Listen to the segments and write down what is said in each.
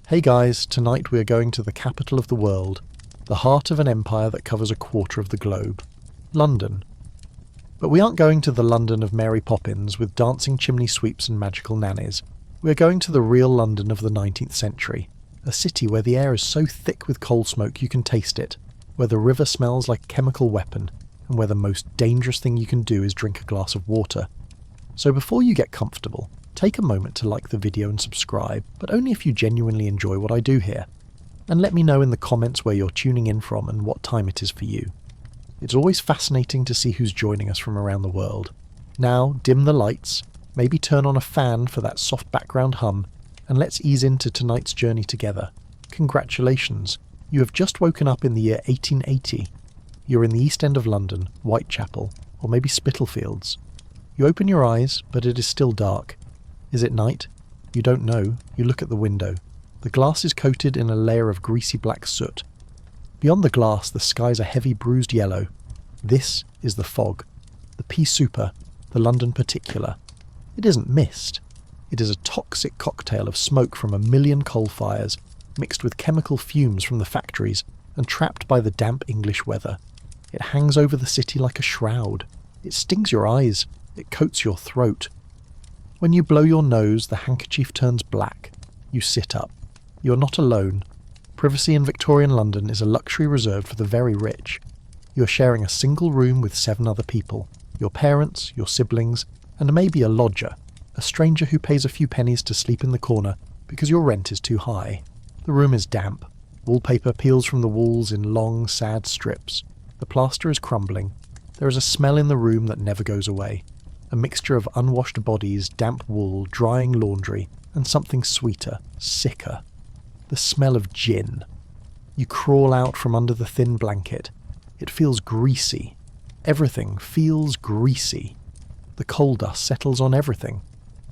Hey guys, tonight we are going to the capital of the world, the heart of an empire that covers a quarter of the globe, London. But we aren't going to the London of Mary Poppins with dancing chimney sweeps and magical nannies. We are going to the real London of the 19th century, a city where the air is so thick with coal smoke you can taste it, where the river smells like a chemical weapon, and where the most dangerous thing you can do is drink a glass of water. So before you get comfortable, take a moment to like the video and subscribe, but only if you genuinely enjoy what I do here. And let me know in the comments where you're tuning in from and what time it is for you. It's always fascinating to see who's joining us from around the world. Now, dim the lights, maybe turn on a fan for that soft background hum, and let's ease into tonight's journey together. Congratulations, you have just woken up in the year 1880. You're in the East End of London, Whitechapel, or maybe Spitalfields. You open your eyes, but it is still dark. Is it night? You don't know. You look at the window. The glass is coated in a layer of greasy black soot. Beyond the glass, the skies are heavy bruised yellow. This is the fog. The pea souper, the London particular. It isn't mist. It is a toxic cocktail of smoke from a million coal fires, mixed with chemical fumes from the factories and trapped by the damp English weather. It hangs over the city like a shroud. It stings your eyes. It coats your throat. When you blow your nose, the handkerchief turns black. You sit up. You're not alone. Privacy in Victorian London is a luxury reserved for the very rich. You're sharing a single room with 7 other people. Your parents, your siblings, and maybe a lodger, a stranger who pays a few pennies to sleep in the corner because your rent is too high. The room is damp. Wallpaper peels from the walls in long, sad strips. The plaster is crumbling. There is a smell in the room that never goes away. A mixture of unwashed bodies, damp wool, drying laundry, and something sweeter, sicker. The smell of gin. You crawl out from under the thin blanket. It feels greasy. Everything feels greasy. The coal dust settles on everything.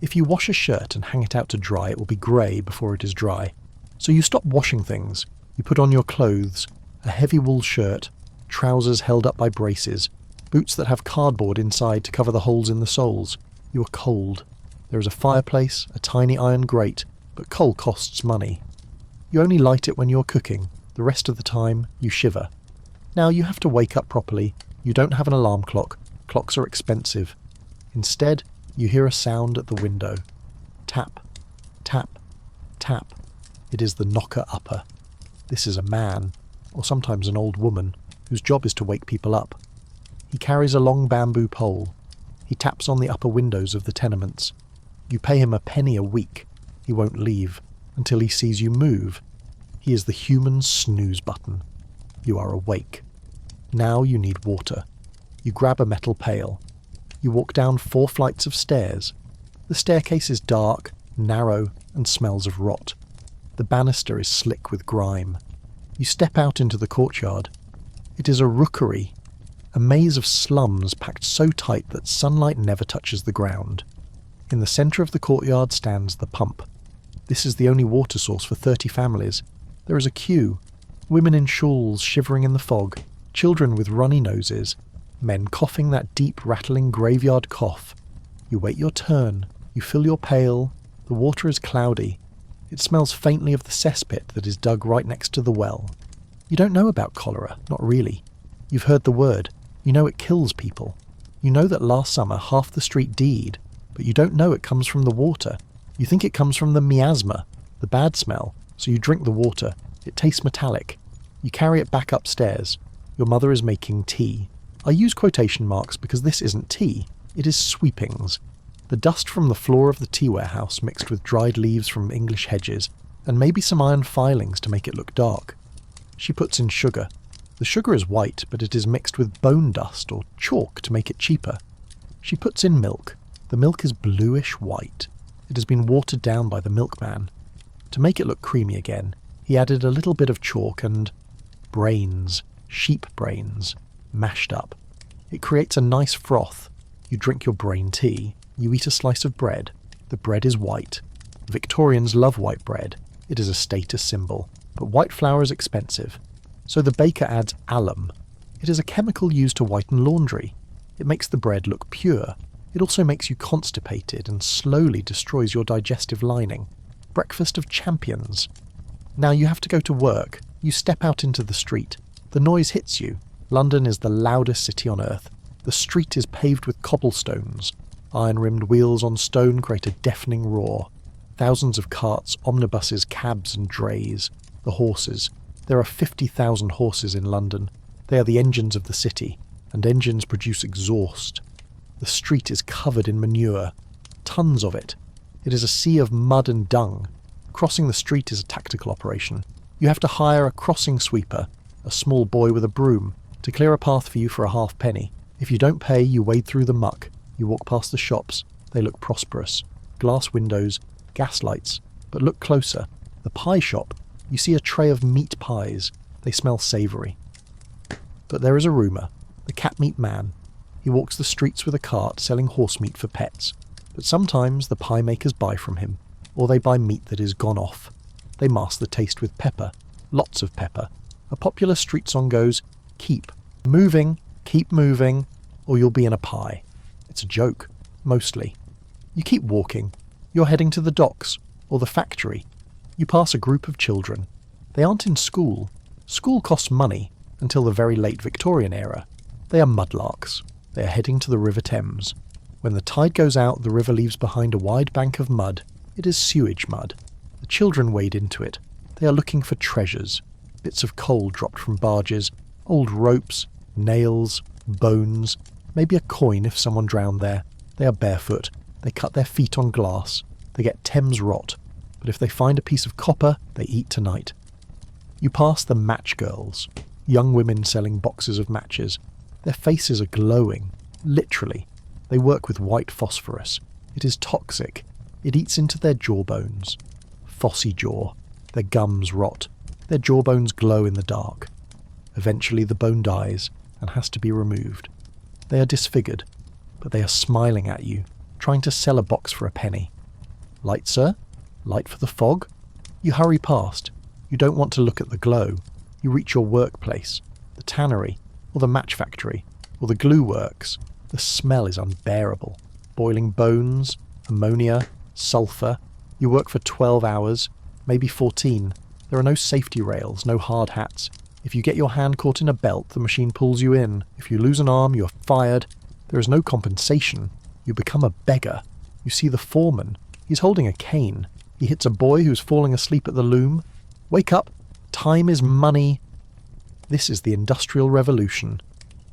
If you wash a shirt and hang it out to dry, it will be grey before it is dry. So you stop washing things. You put on your clothes, a heavy wool shirt, trousers held up by braces, boots that have cardboard inside to cover the holes in the soles. You are cold. There is a fireplace, a tiny iron grate, but coal costs money. You only light it when you're cooking. The rest of the time, you shiver. Now you have to wake up properly. You don't have an alarm clock. Clocks are expensive. Instead, you hear a sound at the window. Tap, tap, tap. It is the knocker-upper. This is a man, or sometimes an old woman, whose job is to wake people up. He carries a long bamboo pole. He taps on the upper windows of the tenements. You pay him a penny a week. He won't leave until he sees you move. He is the human snooze button. You are awake. Now you need water. You grab a metal pail. You walk down 4 flights of stairs. The staircase is dark, narrow, and smells of rot. The banister is slick with grime. You step out into the courtyard. It is a rookery. A maze of slums packed so tight that sunlight never touches the ground. In the centre of the courtyard stands the pump. This is the only water source for 30 families. There is a queue. Women in shawls shivering in the fog. Children with runny noses. Men coughing that deep, rattling graveyard cough. You wait your turn. You fill your pail. The water is cloudy. It smells faintly of the cesspit that is dug right next to the well. You don't know about cholera, not really. You've heard the word. You know it kills people. You know that last summer half the street died, but you don't know it comes from the water. You think it comes from the miasma, the bad smell, so you drink the water. It tastes metallic. You carry it back upstairs. Your mother is making tea. I use quotation marks because this isn't tea. It is sweepings. The dust from the floor of the tea warehouse mixed with dried leaves from English hedges, and maybe some iron filings to make it look dark. She puts in sugar. The sugar is white, but it is mixed with bone dust or chalk to make it cheaper. She puts in milk. The milk is bluish white. It has been watered down by the milkman. To make it look creamy again, he added a little bit of chalk and brains, sheep brains, mashed up. It creates a nice froth. You drink your brain tea. You eat a slice of bread. The bread is white. Victorians love white bread. It is a status symbol, but white flour is expensive. So the baker adds alum. It is a chemical used to whiten laundry. It makes the bread look pure. It also makes you constipated and slowly destroys your digestive lining. Breakfast of champions. Now you have to go to work. You step out into the street. The noise hits you. London is the loudest city on earth. The street is paved with cobblestones. Iron-rimmed wheels on stone create a deafening roar. Thousands of carts, omnibuses, cabs and drays. The horses. There are 50,000 horses in London. They are the engines of the city, and engines produce exhaust. The street is covered in manure. Tons of it. It is a sea of mud and dung. Crossing the street is a tactical operation. You have to hire a crossing sweeper, a small boy with a broom, to clear a path for you for a halfpenny. If you don't pay, you wade through the muck. You walk past the shops. They look prosperous. Glass windows, gas lights. But look closer. The pie shop. You see a tray of meat pies. They smell savoury. But there is a rumour. The cat meat man. He walks the streets with a cart selling horse meat for pets. But sometimes the pie makers buy from him. Or they buy meat that is gone off. They mask the taste with pepper. Lots of pepper. A popular street song goes, keep moving, or you'll be in a pie. It's a joke, mostly. You keep walking. You're heading to the docks, or the factory. You pass a group of children. They aren't in school. School costs money, until the very late Victorian era. They are mudlarks. They are heading to the River Thames. When the tide goes out, the river leaves behind a wide bank of mud. It is sewage mud. The children wade into it. They are looking for treasures. Bits of coal dropped from barges, old ropes, nails, bones, maybe a coin if someone drowned there. They are barefoot. They cut their feet on glass. They get Thames rot. But if they find a piece of copper, they eat tonight. You pass the match girls, young women selling boxes of matches. Their faces are glowing, literally. They work with white phosphorus. It is toxic. It eats into their jawbones. Phossy jaw. Their gums rot. Their jawbones glow in the dark. Eventually the bone dies and has to be removed. They are disfigured, but they are smiling at you, trying to sell a box for a penny. Light, sir? Light for the fog? You hurry past. You don't want to look at the glow. You reach your workplace, the tannery, or the match factory, or the glue works. The smell is unbearable. Boiling bones, ammonia, sulphur. You work for 12 hours, maybe 14. There are no safety rails, no hard hats. If you get your hand caught in a belt, the machine pulls you in. If you lose an arm, you're fired. There is no compensation. You become a beggar. You see the foreman. He's holding a cane. He hits a boy who's falling asleep at the loom. Wake up. Time is money. This is the Industrial Revolution.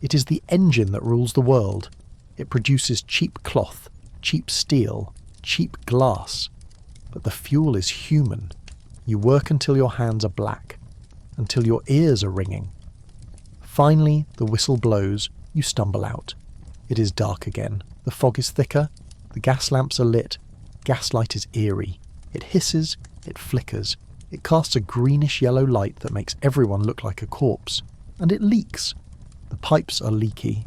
It is the engine that rules the world. It produces cheap cloth, cheap steel, cheap glass. But the fuel is human. You work until your hands are black, until your ears are ringing. Finally, the whistle blows. You stumble out. It is dark again. The fog is thicker. The gas lamps are lit. Gaslight is eerie. It hisses. It flickers. It casts a greenish-yellow light that makes everyone look like a corpse. And it leaks. The pipes are leaky.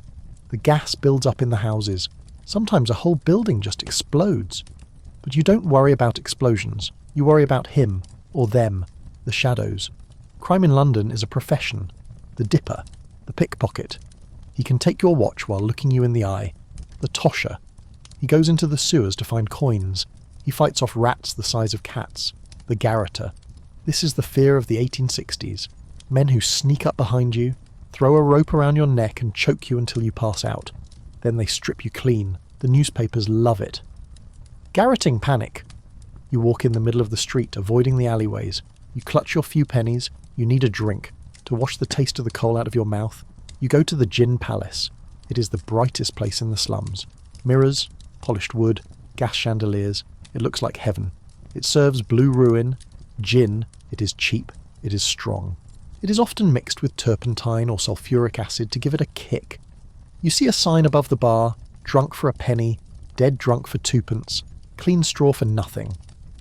The gas builds up in the houses. Sometimes a whole building just explodes. But you don't worry about explosions. You worry about him, or them, the shadows. Crime in London is a profession. The dipper, the pickpocket. He can take your watch while looking you in the eye. The tosher. He goes into the sewers to find coins. He fights off rats the size of cats. The garroter. This is the fear of the 1860s. Men who sneak up behind you, throw a rope around your neck and choke you until you pass out. Then they strip you clean. The newspapers love it. Garroting panic. You walk in the middle of the street, avoiding the alleyways. You clutch your few pennies. You need a drink to wash the taste of the coal out of your mouth. You go to the Gin Palace. It is the brightest place in the slums. Mirrors, polished wood, gas chandeliers. It looks like heaven. It serves blue ruin. Gin. It is cheap. It is strong. It is often mixed with turpentine or sulfuric acid to give it a kick. You see a sign above the bar, drunk for a penny, dead drunk for 2p, clean straw for nothing.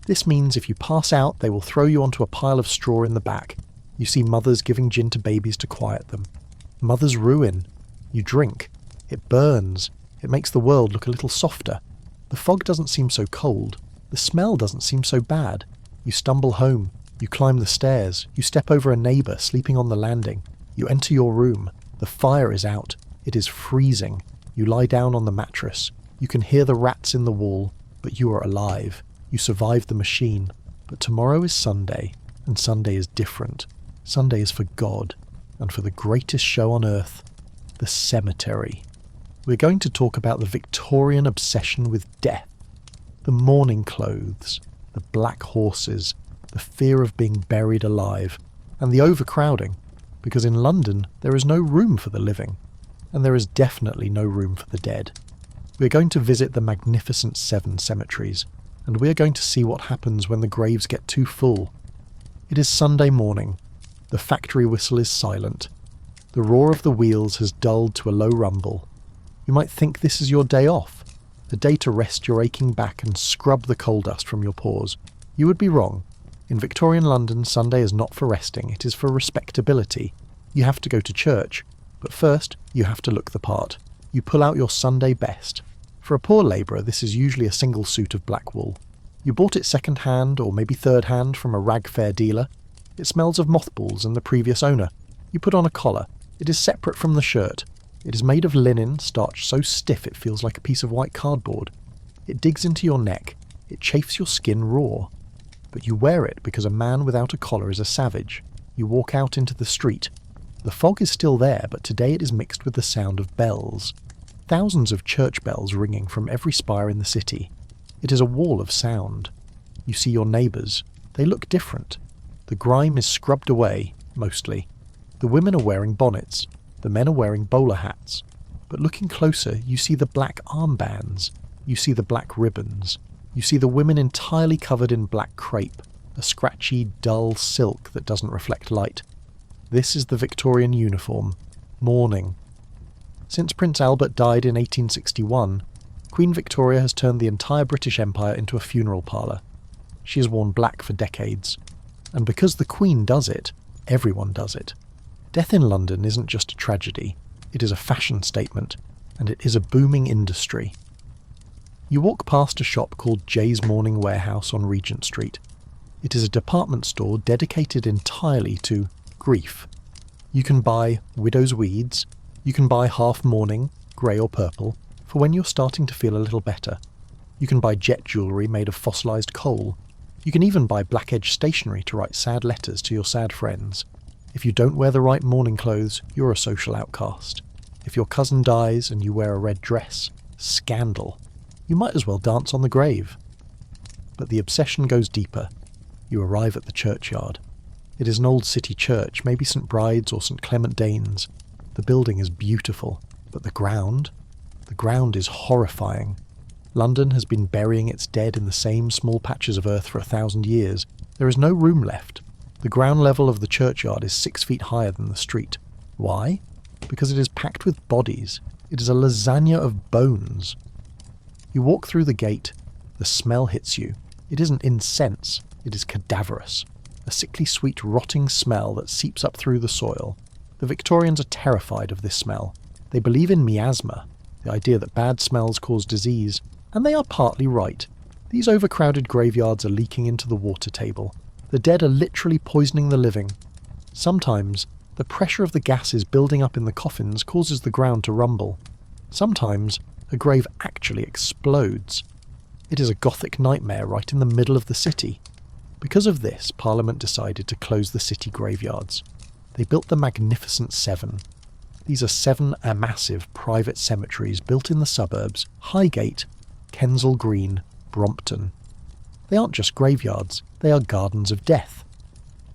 This means if you pass out, they will throw you onto a pile of straw in the back. You see mothers giving gin to babies to quiet them. Mothers ruin. You drink. It burns. It makes the world look a little softer. The fog doesn't seem so cold. The smell doesn't seem so bad. You stumble home. You climb the stairs. You step over a neighbour sleeping on the landing. You enter your room. The fire is out. It is freezing. You lie down on the mattress. You can hear the rats in the wall, but you are alive. You survived the machine. But tomorrow is Sunday. And Sunday is different. Sunday is for God, and for the greatest show on earth, the cemetery. We're going to talk about the Victorian obsession with death, the mourning clothes, the black horses, the fear of being buried alive, and the overcrowding, because in London there is no room for the living, and there is definitely no room for the dead. We're going to visit the magnificent 7 cemeteries, and we're going to see what happens when the graves get too full. It is Sunday morning. The factory whistle is silent. The roar of the wheels has dulled to a low rumble. You might think this is your day off, a day to rest your aching back and scrub the coal dust from your pores. You would be wrong. In Victorian London, Sunday is not for resting, it is for respectability. You have to go to church, but first you have to look the part. You pull out your Sunday best. For a poor labourer, this is usually a single suit of black wool. You bought it second-hand or maybe third-hand from a rag fair dealer. It smells of mothballs and the previous owner. You put on a collar. It is separate from the shirt. It is made of linen, starched so stiff it feels like a piece of white cardboard. It digs into your neck. It chafes your skin raw. But you wear it because a man without a collar is a savage. You walk out into the street. The fog is still there, but today it is mixed with the sound of bells. Thousands of church bells ringing from every spire in the city. It is a wall of sound. You see your neighbours. They look different. The grime is scrubbed away, mostly. The women are wearing bonnets. The men are wearing bowler hats. But looking closer, you see the black armbands. You see the black ribbons. You see the women entirely covered in black crepe, a scratchy, dull silk that doesn't reflect light. This is the Victorian uniform. Mourning. Since Prince Albert died in 1861, Queen Victoria has turned the entire British Empire into a funeral parlour. She has worn black for decades. And because the Queen does it, everyone does it. Death in London isn't just a tragedy, it is a fashion statement, and it is a booming industry. You walk past a shop called Jay's Morning Warehouse on Regent Street. It is a department store dedicated entirely to grief. You can buy widow's weeds, you can buy half mourning, grey or purple, for when you're starting to feel a little better. You can buy jet jewellery made of fossilised coal. You can even buy black-edged stationery to write sad letters to your sad friends. If you don't wear the right mourning clothes, you're a social outcast. If your cousin dies and you wear a red dress, scandal. You might as well dance on the grave. But the obsession goes deeper. You arrive at the churchyard. It is an old city church, maybe St Bride's or St Clement Danes. The building is beautiful, but the ground is horrifying. London has been burying its dead in the same small patches of earth for 1,000 years. There is no room left. The ground level of the churchyard is 6 feet higher than the street. Why? Because it is packed with bodies. It is a lasagna of bones. You walk through the gate. The smell hits you. It isn't incense. It is cadaverous. A sickly sweet rotting smell that seeps up through the soil. The Victorians are terrified of this smell. They believe in miasma, the idea that bad smells cause disease, and they are partly right. These overcrowded graveyards are leaking into the water table. The dead are literally poisoning the living. Sometimes, the pressure of the gases building up in the coffins causes the ground to rumble. Sometimes, a grave actually explodes. It is a Gothic nightmare right in the middle of the city. Because of this, Parliament decided to close the city graveyards. They built the Magnificent 7. These are 7 massive private cemeteries built in the suburbs: Highgate, Kensal Green, Brompton. They aren't just graveyards, they are gardens of death.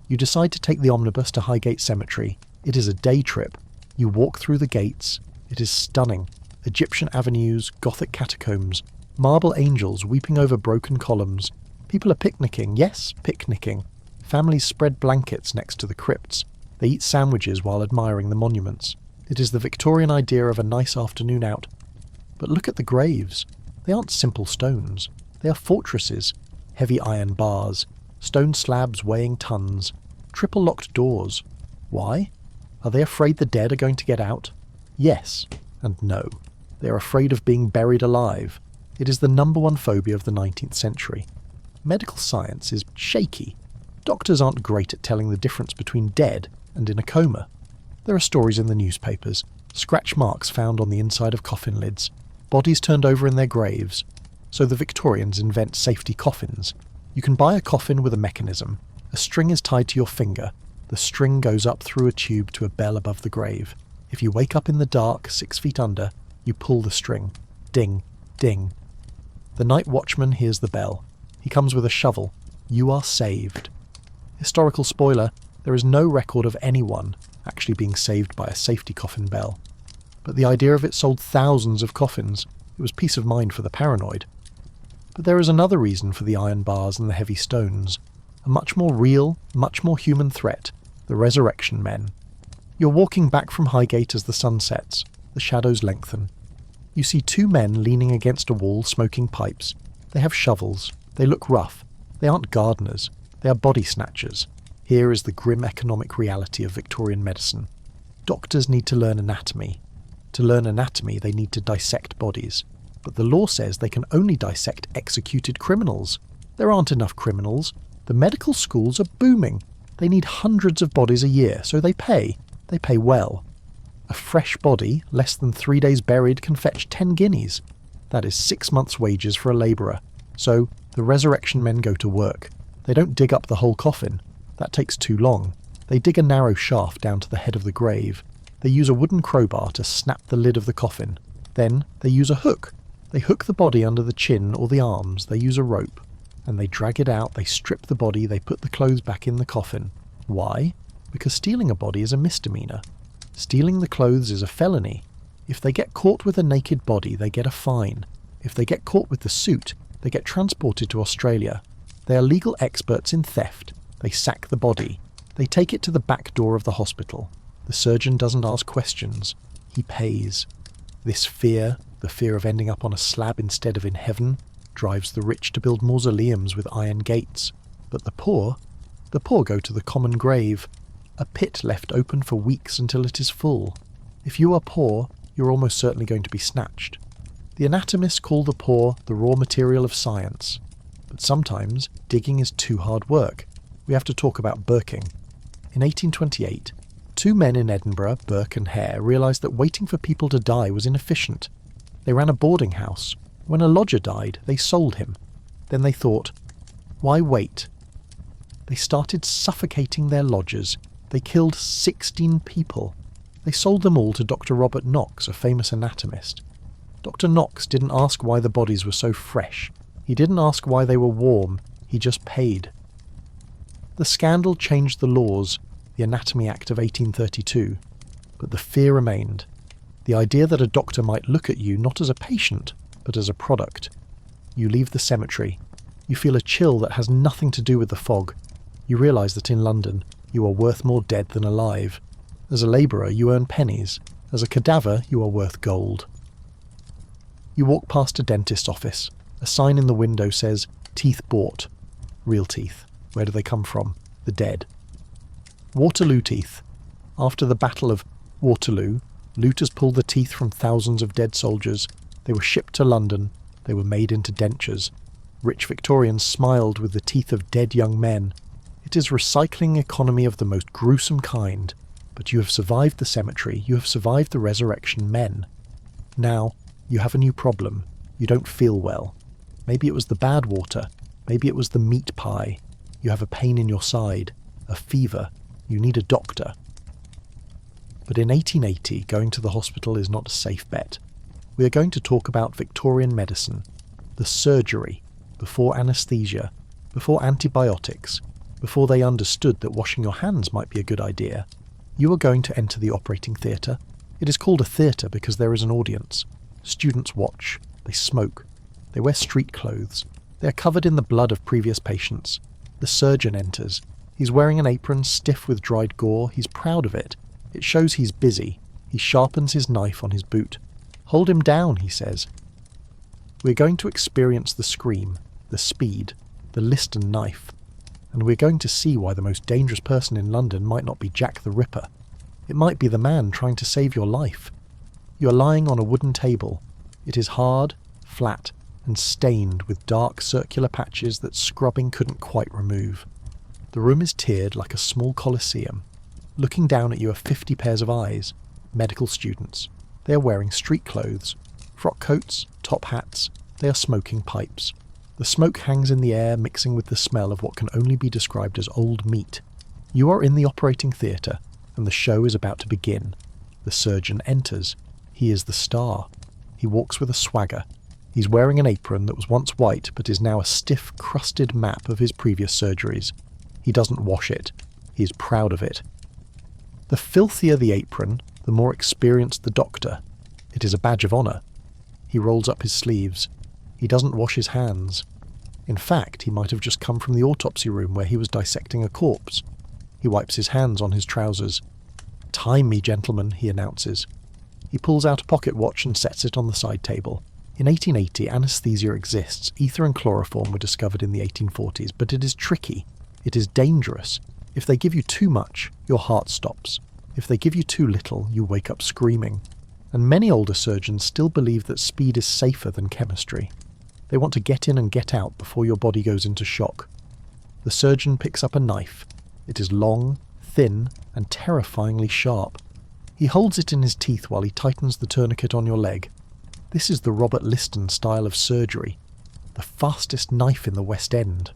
You decide to take the omnibus to Highgate Cemetery. It is a day trip. You walk through the gates. It is stunning. Egyptian avenues, Gothic catacombs, marble angels weeping over broken columns. People are picnicking, yes, picnicking. Families spread blankets next to the crypts. They eat sandwiches while admiring the monuments. It is the Victorian idea of a nice afternoon out. But look at the graves. They aren't simple stones. They are fortresses. Heavy iron bars, stone slabs weighing tons, triple-locked doors. Why? Are they afraid the dead are going to get out? Yes, and no. They are afraid of being buried alive. It is the #1 phobia of the 19th century. Medical science is shaky. Doctors aren't great at telling the difference between dead and in a coma. There are stories in the newspapers, scratch marks found on the inside of coffin lids, bodies turned over in their graves. So the Victorians invent safety coffins. You can buy a coffin with a mechanism. A string is tied to your finger. The string goes up through a tube to a bell above the grave. If you wake up in the dark, 6 feet under, you pull the string. Ding, ding. The night watchman hears the bell. He comes with a shovel. You are saved. Historical spoiler, there is no record of anyone actually being saved by a safety coffin bell. But the idea of it sold thousands of coffins. It was peace of mind for the paranoid. But there is another reason for the iron bars and the heavy stones. A much more real, much more human threat. The resurrection men. You're walking back from Highgate as the sun sets. The shadows lengthen. You see 2 men leaning against a wall smoking pipes. They have shovels. They look rough. They aren't gardeners. They are body snatchers. Here is the grim economic reality of Victorian medicine. Doctors need to learn anatomy. To learn anatomy, they need to dissect bodies. But the law says they can only dissect executed criminals. There aren't enough criminals. The medical schools are booming. They need hundreds of bodies a year, so they pay. They pay well. A fresh body, less than 3 days buried, can fetch 10 guineas. That is 6 months' wages for a labourer. So, the resurrection men go to work. They don't dig up the whole coffin. That takes too long. They dig a narrow shaft down to the head of the grave. They use a wooden crowbar to snap the lid of the coffin. Then, they use a hook. They hook the body under the chin or the arms. They use a rope. And they drag it out, they strip the body, they put the clothes back in the coffin. Why? Because stealing a body is a misdemeanour. Stealing the clothes is a felony. If they get caught with a naked body, they get a fine. If they get caught with the suit, they get transported to Australia. They are legal experts in theft. They sack the body. They take it to the back door of the hospital. The surgeon doesn't ask questions. He pays. This fear, the fear of ending up on a slab instead of in heaven, drives the rich to build mausoleums with iron gates. But the poor go to the common grave, a pit left open for weeks until it is full. If you are poor, you're almost certainly going to be snatched. The anatomists call the poor the raw material of science. But sometimes digging is too hard work. We have to talk about Burking. In 1828, 2 men in Edinburgh, Burke and Hare, realised that waiting for people to die was inefficient. They ran a boarding house. When a lodger died, they sold him. Then they thought, why wait? They started suffocating their lodgers. They killed 16 people. They sold them all to Dr. Robert Knox, a famous anatomist. Dr. Knox didn't ask why the bodies were so fresh. He didn't ask why they were warm. He just paid. The scandal changed the laws, the Anatomy Act of 1832. But the fear remained. The idea that a doctor might look at you not as a patient, but as a product. You leave the cemetery. You feel a chill that has nothing to do with the fog. You realise that in London, you are worth more dead than alive. As a labourer, you earn pennies. As a cadaver, you are worth gold. You walk past a dentist's office. A sign in the window says, teeth bought. Real teeth. Where do they come from? The dead. Waterloo teeth. After the Battle of Waterloo, looters pulled the teeth from thousands of dead soldiers. They were shipped to London. They were made into dentures. Rich Victorians smiled with the teeth of dead young men. It is recycling economy of the most gruesome kind. But you have survived the cemetery. You have survived the resurrection men. Now, you have a new problem. You don't feel well. Maybe it was the bad water. Maybe it was the meat pie. You have a pain in your side. A fever. You need a doctor. But in 1880, going to the hospital is not a safe bet. We are going to talk about Victorian medicine, the surgery, before anaesthesia, before antibiotics, before they understood that washing your hands might be a good idea. You are going to enter the operating theatre. It is called a theatre because there is an audience. Students watch. They smoke. They wear street clothes. They are covered in the blood of previous patients. The surgeon enters. He's wearing an apron stiff with dried gore. He's proud of it. It shows he's busy. He sharpens his knife on his boot. Hold him down, he says. We're going to experience the scream, the speed, the Liston knife. And we're going to see why the most dangerous person in London might not be Jack the Ripper. It might be the man trying to save your life. You are lying on a wooden table. It is hard, flat, and stained with dark circular patches that scrubbing couldn't quite remove. The room is tiered like a small coliseum. Looking down at you are 50 pairs of eyes, medical students. They are wearing street clothes, frock coats, top hats. They are smoking pipes. The smoke hangs in the air, mixing with the smell of what can only be described as old meat. You are in the operating theatre, and the show is about to begin. The surgeon enters. He is the star. He walks with a swagger. He's wearing an apron that was once white but is now a stiff, crusted map of his previous surgeries. He doesn't wash it. He is proud of it. The filthier the apron, the more experienced the doctor. It is a badge of honour. He rolls up his sleeves. He doesn't wash his hands. In fact, he might have just come from the autopsy room where he was dissecting a corpse. He wipes his hands on his trousers. "Time me, gentlemen," he announces. He pulls out a pocket watch and sets it on the side table. In 1880, anaesthesia exists. Ether and chloroform were discovered in the 1840s, but it is tricky. It is dangerous. If they give you too much, your heart stops. If they give you too little, you wake up screaming. And many older surgeons still believe that speed is safer than chemistry. They want to get in and get out before your body goes into shock. The surgeon picks up a knife. It is long, thin, and terrifyingly sharp. He holds it in his teeth while he tightens the tourniquet on your leg. This is the Robert Liston style of surgery. The fastest knife in the West End.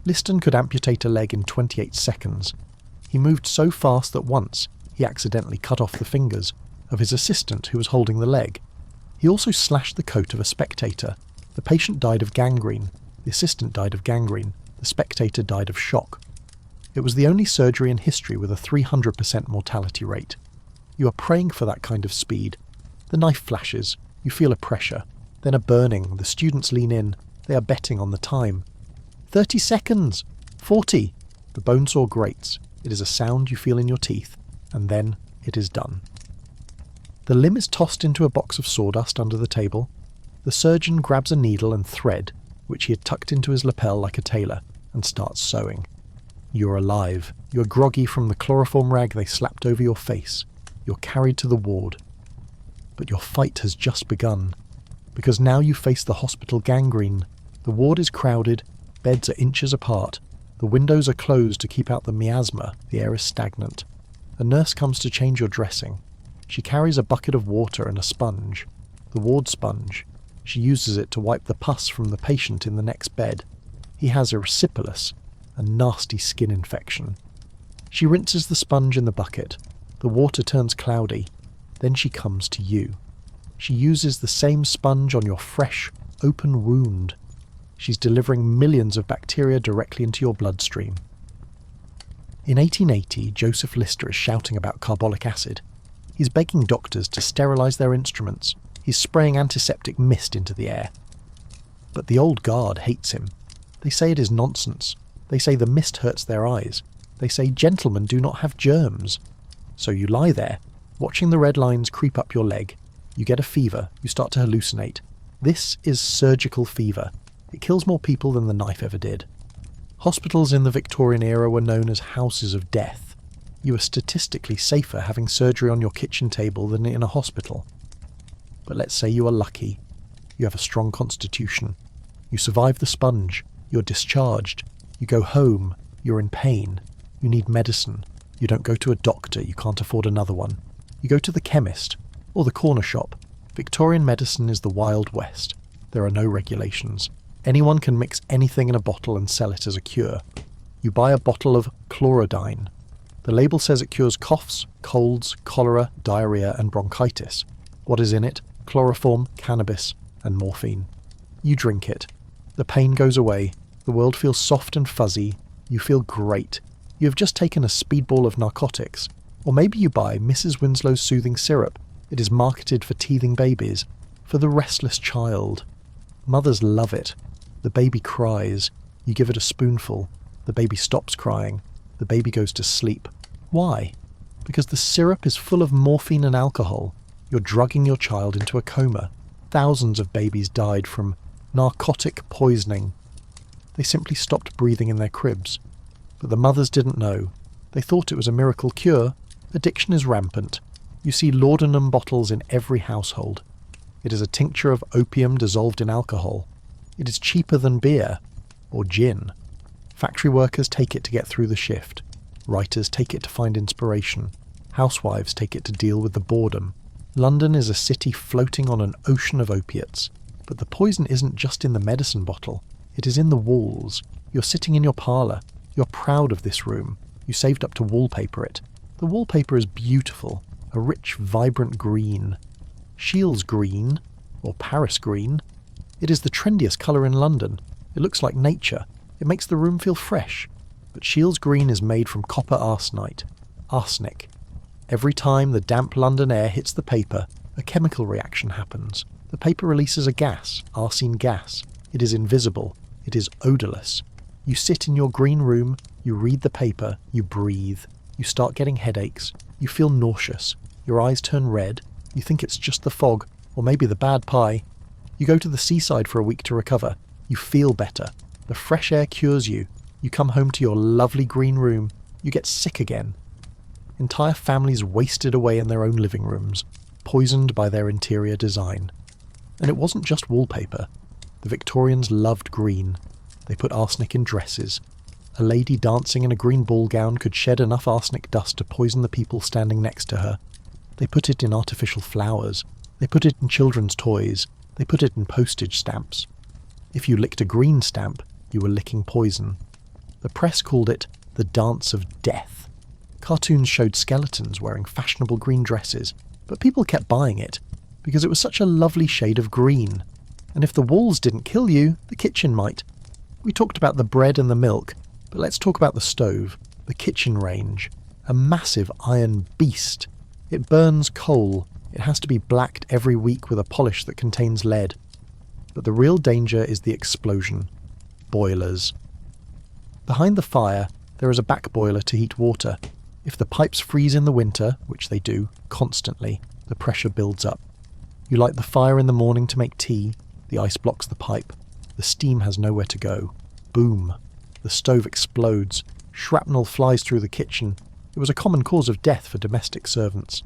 Liston could amputate a leg in 28 seconds. He moved so fast that once he accidentally cut off the fingers of his assistant who was holding the leg. He also slashed the coat of a spectator. The patient died of gangrene. The assistant died of gangrene. The spectator died of shock. It was the only surgery in history with a 300% mortality rate. You are praying for that kind of speed. The knife flashes. You feel a pressure. Then a burning. The students lean in. They are betting on the time. 30 seconds! 40! The bone saw grates. It is a sound you feel in your teeth. And then it is done. The limb is tossed into a box of sawdust under the table. The surgeon grabs a needle and thread, which he had tucked into his lapel like a tailor, and starts sewing. You're alive. You're groggy from the chloroform rag they slapped over your face. You're carried to the ward. But your fight has just begun, because now you face the hospital gangrene. The ward is crowded, beds are inches apart, the windows are closed to keep out the miasma, the air is stagnant. A nurse comes to change your dressing. She carries a bucket of water and a sponge, the ward sponge. She uses it to wipe the pus from the patient in the next bed. He has erysipelas, a nasty skin infection. She rinses the sponge in the bucket. The water turns cloudy. Then she comes to you. She uses the same sponge on your fresh, open wound. She's delivering millions of bacteria directly into your bloodstream. In 1880, Joseph Lister is shouting about carbolic acid. He's begging doctors to sterilise their instruments. He's spraying antiseptic mist into the air. But the old guard hates him. They say it is nonsense. They say the mist hurts their eyes. They say gentlemen do not have germs. So you lie there, watching the red lines creep up your leg. You get a fever. You start to hallucinate. This is surgical fever. It kills more people than the knife ever did. Hospitals in the Victorian era were known as houses of death. You are statistically safer having surgery on your kitchen table than in a hospital. But let's say you are lucky. You have a strong constitution. You survive the sponge. You're discharged. You go home. You're in pain. You need medicine. You don't go to a doctor. You can't afford another one. You go to the chemist or the corner shop. Victorian medicine is the Wild West. There are no regulations. Anyone can mix anything in a bottle and sell it as a cure. You buy a bottle of chlorodyne. The label says it cures coughs, colds, cholera, diarrhea, and bronchitis. What is in it? Chloroform, cannabis, and morphine. You drink it. The pain goes away. The world feels soft and fuzzy. You feel great. You have just taken a speedball of narcotics. Or maybe you buy Mrs. Winslow's soothing syrup. It is marketed for teething babies, for the restless child. Mothers love it. The baby cries. You give it a spoonful. The baby stops crying. The baby goes to sleep. Why? Because the syrup is full of morphine and alcohol. You're drugging your child into a coma. Thousands of babies died from narcotic poisoning. They simply stopped breathing in their cribs. But the mothers didn't know. They thought it was a miracle cure. Addiction is rampant. You see laudanum bottles in every household. It is a tincture of opium dissolved in alcohol. It is cheaper than beer or gin. Factory workers take it to get through the shift. Writers take it to find inspiration. Housewives take it to deal with the boredom. London is a city floating on an ocean of opiates. But the poison isn't just in the medicine bottle. It is in the walls. You're sitting in your parlour. You're proud of this room. You saved up to wallpaper it. The wallpaper is beautiful. A rich, vibrant green. Shields green, or Paris green. It is the trendiest colour in London. It looks like nature. It makes the room feel fresh. But Shields green is made from copper arsenite. Arsenic. Every time the damp London air hits the paper, a chemical reaction happens. The paper releases a gas, arsine gas. It is invisible. It is odourless. You sit in your green room, you read the paper, you breathe. You start getting headaches. You feel nauseous. Your eyes turn red. You think it's just the fog, or maybe the bad pie. You go to the seaside for a week to recover. You feel better. The fresh air cures you. You come home to your lovely green room. You get sick again. Entire families wasted away in their own living rooms, poisoned by their interior design. And it wasn't just wallpaper. The Victorians loved green. They put arsenic in dresses. A lady dancing in a green ball gown could shed enough arsenic dust to poison the people standing next to her. They put it in artificial flowers. They put it in children's toys. They put it in postage stamps. If you licked a green stamp, you were licking poison. The press called it the dance of death. Cartoons showed skeletons wearing fashionable green dresses, but people kept buying it because it was such a lovely shade of green. And if the walls didn't kill you, the kitchen might. We talked about the bread and the milk, but let's talk about the stove, the kitchen range. A massive iron beast. It burns coal. It has to be blacked every week with a polish that contains lead. But the real danger is the explosion. Boilers. Behind the fire, there is a back boiler to heat water. If the pipes freeze in the winter, which they do, constantly, the pressure builds up. You light the fire in the morning to make tea. The ice blocks the pipe. The steam has nowhere to go. Boom. The stove explodes. Shrapnel flies through the kitchen. It was a common cause of death for domestic servants.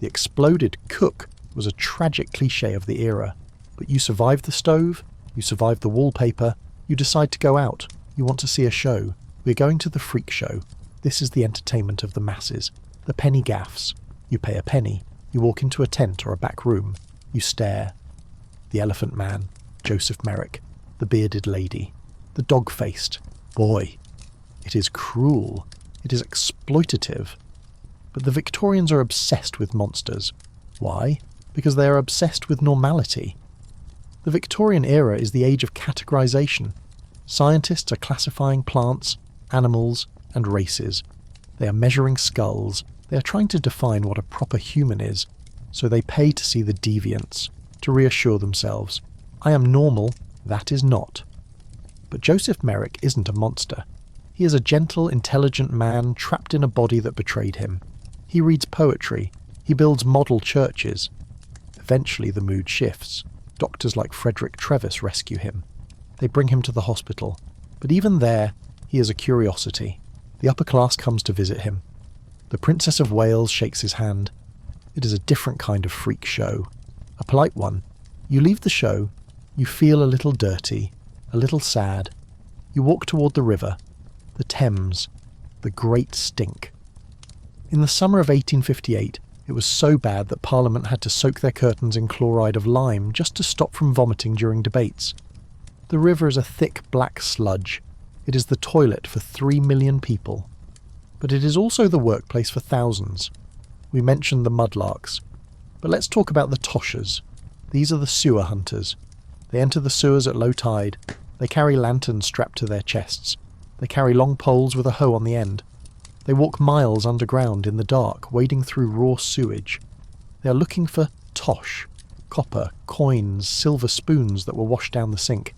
The exploded cook was a tragic cliché of the era. But you survived the stove, you survived the wallpaper, you decide to go out, you want to see a show. We're going to the freak show. This is the entertainment of the masses. The penny gaffs. You pay a penny. You walk into a tent or a back room. You stare. The Elephant Man. Joseph Merrick. The Bearded Lady. The Dog-Faced. Boy. It is cruel. It is exploitative. But the Victorians are obsessed with monsters. Why? Because they are obsessed with normality. The Victorian era is the age of categorization. Scientists are classifying plants, animals, and races. They are measuring skulls. They are trying to define what a proper human is. So they pay to see the deviants, to reassure themselves. I am normal, that is not. But Joseph Merrick isn't a monster. He is a gentle, intelligent man trapped in a body that betrayed him. He reads poetry. He builds model churches. Eventually the mood shifts. Doctors like Frederick Trevis rescue him. They bring him to the hospital. But even there, he is a curiosity. The upper class comes to visit him. The Princess of Wales shakes his hand. It is a different kind of freak show. A polite one. You leave the show. You feel a little dirty, a little sad. You walk toward the river, the Thames, the Great Stink. In the summer of 1858, it was so bad that Parliament had to soak their curtains in chloride of lime just to stop from vomiting during debates. The river is a thick black sludge. It is the toilet for 3 million people. But it is also the workplace for thousands. We mentioned the mudlarks. But let's talk about the toshers. These are the sewer hunters. They enter the sewers at low tide. They carry lanterns strapped to their chests. They carry long poles with a hoe on the end. They walk miles underground in the dark, wading through raw sewage. They are looking for tosh, copper, coins, silver spoons that were washed down the sink.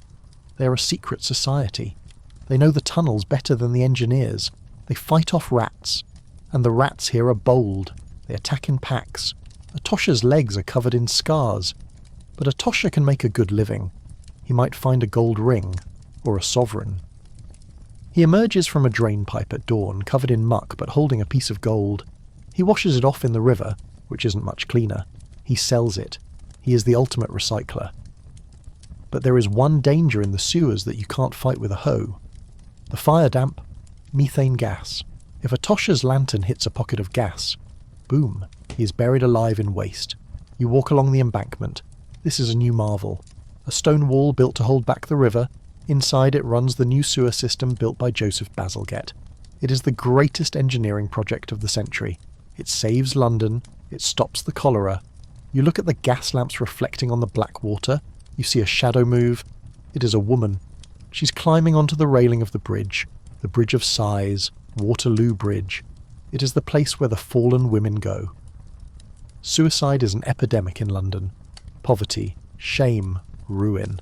They are a secret society. They know the tunnels better than the engineers. They fight off rats. And the rats here are bold. They attack in packs. A tosher's legs are covered in scars. But a tosher can make a good living. He might find a gold ring, or a sovereign. He emerges from a drain pipe at dawn, covered in muck but holding a piece of gold. He washes it off in the river, which isn't much cleaner. He sells it. He is the ultimate recycler. But there is one danger in the sewers that you can't fight with a hoe. The fire damp, methane gas. If a tosher's lantern hits a pocket of gas, boom, he is buried alive in waste. You walk along the embankment. This is a new marvel. A stone wall built to hold back the river. Inside it runs the new sewer system built by Joseph Bazalgette. It is the greatest engineering project of the century. It saves London. It stops the cholera. You look at the gas lamps reflecting on the black water. You see a shadow move. It is a woman. She's climbing onto the railing of the Bridge of Sighs, Waterloo Bridge. It is the place where the fallen women go. Suicide is an epidemic in London. Poverty, shame, ruin.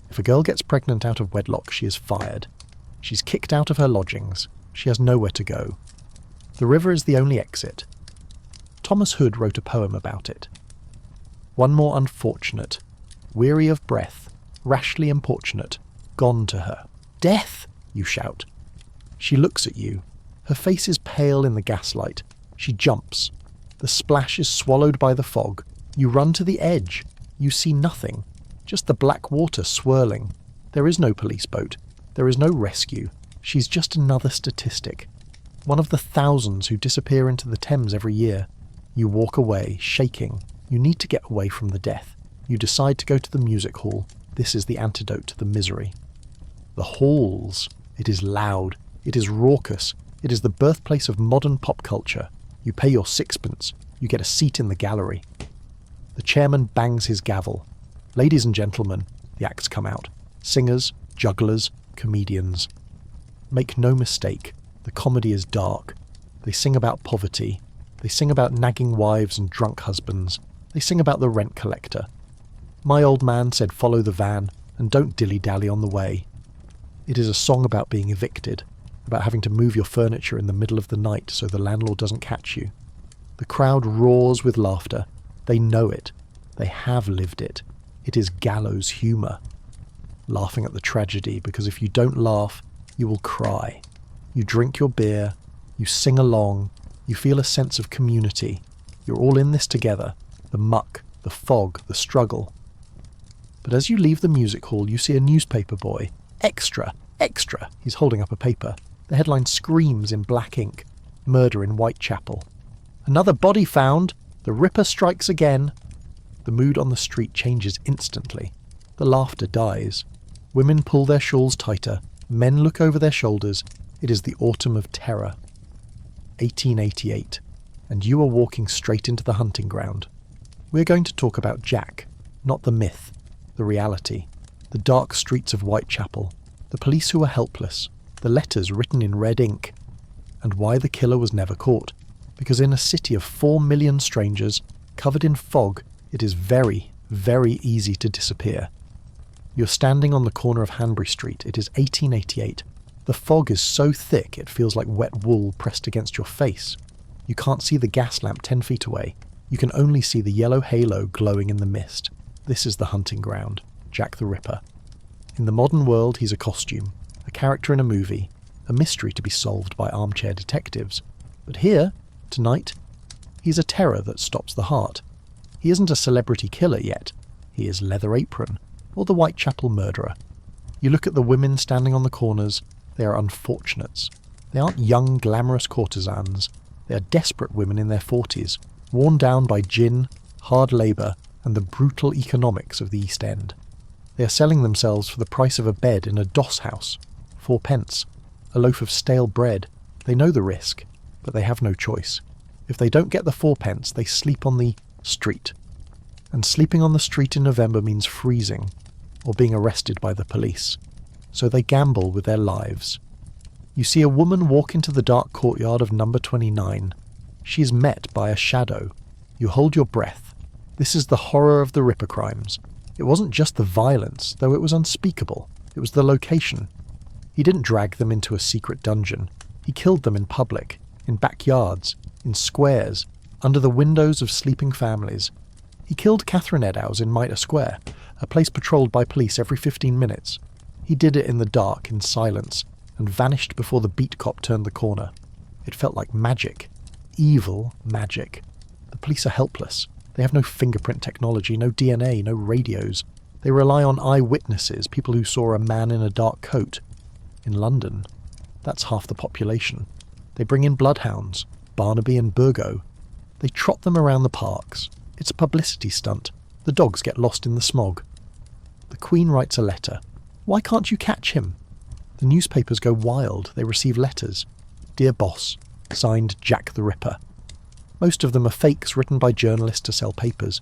If a girl gets pregnant out of wedlock, she is fired. She's kicked out of her lodgings. She has nowhere to go. The river is the only exit. Thomas Hood wrote a poem about it. One more unfortunate, weary of breath, rashly importunate, gone to her. Death! You shout. She looks at you. Her face is pale in the gaslight. She jumps. The splash is swallowed by the fog. You run to the edge. You see nothing. Just the black water swirling. There is no police boat. There is no rescue. She's just another statistic. One of the thousands who disappear into the Thames every year. You walk away, shaking. You need to get away from the death. You decide to go to the music hall. This is the antidote to the misery. The halls. It is loud. It is raucous. It is the birthplace of modern pop culture. You pay your sixpence. You get a seat in the gallery. The chairman bangs his gavel. Ladies and gentlemen, the acts come out. Singers, jugglers, comedians. Make no mistake, the comedy is dark. They sing about poverty. They sing about nagging wives and drunk husbands. They sing about the rent collector. My old man said follow the van and don't dilly-dally on the way. It is a song about being evicted, about having to move your furniture in the middle of the night so the landlord doesn't catch you. The crowd roars with laughter. They know it. They have lived it. It is gallows humour. Laughing at the tragedy, because if you don't laugh, you will cry. You drink your beer. You sing along. You feel a sense of community. You're all in this together. The muck, the fog, the struggle. But as you leave the music hall, you see a newspaper boy. Extra! Extra! He's holding up a paper. The headline screams in black ink. Murder in Whitechapel. Another body found! The Ripper strikes again! The mood on the street changes instantly. The laughter dies. Women pull their shawls tighter. Men look over their shoulders. It is the autumn of terror. 1888. And you are walking straight into the hunting ground. We're going to talk about Jack, not the myth, the reality. The dark streets of Whitechapel. The police who were helpless. The letters written in red ink. And why the killer was never caught. Because in a city of 4 million strangers, covered in fog, it is very, very easy to disappear. You're standing on the corner of Hanbury Street. It is 1888. The fog is so thick it feels like wet wool pressed against your face. You can't see the gas lamp 10 feet away. You can only see the yellow halo glowing in the mist. This is the hunting ground. Jack the Ripper. In the modern world, he's a costume, a character in a movie, a mystery to be solved by armchair detectives. But here, tonight, he's a terror that stops the heart. He isn't a celebrity killer yet. He is Leather Apron, or the Whitechapel Murderer. You look at the women standing on the corners. They are unfortunates. They aren't young, glamorous courtesans. They are desperate women in their 40s, worn down by gin, hard labour, and the brutal economics of the East End. They are selling themselves for the price of a bed in a doss house, 4 pence, a loaf of stale bread. They know the risk, but they have no choice. If they don't get the 4 pence, they sleep on the street. And sleeping on the street in November means freezing, or being arrested by the police. So they gamble with their lives. You see a woman walk into the dark courtyard of number 29. She is met by a shadow. You hold your breath. This is the horror of the Ripper crimes. It wasn't just the violence, though it was unspeakable. It was the location. He didn't drag them into a secret dungeon. He killed them in public, in backyards, in squares, under the windows of sleeping families. He killed Catherine Eddowes in Mitre Square, a place patrolled by police every 15 minutes. He did it in the dark, in silence, and vanished before the beat cop turned the corner. It felt like magic. Evil magic. The police are helpless. They have no fingerprint technology, no DNA, no radios. They rely on eyewitnesses, people who saw a man in a dark coat. In London, that's half the population. They bring in bloodhounds, Barnaby and Burgo. They trot them around the parks. It's a publicity stunt. The dogs get lost in the smog. The Queen writes a letter. Why can't you catch him? The newspapers go wild. They receive letters. Dear Boss, signed Jack the Ripper. Most of them are fakes written by journalists to sell papers,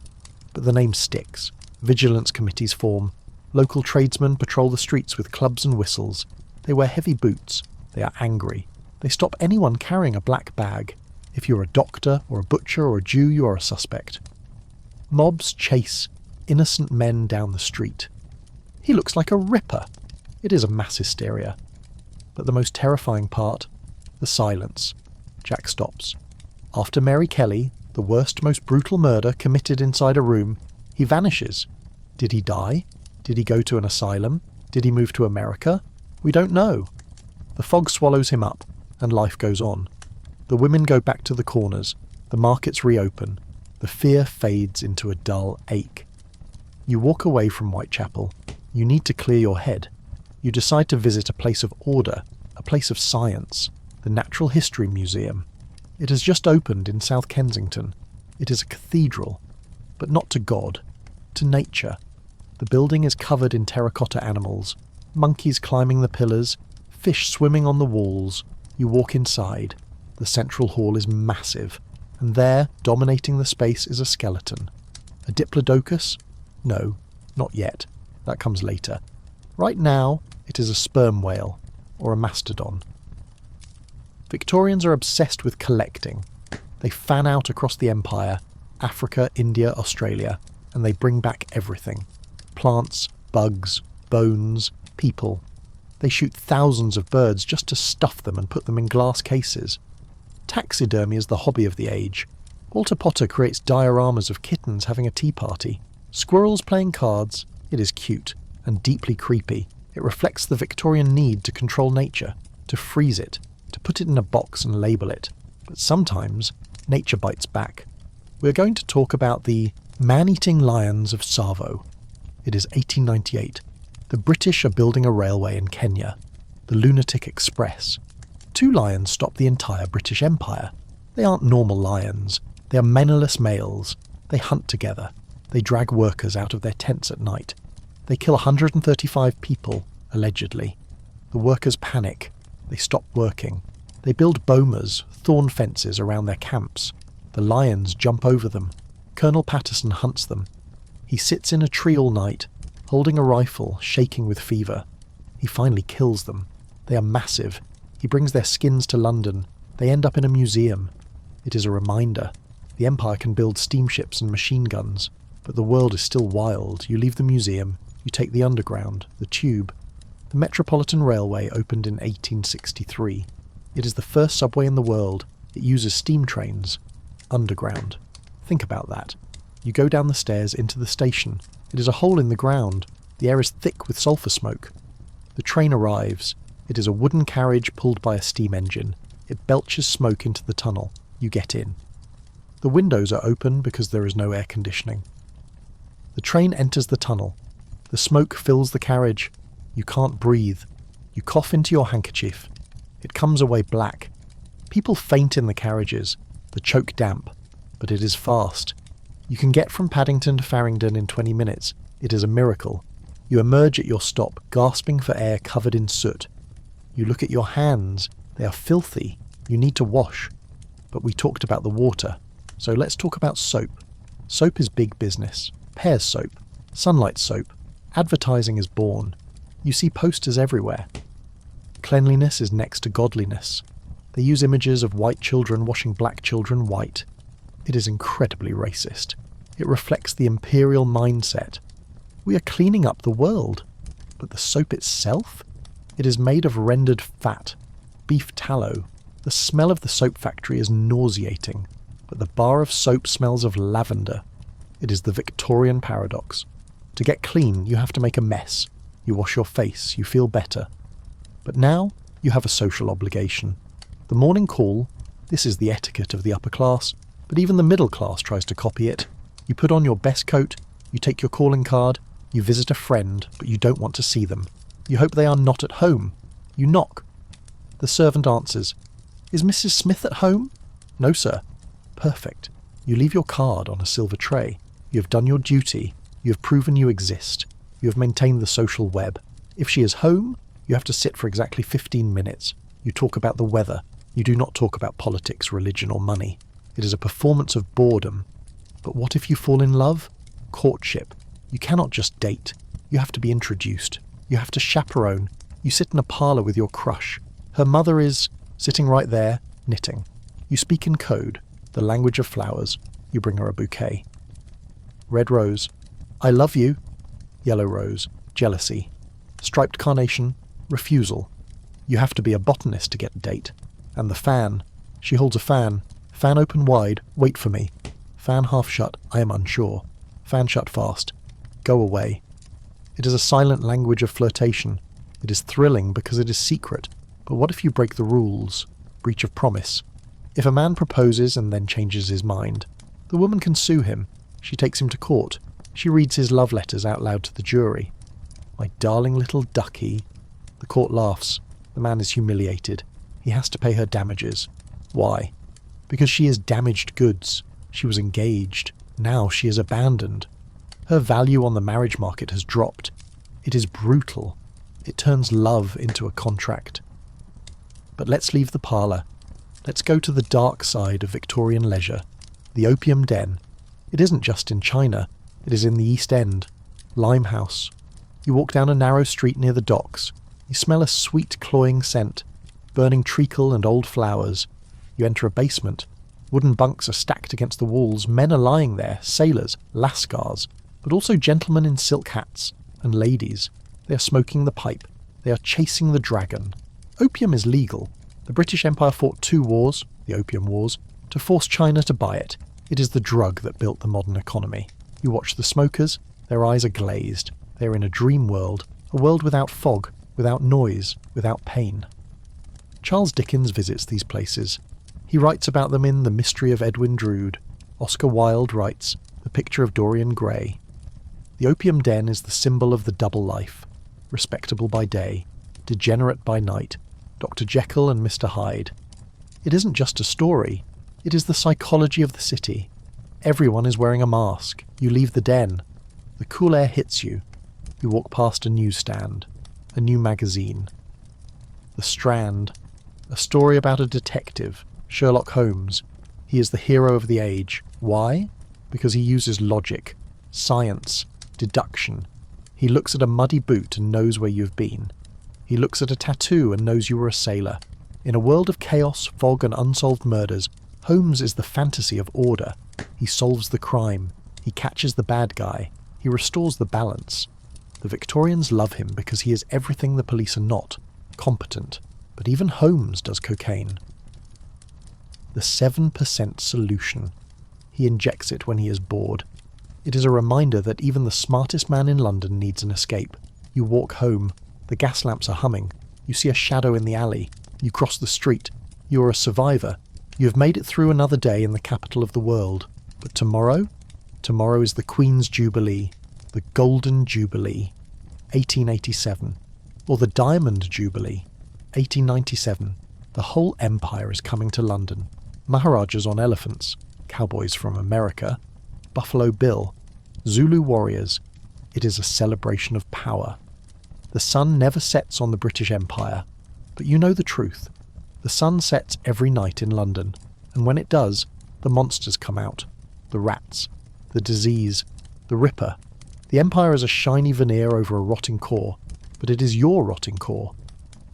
but the name sticks. Vigilance committees form. Local tradesmen patrol the streets with clubs and whistles. They wear heavy boots. They are angry. They stop anyone carrying a black bag. If you're a doctor or a butcher or a Jew, you are a suspect. Mobs chase innocent men down the street. He looks like a ripper. It is a mass hysteria. But the most terrifying part, the silence. Jack stops. After Mary Kelly, the worst, most brutal murder committed inside a room, he vanishes. Did he die? Did he go to an asylum? Did he move to America? We don't know. The fog swallows him up, and life goes on. The women go back to the corners. The markets reopen. The fear fades into a dull ache. You walk away from Whitechapel. You need to clear your head. You decide to visit a place of order, a place of science, the Natural History Museum. It has just opened in South Kensington. It is a cathedral, but not to God, to nature. The building is covered in terracotta animals, monkeys climbing the pillars, fish swimming on the walls. You walk inside. The central hall is massive, and there, dominating the space, is a skeleton. A diplodocus? No, not yet. That comes later. Right now, it is a sperm whale, or a mastodon. Victorians are obsessed with collecting. They fan out across the empire, Africa, India, Australia, and they bring back everything. Plants, bugs, bones, people. They shoot thousands of birds just to stuff them and put them in glass cases. Taxidermy is the hobby of the age. Walter Potter creates dioramas of kittens having a tea party. Squirrels playing cards. It is cute and deeply creepy. It reflects the Victorian need to control nature, to freeze it, to put it in a box and label it. But sometimes, nature bites back. We're going to talk about the man-eating lions of Tsavo. It is 1898. The British are building a railway in Kenya, the Lunatic Express. 2 lions stop the entire British Empire. They aren't normal lions. They are mannerless males. They hunt together. They drag workers out of their tents at night. They kill 135 people, allegedly. The workers panic. They stop working. They build bomas, thorn fences around their camps. The lions jump over them. Colonel Patterson hunts them. He sits in a tree all night, holding a rifle, shaking with fever. He finally kills them. They are massive. He brings their skins to London. They end up in a museum. It is a reminder. The Empire can build steamships and machine guns, but the world is still wild. You leave the museum. You take the Underground, the Tube. The Metropolitan Railway opened in 1863. It is the first subway in the world. It uses steam trains. Underground. Think about that. You go down the stairs into the station. It is a hole in the ground. The air is thick with sulphur smoke. The train arrives. It is a wooden carriage pulled by a steam engine. It belches smoke into the tunnel. You get in. The windows are open because there is no air conditioning. The train enters the tunnel. The smoke fills the carriage. You can't breathe. You cough into your handkerchief. It comes away black. People faint in the carriages. The choke damp. But it is fast. You can get from Paddington to Farringdon in 20 minutes. It is a miracle. You emerge at your stop, gasping for air, covered in soot. You look at your hands. They are filthy. You need to wash. But we talked about the water. So let's talk about soap. Soap is big business. Pears soap. Sunlight soap. Advertising is born. You see posters everywhere. Cleanliness is next to godliness. They use images of white children washing black children white. It is incredibly racist. It reflects the imperial mindset. We are cleaning up the world. But the soap itself? It is made of rendered fat, beef tallow. The smell of the soap factory is nauseating, but the bar of soap smells of lavender. It is the Victorian paradox. To get clean, you have to make a mess. You wash your face, you feel better. But now, you have a social obligation. The morning call, this is the etiquette of the upper class, but even the middle class tries to copy it. You put on your best coat, you take your calling card, you visit a friend, but you don't want to see them. You hope they are not at home. You knock. The servant answers, "Is Mrs. Smith at home?" "No, sir." Perfect. You leave your card on a silver tray. You have done your duty. You have proven you exist. You have maintained the social web. If she is home, you have to sit for exactly 15 minutes. You talk about the weather. You do not talk about politics, religion, or money. It is a performance of boredom. But what if you fall in love? Courtship. You cannot just date. You have to be introduced. You have to chaperone. You sit in a parlour with your crush. Her mother is sitting right there, knitting. You speak in code, the language of flowers. You bring her a bouquet. Red rose. I love you. Yellow rose. Jealousy. Striped carnation. Refusal. You have to be a botanist to get a date. And the fan. She holds a fan. Fan open wide. Wait for me. Fan half shut. I am unsure. Fan shut fast. Go away. It is a silent language of flirtation. It is thrilling because it is secret. But what if you break the rules? Breach of promise. If a man proposes and then changes his mind, the woman can sue him. She takes him to court. She reads his love letters out loud to the jury. My darling little ducky. The court laughs. The man is humiliated. He has to pay her damages. Why? Because she is damaged goods. She was engaged. Now she is abandoned. Her value on the marriage market has dropped. It is brutal. It turns love into a contract. But let's leave the parlour. Let's go to the dark side of Victorian leisure, the opium den. It isn't just in China. It is in the East End. Limehouse. You walk down a narrow street near the docks. You smell a sweet, cloying scent, burning treacle and old flowers. You enter a basement. Wooden bunks are stacked against the walls. Men are lying there, sailors, lascars, but also gentlemen in silk hats, and ladies. They are smoking the pipe. They are chasing the dragon. Opium is legal. The British Empire fought 2 wars, the Opium Wars, to force China to buy it. It is the drug that built the modern economy. You watch the smokers. Their eyes are glazed. They are in a dream world, a world without fog, without noise, without pain. Charles Dickens visits these places. He writes about them in The Mystery of Edwin Drood. Oscar Wilde writes The Picture of Dorian Gray. The opium den is the symbol of the double life, respectable by day, degenerate by night, Dr. Jekyll and Mr. Hyde. It isn't just a story, it is the psychology of the city. Everyone is wearing a mask. You leave the den. The cool air hits you. You walk past a newsstand, a new magazine. The Strand, a story about a detective, Sherlock Holmes. He is the hero of the age. Why? Because he uses logic, science, deduction. He looks at a muddy boot and knows where you've been. He looks at a tattoo and knows you were a sailor. In a world of chaos, fog and unsolved murders, Holmes is the fantasy of order. He solves the crime. He catches the bad guy. He restores the balance. The Victorians love him because he is everything the police are not, competent. But even Holmes does cocaine. The 7% solution. He injects it when he is bored. It is a reminder that even the smartest man in London needs an escape. You walk home. The gas lamps are humming. You see a shadow in the alley. You cross the street. You are a survivor. You have made it through another day in the capital of the world. But tomorrow? Tomorrow is the Queen's Jubilee. The Golden Jubilee. 1887. Or the Diamond Jubilee. 1897. The whole empire is coming to London. Maharajas on elephants. Cowboys from America. Buffalo Bill. Zulu warriors. It is a celebration of power. The sun never sets on the British Empire. But you know the truth. The sun sets every night in London. And when it does, the monsters come out. The rats. The disease. The Ripper. The empire is a shiny veneer over a rotting core. But it is your rotting core.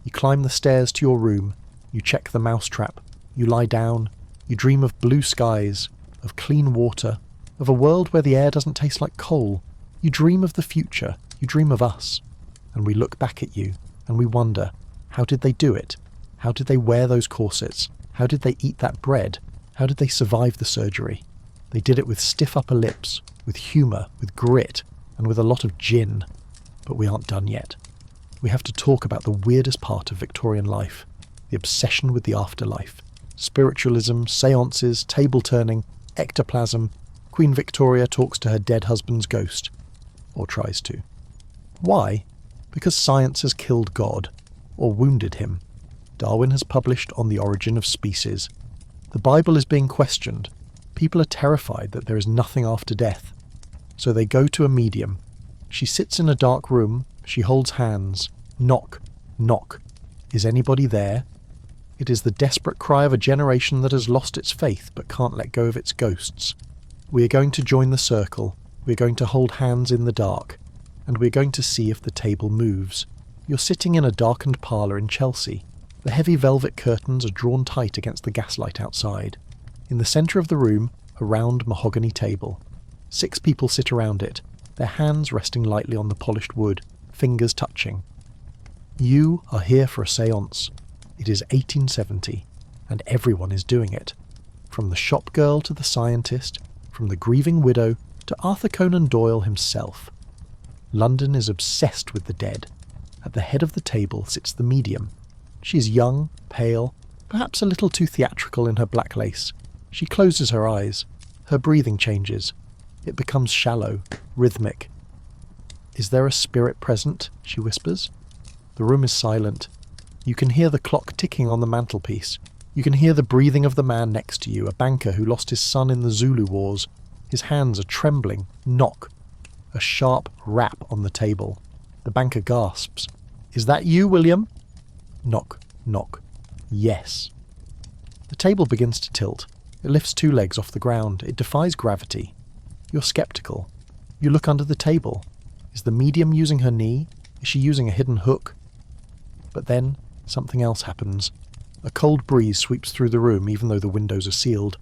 You climb the stairs to your room. You check the mousetrap. You lie down. You dream of blue skies, of clean water, of a world where the air doesn't taste like coal. You dream of the future. You dream of us. And we look back at you, and we wonder, how did they do it? How did they wear those corsets? How did they eat that bread? How did they survive the surgery? They did it with stiff upper lips, with humour, with grit, and with a lot of gin. But we aren't done yet. We have to talk about the weirdest part of Victorian life, the obsession with the afterlife. Spiritualism, seances, table-turning, ectoplasm. Queen Victoria talks to her dead husband's ghost. Or tries to. Why? Because science has killed God, or wounded him. Darwin has published On the Origin of Species. The Bible is being questioned. People are terrified that there is nothing after death. So they go to a medium. She sits in a dark room. She holds hands. Knock, knock. Is anybody there? It is the desperate cry of a generation that has lost its faith but can't let go of its ghosts. We are going to join the circle. We are going to hold hands in the dark. And we are going to see if the table moves. You're sitting in a darkened parlour in Chelsea. The heavy velvet curtains are drawn tight against the gaslight outside. In the centre of the room, a round mahogany table. 6 people sit around it, their hands resting lightly on the polished wood, fingers touching. You are here for a séance. It is 1870, and everyone is doing it. From the shop girl to the scientist, from the grieving widow to Arthur Conan Doyle himself. London is obsessed with the dead. At the head of the table sits the medium. She is young, pale, perhaps a little too theatrical in her black lace. She closes her eyes. Her breathing changes. It becomes shallow, rhythmic. "Is there a spirit present?" she whispers. The room is silent. You can hear the clock ticking on the mantelpiece. You can hear the breathing of the man next to you, a banker who lost his son in the Zulu Wars. His hands are trembling. Knock. A sharp rap on the table. The banker gasps. "Is that you, William?" Knock, knock. Yes. The table begins to tilt. It lifts 2 legs off the ground. It defies gravity. You're sceptical. You look under the table. Is the medium using her knee? Is she using a hidden hook? But then something else happens. A cold breeze sweeps through the room even though the windows are sealed.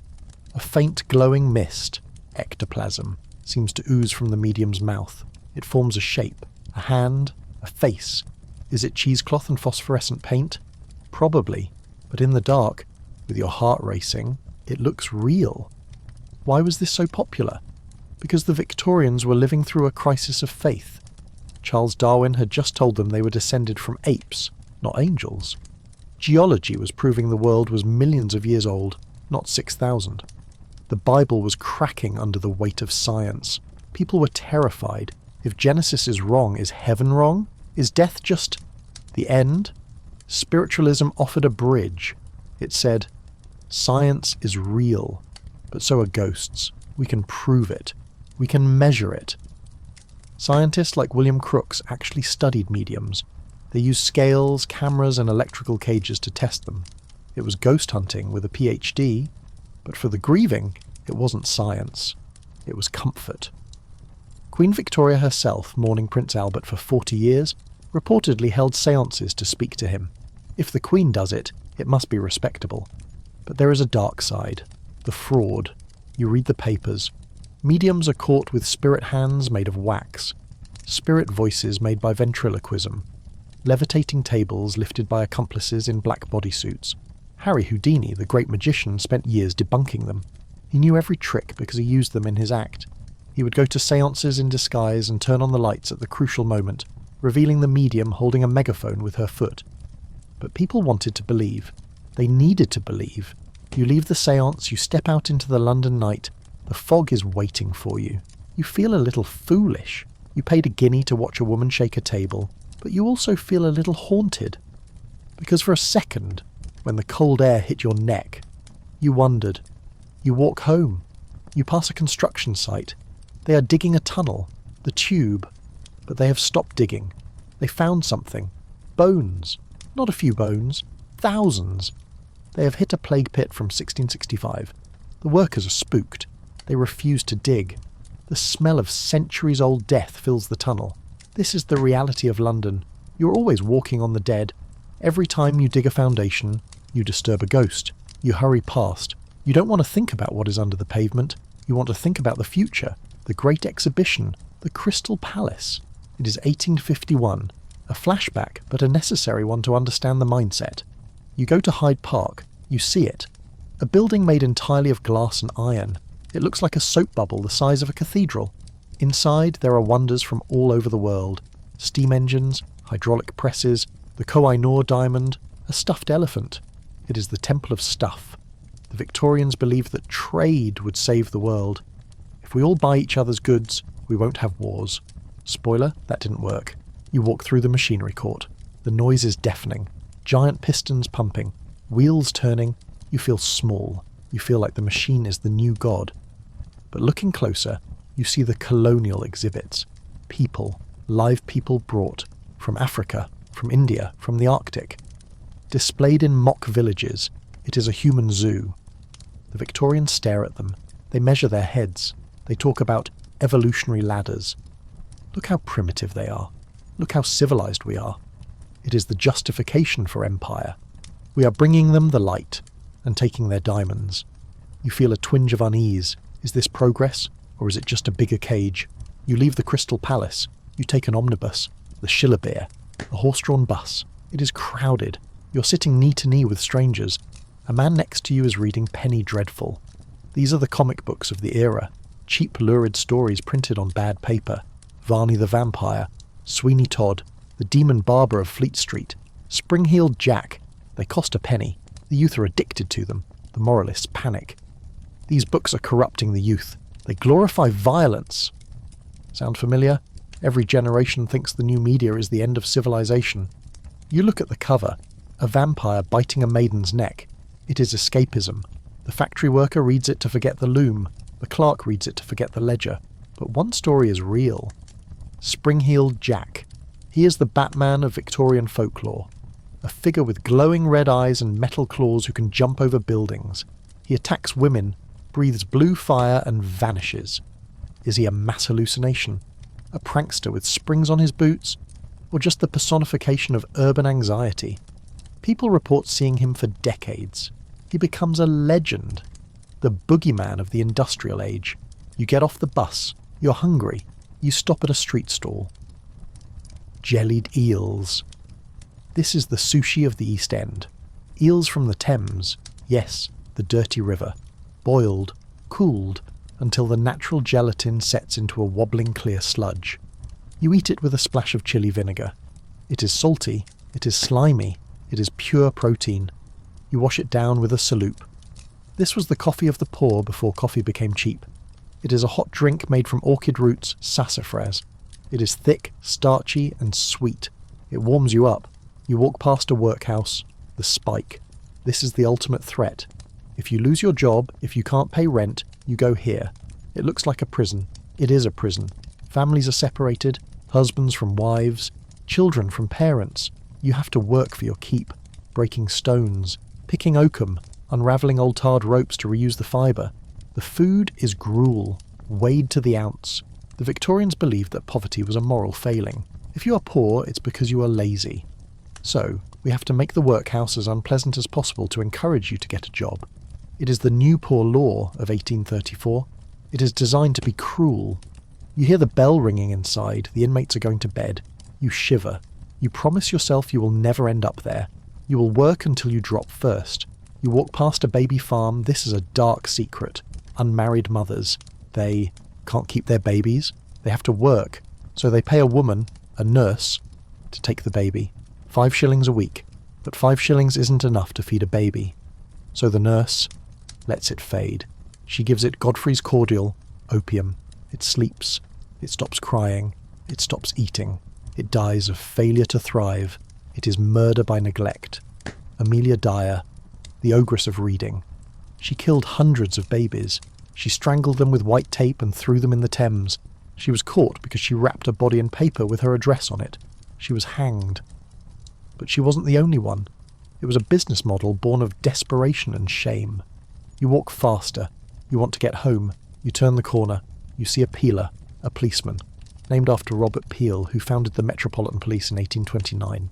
A faint glowing mist, ectoplasm, seems to ooze from the medium's mouth. It forms a shape, a hand, a face. Is it cheesecloth and phosphorescent paint? Probably, but in the dark, with your heart racing, it looks real. Why was this so popular? Because the Victorians were living through a crisis of faith. Charles Darwin had just told them they were descended from apes, not angels. Geology was proving the world was millions of years old, not 6,000. The Bible was cracking under the weight of science. People were terrified. If Genesis is wrong, is heaven wrong? Is death just the end? Spiritualism offered a bridge. It said, science is real, but so are ghosts. We can prove it. We can measure it. Scientists like William Crookes actually studied mediums. They used scales, cameras, and electrical cages to test them. It was ghost hunting with a PhD, but for the grieving, it wasn't science. It was comfort. Queen Victoria herself, mourning Prince Albert for 40 years, reportedly held séances to speak to him. If the Queen does it, it must be respectable. But there is a dark side. The fraud. You read the papers. Mediums are caught with spirit hands made of wax. Spirit voices made by ventriloquism. Levitating tables lifted by accomplices in black bodysuits. Harry Houdini, the great magician, spent years debunking them. He knew every trick because he used them in his act. He would go to séances in disguise and turn on the lights at the crucial moment, revealing the medium holding a megaphone with her foot. But people wanted to believe. They needed to believe. You leave the séance, you step out into the London night. The fog is waiting for you. You feel a little foolish. You paid a guinea to watch a woman shake a table, but you also feel a little haunted. Because for a second, when the cold air hit your neck, you wondered. You walk home. You pass a construction site. They are digging a tunnel, the tube, but they have stopped digging. They found something. Bones. Not a few bones. Thousands. They have hit a plague pit from 1665. The workers are spooked. They refuse to dig. The smell of centuries-old death fills the tunnel. This is the reality of London. You're always walking on the dead. Every time you dig a foundation, you disturb a ghost. You hurry past. You don't want to think about what is under the pavement. You want to think about the future, the Great Exhibition, the Crystal Palace. It is 1851. A flashback, but a necessary one to understand the mindset. You go to Hyde Park. You see it. A building made entirely of glass and iron. It looks like a soap bubble the size of a cathedral. Inside, there are wonders from all over the world. Steam engines, hydraulic presses, the Koh-i-Noor diamond, a stuffed elephant. It is the Temple of Stuff. The Victorians believed that trade would save the world. If we all buy each other's goods, we won't have wars. Spoiler, that didn't work. You walk through the machinery court. The noise is deafening. Giant pistons pumping. Wheels turning. You feel small. You feel like the machine is the new god. But looking closer, you see the colonial exhibits. People, live people brought from Africa, from India, from the Arctic. Displayed in mock villages, it is a human zoo. The Victorians stare at them. They measure their heads. They talk about evolutionary ladders. Look how primitive they are. Look how civilized we are. It is the justification for empire. We are bringing them the light and taking their diamonds. You feel a twinge of unease. Is this progress, or is it just a bigger cage? You leave the Crystal Palace. You take an omnibus, the Schillerbeer, a horse-drawn bus. It is crowded. You're sitting knee to knee with strangers. A man next to you is reading Penny Dreadful. These are the comic books of the era. Cheap, lurid stories printed on bad paper. Varney the Vampire, Sweeney Todd, the Demon Barber of Fleet Street, Spring-Heeled Jack. They cost a penny. The youth are addicted to them. The moralists panic. These books are corrupting the youth. They glorify violence. Sound familiar? Every generation thinks the new media is the end of civilization. You look at the cover. A vampire biting a maiden's neck. It is escapism. The factory worker reads it to forget the loom. The clerk reads it to forget the ledger. But one story is real. Spring-Heeled Jack. He is the Batman of Victorian folklore. A figure with glowing red eyes and metal claws who can jump over buildings. He attacks women, breathes blue fire and vanishes. Is he a mass hallucination? A prankster with springs on his boots? Or just the personification of urban anxiety? People report seeing him for decades. He becomes a legend. The boogeyman of the industrial age. You get off the bus. You're hungry. You stop at a street stall. Jellied eels. This is the sushi of the East End. Eels from the Thames. Yes, the dirty river. Boiled, cooled, until the natural gelatin sets into a wobbling clear sludge. You eat it with a splash of chili vinegar. It is salty. It is slimy. It is pure protein. You wash it down with a salop. This was the coffee of the poor before coffee became cheap. It is a hot drink made from orchid roots, sassafras. It is thick, starchy, and sweet. It warms you up. You walk past a workhouse, the Spike. This is the ultimate threat. If you lose your job, if you can't pay rent, you go here. It looks like a prison. It is a prison. Families are separated, husbands from wives, children from parents. You have to work for your keep, breaking stones, picking oakum, unravelling old tarred ropes to reuse the fibre. The food is gruel, weighed to the ounce. The Victorians believed that poverty was a moral failing. If you are poor, it's because you are lazy. So, we have to make the workhouse as unpleasant as possible to encourage you to get a job. It is the New Poor Law of 1834. It is designed to be cruel. You hear the bell ringing inside, the inmates are going to bed. You shiver. You promise yourself you will never end up there. You will work until you drop first. You walk past a baby farm. This is a dark secret. Unmarried mothers. They can't keep their babies. They have to work. So they pay a woman, a nurse, to take the baby. 5 shillings a week. But 5 shillings isn't enough to feed a baby. So the nurse lets it fade. She gives it Godfrey's cordial, opium. It sleeps. It stops crying. It stops eating. It dies of failure to thrive. It is murder by neglect. Amelia Dyer, the ogress of reading. She killed hundreds of babies. She strangled them with white tape and threw them in the Thames. She was caught because she wrapped a body in paper with her address on it. She was hanged. But she wasn't the only one. It was a business model born of desperation and shame. You walk faster. You want to get home. You turn the corner. You see a peeler, a policeman, named after Robert Peel, who founded the Metropolitan Police in 1829.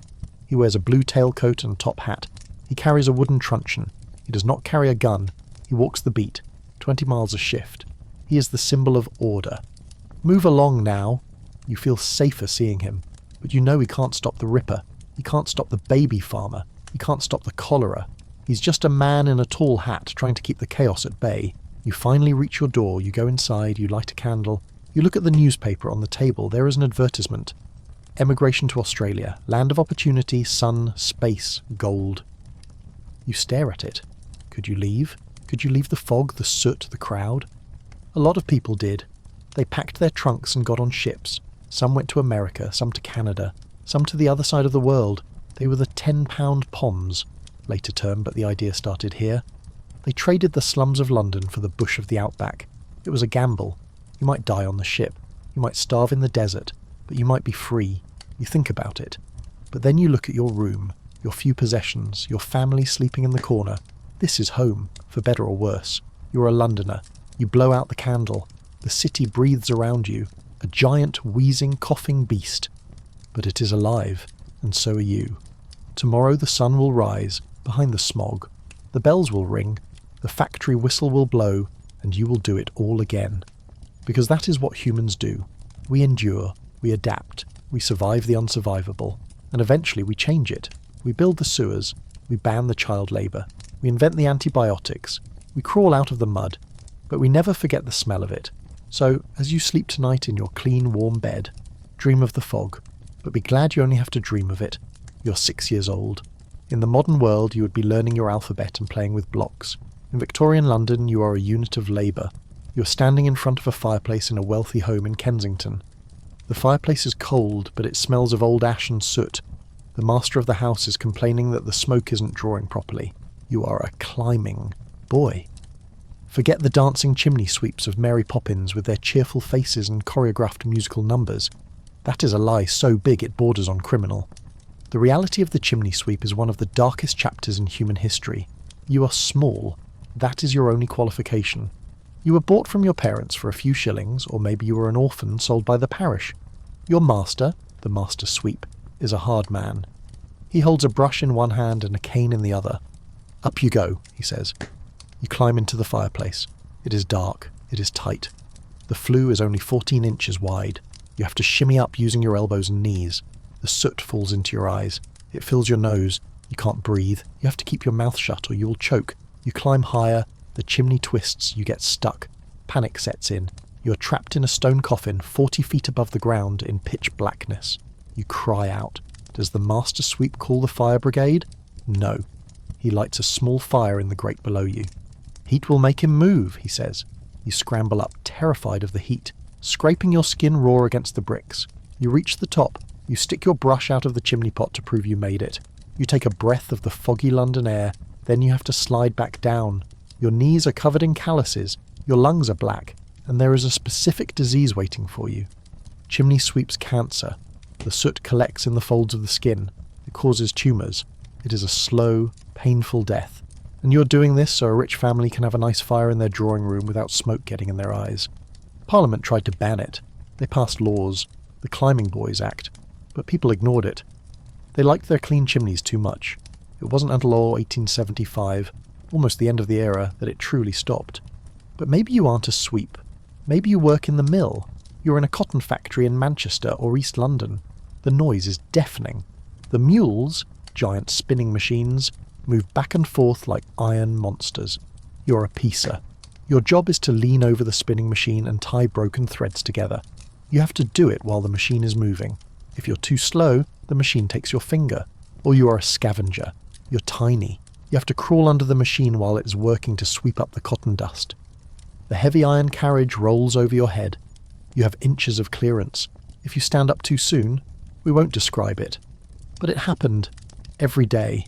He wears a blue tailcoat and top hat. He carries a wooden truncheon. He does not carry a gun. He walks the beat, 20 miles a shift. He is the symbol of order. Move along now. You feel safer seeing him. But you know he can't stop the Ripper. He can't stop the baby farmer. He can't stop the cholera. He's just a man in a tall hat trying to keep the chaos at bay. You finally reach your door. You go inside. You light a candle. You look at the newspaper on the table. There is an advertisement. Emigration to Australia. Land of opportunity, sun, space, gold. You stare at it. Could you leave? Could you leave the fog, the soot, the crowd? A lot of people did. They packed their trunks and got on ships. Some went to America, some to Canada, some to the other side of the world. They were the £10 Poms, later term, but the idea started here. They traded the slums of London for the bush of the outback. It was a gamble. You might die on the ship. You might starve in the desert. but you might be free. You think about it. But then you look at your room, your few possessions, your family sleeping in the corner. This is home, for better or worse. You're a Londoner. You blow out the candle. The city breathes around you, a giant, wheezing, coughing beast. But it is alive, and so are you. Tomorrow the sun will rise, behind the smog. The bells will ring, the factory whistle will blow, and you will do it all again. Because that is what humans do. We endure, we adapt, we survive the unsurvivable, and eventually we change it. We build the sewers, we ban the child labour, we invent the antibiotics, we crawl out of the mud, but we never forget the smell of it. So, as you sleep tonight in your clean, warm bed, dream of the fog, but be glad you only have to dream of it. You're 6 years old. In the modern world, you would be learning your alphabet and playing with blocks. In Victorian London, you are a unit of labour. You're standing in front of a fireplace in a wealthy home in Kensington. The fireplace is cold, but it smells of old ash and soot. The master of the house is complaining that the smoke isn't drawing properly. You are a climbing boy. Forget the dancing chimney sweeps of Mary Poppins with their cheerful faces and choreographed musical numbers. That is a lie so big it borders on criminal. The reality of the chimney sweep is one of the darkest chapters in human history. You are small. That is your only qualification. You were bought from your parents for a few shillings, or maybe you were an orphan sold by the parish. Your master, the master sweep, is a hard man. He holds a brush in one hand and a cane in the other. Up you go, he says. You climb into the fireplace. It is dark. It is tight. The flue is only 14 inches wide. You have to shimmy up using your elbows and knees. The soot falls into your eyes. It fills your nose. You can't breathe. You have to keep your mouth shut or you will choke. You climb higher. The chimney twists. You get stuck. Panic sets in. You are trapped in a stone coffin 40 feet above the ground in pitch blackness. You cry out. Does the master sweep call the fire brigade? No. He lights a small fire in the grate below you. Heat will make him move, he says. You scramble up, terrified of the heat, scraping your skin raw against the bricks. You reach the top. You stick your brush out of the chimney pot to prove you made it. You take a breath of the foggy London air, then you have to slide back down. Your knees are covered in calluses, your lungs are black, and there is a specific disease waiting for you. Chimney sweep's cancer. The soot collects in the folds of the skin. It causes tumours. It is a slow, painful death. And you're doing this so a rich family can have a nice fire in their drawing room without smoke getting in their eyes. Parliament tried to ban it. They passed laws, the Climbing Boys Act, but people ignored it. They liked their clean chimneys too much. It wasn't until 1875, almost the end of the era, that it truly stopped. But maybe you aren't a sweep. Maybe you work in the mill. You're in a cotton factory in Manchester or East London. The noise is deafening. The mules, giant spinning machines, move back and forth like iron monsters. You're a piecer. Your job is to lean over the spinning machine and tie broken threads together. You have to do it while the machine is moving. If you're too slow, the machine takes your finger. Or you are a scavenger. You're tiny. You have to crawl under the machine while it is working to sweep up the cotton dust. The heavy iron carriage rolls over your head. You have inches of clearance. If you stand up too soon, we won't describe it. But it happened. Every day.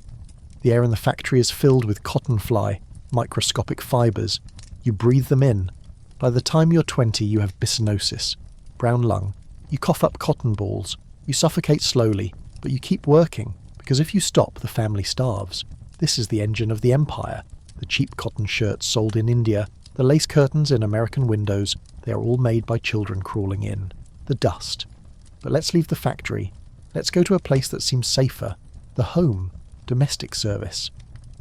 The air in the factory is filled with cotton fly, microscopic fibres. You breathe them in. By the time you're 20, you have byssinosis, brown lung. You cough up cotton balls. You suffocate slowly, but you keep working, because if you stop, the family starves. This is the engine of the empire. The cheap cotton shirts sold in India, the lace curtains in American windows, they are all made by children crawling in. The dust. But let's leave the factory. Let's go to a place that seems safer. The home. Domestic service.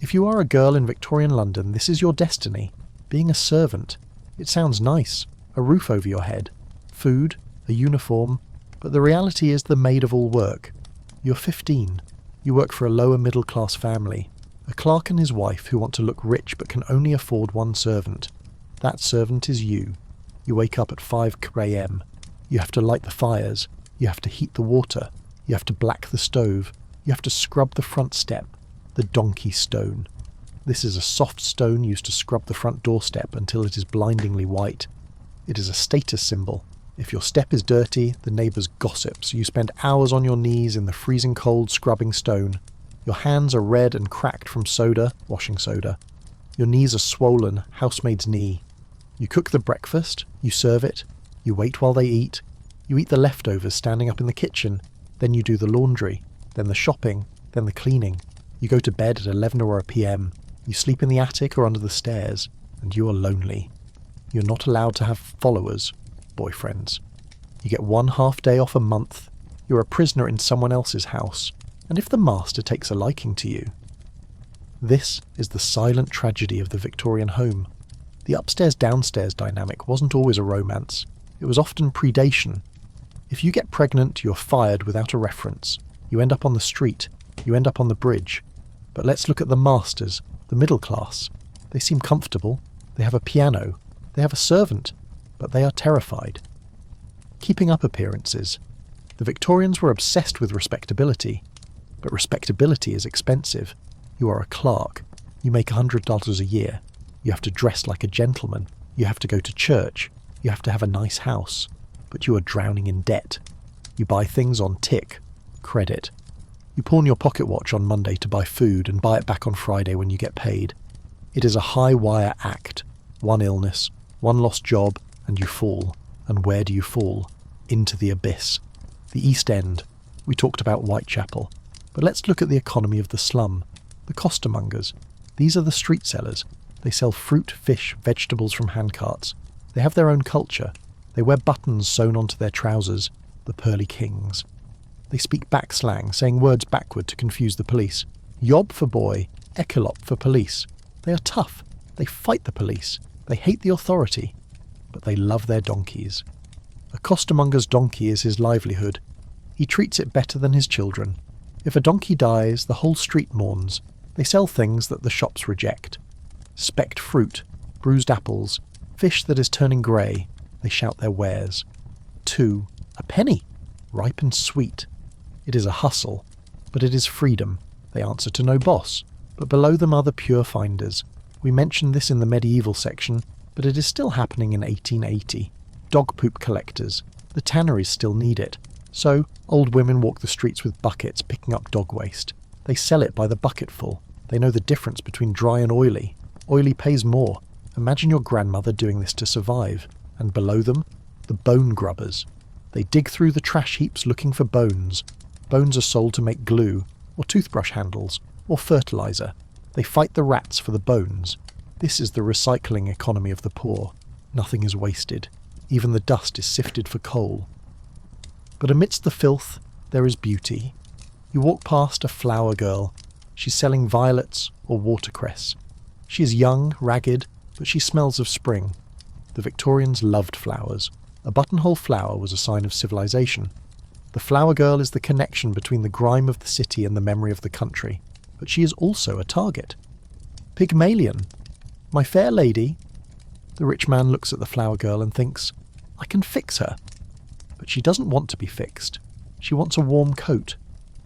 If you are a girl in Victorian London, this is your destiny. Being a servant. It sounds nice. A roof over your head. Food. A uniform. But the reality is the maid of all work. You're 15. You work for a lower middle class family. A clerk and his wife who want to look rich but can only afford one servant. That servant is you. You wake up at 5 a.m. You have to light the fires. You have to heat the water. You have to black the stove. You have to scrub the front step, the donkey stone. This is a soft stone used to scrub the front doorstep until it is blindingly white. It is a status symbol. If your step is dirty, the neighbours gossip, so you spend hours on your knees in the freezing cold scrubbing stone. Your hands are red and cracked from soda, washing soda. Your knees are swollen, housemaid's knee. You cook the breakfast, you serve it, you wait while they eat. You eat the leftovers standing up in the kitchen, then you do the laundry, then the shopping, then the cleaning. You go to bed at 11 or a PM. You sleep in the attic or under the stairs, and you are lonely. You're not allowed to have followers, boyfriends. You get 1 half day off a month. You're a prisoner in someone else's house, and if the master takes a liking to you. This is the silent tragedy of the Victorian home. The upstairs-downstairs dynamic wasn't always a romance. It was often predation. If you get pregnant, you're fired without a reference. You end up on the street. You end up on the bridge. But let's look at the masters, the middle class. They seem comfortable. They have a piano. They have a servant. But they are terrified. Keeping up appearances. The Victorians were obsessed with respectability. But respectability is expensive. You are a clerk. You make $100 a year. You have to dress like a gentleman. You have to go to church. You have to have a nice house. But you are drowning in debt. You buy things on tick, credit. You pawn your pocket watch on Monday to buy food and buy it back on Friday when you get paid. It is a high-wire act. One illness, one lost job, and you fall. And where do you fall? Into the abyss. The East End. We talked about Whitechapel. But let's look at the economy of the slum. The costermongers. These are the street sellers. They sell fruit, fish, vegetables from handcarts. They have their own culture. They wear buttons sewn onto their trousers. The pearly kings. They speak back slang, saying words backward to confuse the police. Yob for boy, ekelop for police. They are tough. They fight the police. They hate the authority. But they love their donkeys. A costermonger's donkey is his livelihood. He treats it better than his children. If a donkey dies, the whole street mourns. They sell things that the shops reject. Specked fruit, bruised apples, fish that is turning grey. They shout their wares. 2. A penny, ripe and sweet. It is a hustle, but it is freedom. They answer to no boss, but below them are the pure finders. We mentioned this in the medieval section, but it is still happening in 1880. Dog poop collectors. The tanneries still need it. So, old women walk the streets with buckets picking up dog waste. They sell it by the bucketful. They know the difference between dry and oily. Oily pays more. Imagine your grandmother doing this to survive. And below them, the bone grubbers. They dig through the trash heaps looking for bones. Bones are sold to make glue, or toothbrush handles, or fertilizer. They fight the rats for the bones. This is the recycling economy of the poor. Nothing is wasted. Even the dust is sifted for coal. But amidst the filth, there is beauty. You walk past a flower girl. She's selling violets or watercress. She is young, ragged, but she smells of spring. The Victorians loved flowers. A buttonhole flower was a sign of civilization. The flower girl is the connection between the grime of the city and the memory of the country, but she is also a target. Pygmalion. My fair lady. The rich man looks at the flower girl and thinks, I can fix her. But she doesn't want to be fixed. She wants a warm coat.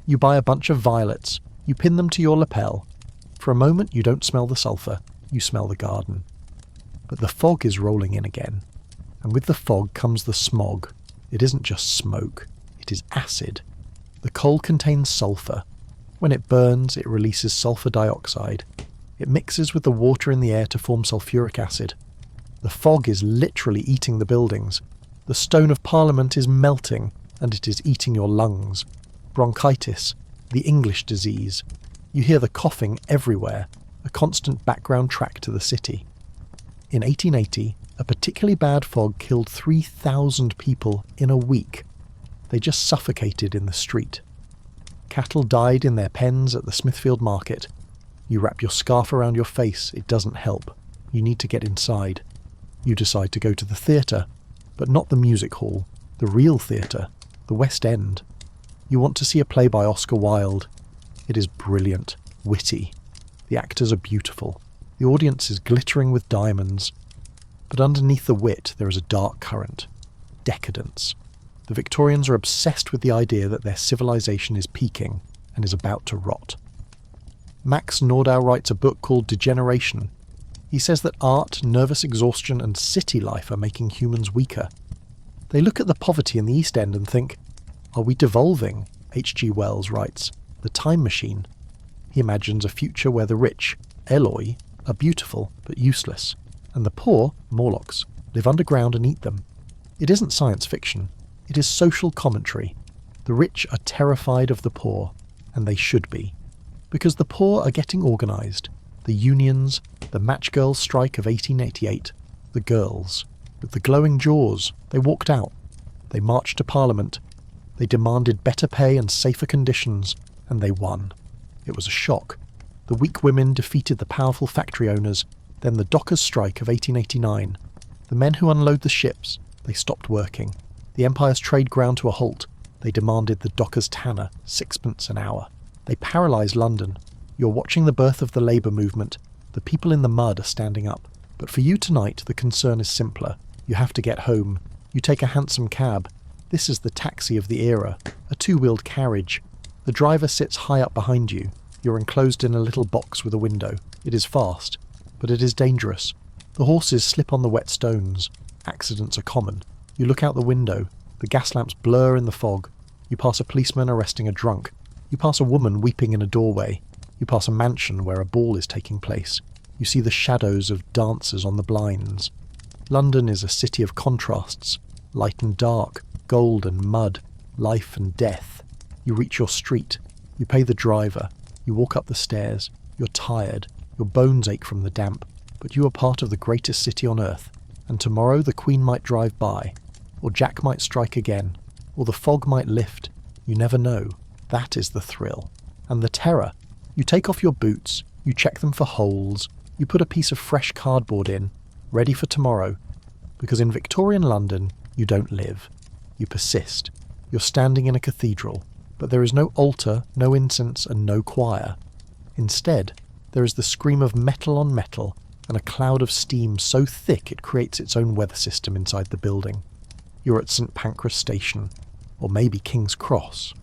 You buy a bunch of violets. You pin them to your lapel. For a moment you don't smell the sulphur. You smell the garden. But the fog is rolling in again. And with the fog comes the smog. It isn't just smoke. It is acid. The coal contains sulphur. When it burns, it releases sulphur dioxide. It mixes with the water in the air to form sulphuric acid. The fog is literally eating the buildings. The stone of Parliament is melting, and it is eating your lungs. Bronchitis, the English disease. You hear the coughing everywhere, a constant background track to the city. In 1880, a particularly bad fog killed 3,000 people in a week. They just suffocated in the street. Cattle died in their pens at the Smithfield market. You wrap your scarf around your face, it doesn't help. You need to get inside. You decide to go to the theatre, but not the music hall, the real theatre, the West End. You want to see a play by Oscar Wilde. It is brilliant, witty. The actors are beautiful. The audience is glittering with diamonds. But underneath the wit there is a dark current. Decadence. The Victorians are obsessed with the idea that their civilization is peaking and is about to rot. Max Nordau writes a book called Degeneration. He says that art, nervous exhaustion and city life are making humans weaker. They look at the poverty in the East End and think, are we devolving? H.G. Wells writes, The Time Machine. He imagines a future where the rich, Eloi, are beautiful but useless, and the poor, Morlocks, live underground and eat them. It isn't science fiction. It is social commentary. The rich are terrified of the poor, and they should be. Because the poor are getting organised. The unions, the match girls' strike of 1888, the girls. With the glowing jaws, they walked out. They marched to Parliament. They demanded better pay and safer conditions, and they won. It was a shock. The weak women defeated the powerful factory owners, then the dockers' strike of 1889. The men who unload the ships, they stopped working. The Empire's trade ground to a halt. They demanded the dockers' tanner, 6pence an hour. They paralysed London. You're watching the birth of the labour movement. The people in the mud are standing up. But for you tonight, the concern is simpler. You have to get home. You take a hansom cab. This is the taxi of the era, a two-wheeled carriage. The driver sits high up behind you. You're enclosed in a little box with a window. It is fast, but it is dangerous. The horses slip on the wet stones. Accidents are common. You look out the window. The gas lamps blur in the fog. You pass a policeman arresting a drunk. You pass a woman weeping in a doorway. You pass a mansion where a ball is taking place. You see the shadows of dancers on the blinds. London is a city of contrasts, light and dark, gold and mud, life and death. You reach your street. You pay the driver. You walk up the stairs. You're tired. Your bones ache from the damp. But you are part of the greatest city on earth. And tomorrow the Queen might drive by. Or Jack might strike again. Or the fog might lift. You never know. That is the thrill. And the terror. You take off your boots. You check them for holes. You put a piece of fresh cardboard in, ready for tomorrow. Because in Victorian London, you don't live. You persist. You're standing in a cathedral. But there is no altar, no incense, and no choir. Instead, there is the scream of metal on metal and a cloud of steam so thick it creates its own weather system inside the building. You're at St Pancras Station, or maybe King's Cross.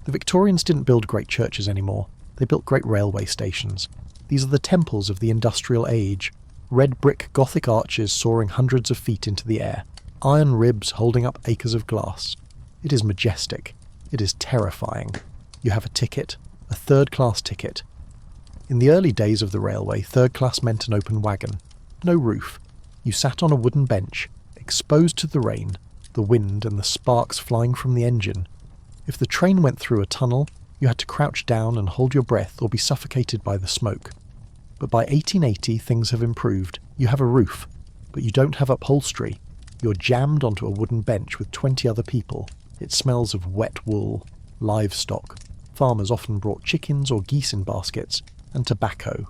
The Victorians didn't build great churches anymore. They built great railway stations. These are the temples of the industrial age. Red brick Gothic arches soaring hundreds of feet into the air. Iron ribs holding up acres of glass. It is majestic. It is terrifying. You have a ticket, a third-class ticket. In the early days of the railway, third class meant an open wagon. No roof. You sat on a wooden bench, exposed to the rain, the wind and the sparks flying from the engine. If the train went through a tunnel, you had to crouch down and hold your breath or be suffocated by the smoke. But by 1880 things have improved. You have a roof, but you don't have upholstery. You're jammed onto a wooden bench with 20 other people. It smells of wet wool, livestock. Farmers often brought chickens or geese in baskets, and tobacco.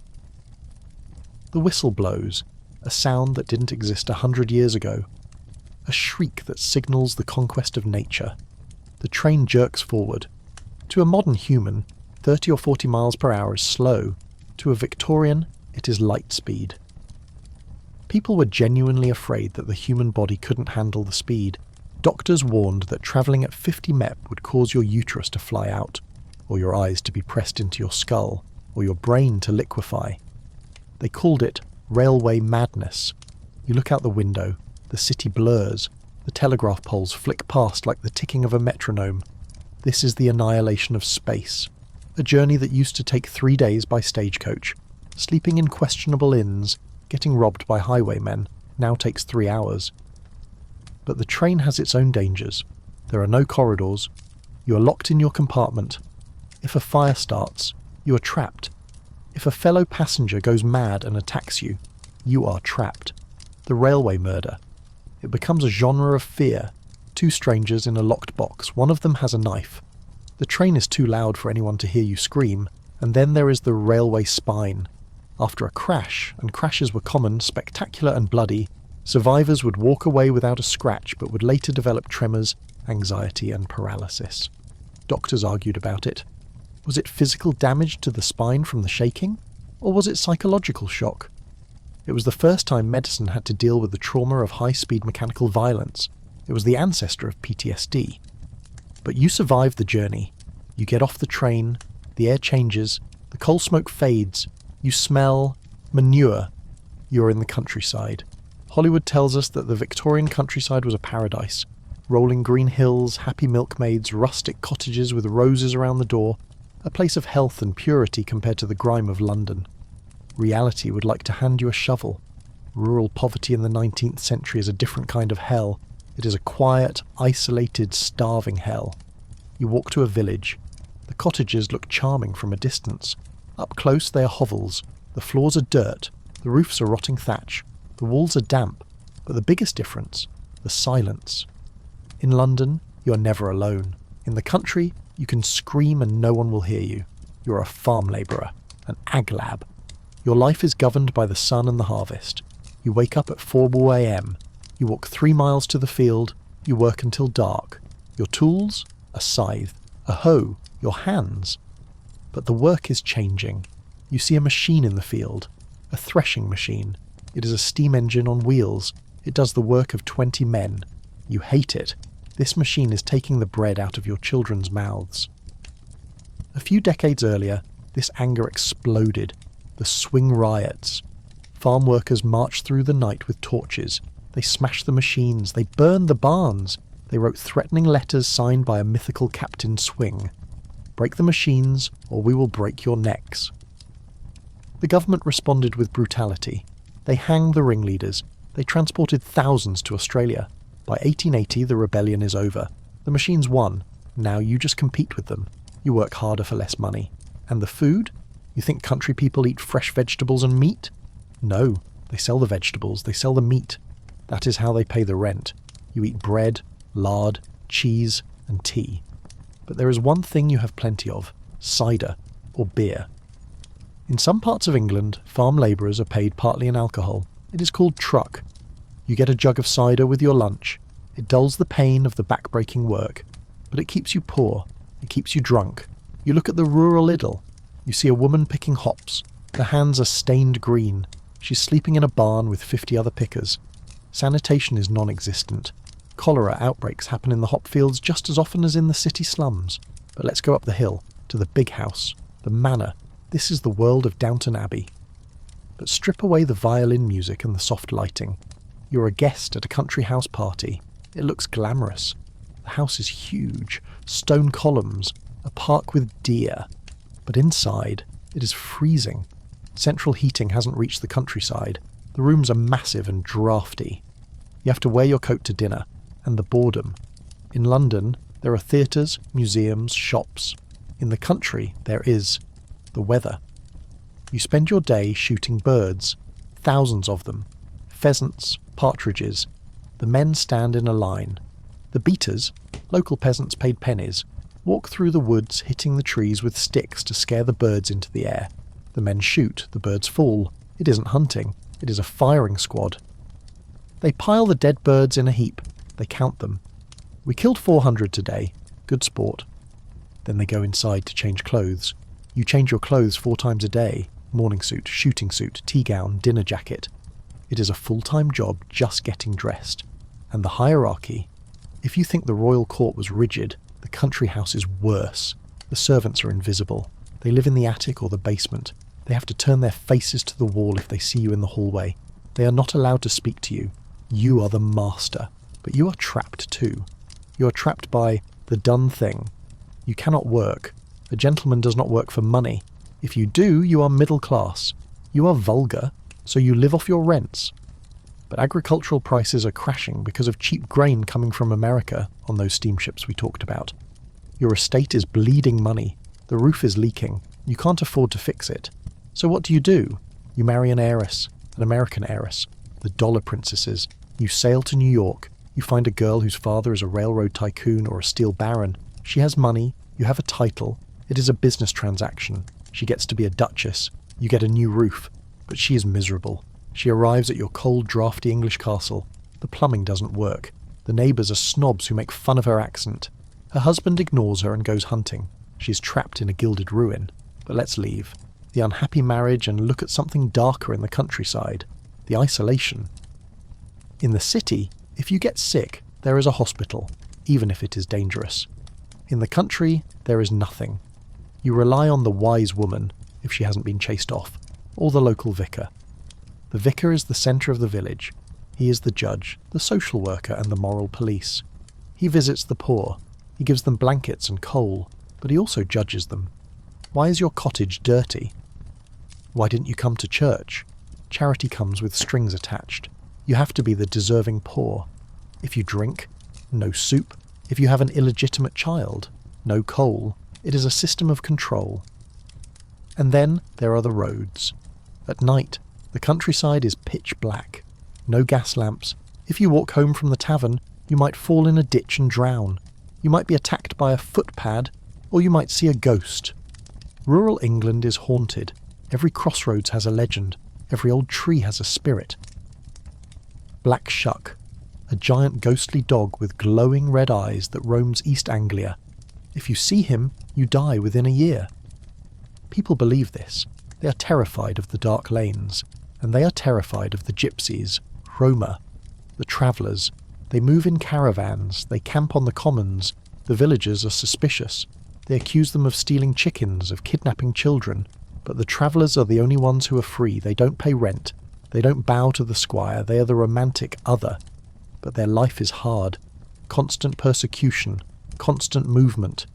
The whistle blows, a sound that didn't exist 100 years ago. A shriek that signals the conquest of nature. The train jerks forward. To a modern human, 30 or 40 miles per hour is slow. To a Victorian, it is light speed. People were genuinely afraid that the human body couldn't handle the speed. Doctors warned that travelling at 50 mep would cause your uterus to fly out, or your eyes to be pressed into your skull, or your brain to liquefy. They called it railway madness. You look out the window, the city blurs, the telegraph poles flick past like the ticking of a metronome. This is the annihilation of space. A journey that used to take 3 days by stagecoach, sleeping in questionable inns, getting robbed by highwaymen, now takes 3 hours. But the train has its own dangers. There are no corridors. You are locked in your compartment. If a fire starts, you are trapped. If a fellow passenger goes mad and attacks you, you are trapped. The railway murder. It becomes a genre of fear. 2 strangers in a locked box. One of them has a knife. The train is too loud for anyone to hear you scream. And then there is the railway spine. After a crash, and crashes were common, spectacular and bloody, survivors would walk away without a scratch but would later develop tremors, anxiety and paralysis. Doctors argued about it. Was it physical damage to the spine from the shaking? Or was it psychological shock? It was the first time medicine had to deal with the trauma of high-speed mechanical violence. It was the ancestor of PTSD. But you survive the journey. You get off the train, the air changes, the coal smoke fades, you smell manure. You're in the countryside. Hollywood tells us that the Victorian countryside was a paradise. Rolling green hills, happy milkmaids, rustic cottages with roses around the door, a place of health and purity compared to the grime of London. Reality would like to hand you a shovel. Rural poverty in the 19th century is a different kind of hell. It is a quiet, isolated, starving hell. You walk to a village. The cottages look charming from a distance. Up close they are hovels. The floors are dirt. The roofs are rotting thatch. The walls are damp. But the biggest difference, the silence. In London, you are never alone. In the country, you can scream and no one will hear you. You are a farm labourer, an ag lab. Your life is governed by the sun and the harvest. You wake up at 4 a.m. You walk 3 miles to the field. You work until dark. Your tools? A scythe. A hoe. Your hands. But the work is changing. You see a machine in the field. A threshing machine. It is a steam engine on wheels. It does the work of 20 men. You hate it. This machine is taking the bread out of your children's mouths. A few decades earlier, this anger exploded. The swing riots. Farm workers marched through the night with torches. They smashed the machines. They burned the barns. They wrote threatening letters signed by a mythical Captain Swing. Break the machines, or we will break your necks. The government responded with brutality. They hanged the ringleaders. They transported thousands to Australia. By 1880, the rebellion is over. The machines won. Now you just compete with them. You work harder for less money. And the food? You think country people eat fresh vegetables and meat? No, they sell the vegetables, they sell the meat. That is how they pay the rent. You eat bread, lard, cheese, and tea. But there is one thing you have plenty of: cider, or beer. In some parts of England, farm labourers are paid partly in alcohol. It is called truck. You get a jug of cider with your lunch. It dulls the pain of the back-breaking work, but it keeps you poor. It keeps you drunk. You look at the rural idyll. You see a woman picking hops. Her hands are stained green. She's sleeping in a barn with 50 other pickers. Sanitation is non-existent. Cholera outbreaks happen in the hop fields just as often as in the city slums. But let's go up the hill, to the big house, the manor. This is the world of Downton Abbey. But strip away the violin music and the soft lighting. You're a guest at a country house party. It looks glamorous. The house is huge, stone columns, a park with deer. But inside, it is freezing. Central heating hasn't reached the countryside. The rooms are massive and drafty. You have to wear your coat to dinner, and the boredom. In London, there are theatres, museums, shops. In the country, there is the weather. You spend your day shooting birds, thousands of them, pheasants, partridges. The men stand in a line. The beaters, local peasants paid pennies, walk through the woods hitting the trees with sticks to scare the birds into the air. The men shoot, the birds fall. It isn't hunting, it is a firing squad. They pile the dead birds in a heap. They count them. We killed 400 today. Good sport. Then they go inside to change clothes. You change your clothes 4 times a day. Morning suit, shooting suit, tea gown, dinner jacket. It is a full-time job just getting dressed. And the hierarchy. If you think the royal court was rigid, the country house is worse. The servants are invisible. They live in the attic or the basement. They have to turn their faces to the wall if they see you in the hallway. They are not allowed to speak to you. You are the master. But you are trapped too. You are trapped by the done thing. You cannot work. A gentleman does not work for money. If you do, you are middle class. You are vulgar, so you live off your rents. But agricultural prices are crashing because of cheap grain coming from America on those steamships we talked about. Your estate is bleeding money. The roof is leaking. You can't afford to fix it. So what do? You marry an heiress, an American heiress, the dollar princesses. You sail to New York. You find a girl whose father is a railroad tycoon or a steel baron. She has money. You have a title. It is a business transaction. She gets to be a duchess. You get a new roof. But she is miserable. She arrives at your cold, drafty English castle. The plumbing doesn't work. The neighbours are snobs who make fun of her accent. Her husband ignores her and goes hunting. She is trapped in a gilded ruin. But let's leave. The unhappy marriage and look at something darker in the countryside. The isolation. In the city, if you get sick, there is a hospital, even if it is dangerous. In the country, there is nothing. You rely on the wise woman, if she hasn't been chased off, or the local vicar. The vicar is the centre of the village. He is the judge, the social worker, and the moral police. He visits the poor. He gives them blankets and coal, but he also judges them. Why is your cottage dirty? Why didn't you come to church? Charity comes with strings attached. You have to be the deserving poor. If you drink, no soup. If you have an illegitimate child, no coal. It is a system of control. And then there are the roads. At night, the countryside is pitch black. No gas lamps. If you walk home from the tavern, you might fall in a ditch and drown. You might be attacked by a footpad, or you might see a ghost. Rural England is haunted. Every crossroads has a legend. Every old tree has a spirit. Black Shuck, a giant ghostly dog with glowing red eyes that roams East Anglia. If you see him, you die within a year. People believe this. They are terrified of the dark lanes, and they are terrified of the gypsies, Roma, the travellers. They move in caravans, they camp on the commons. The villagers are suspicious. They accuse them of stealing chickens, of kidnapping children. But the travellers are the only ones who are free. They don't pay rent. They don't bow to the squire. They are the romantic other. But their life is hard. Constant persecution. Constant movement.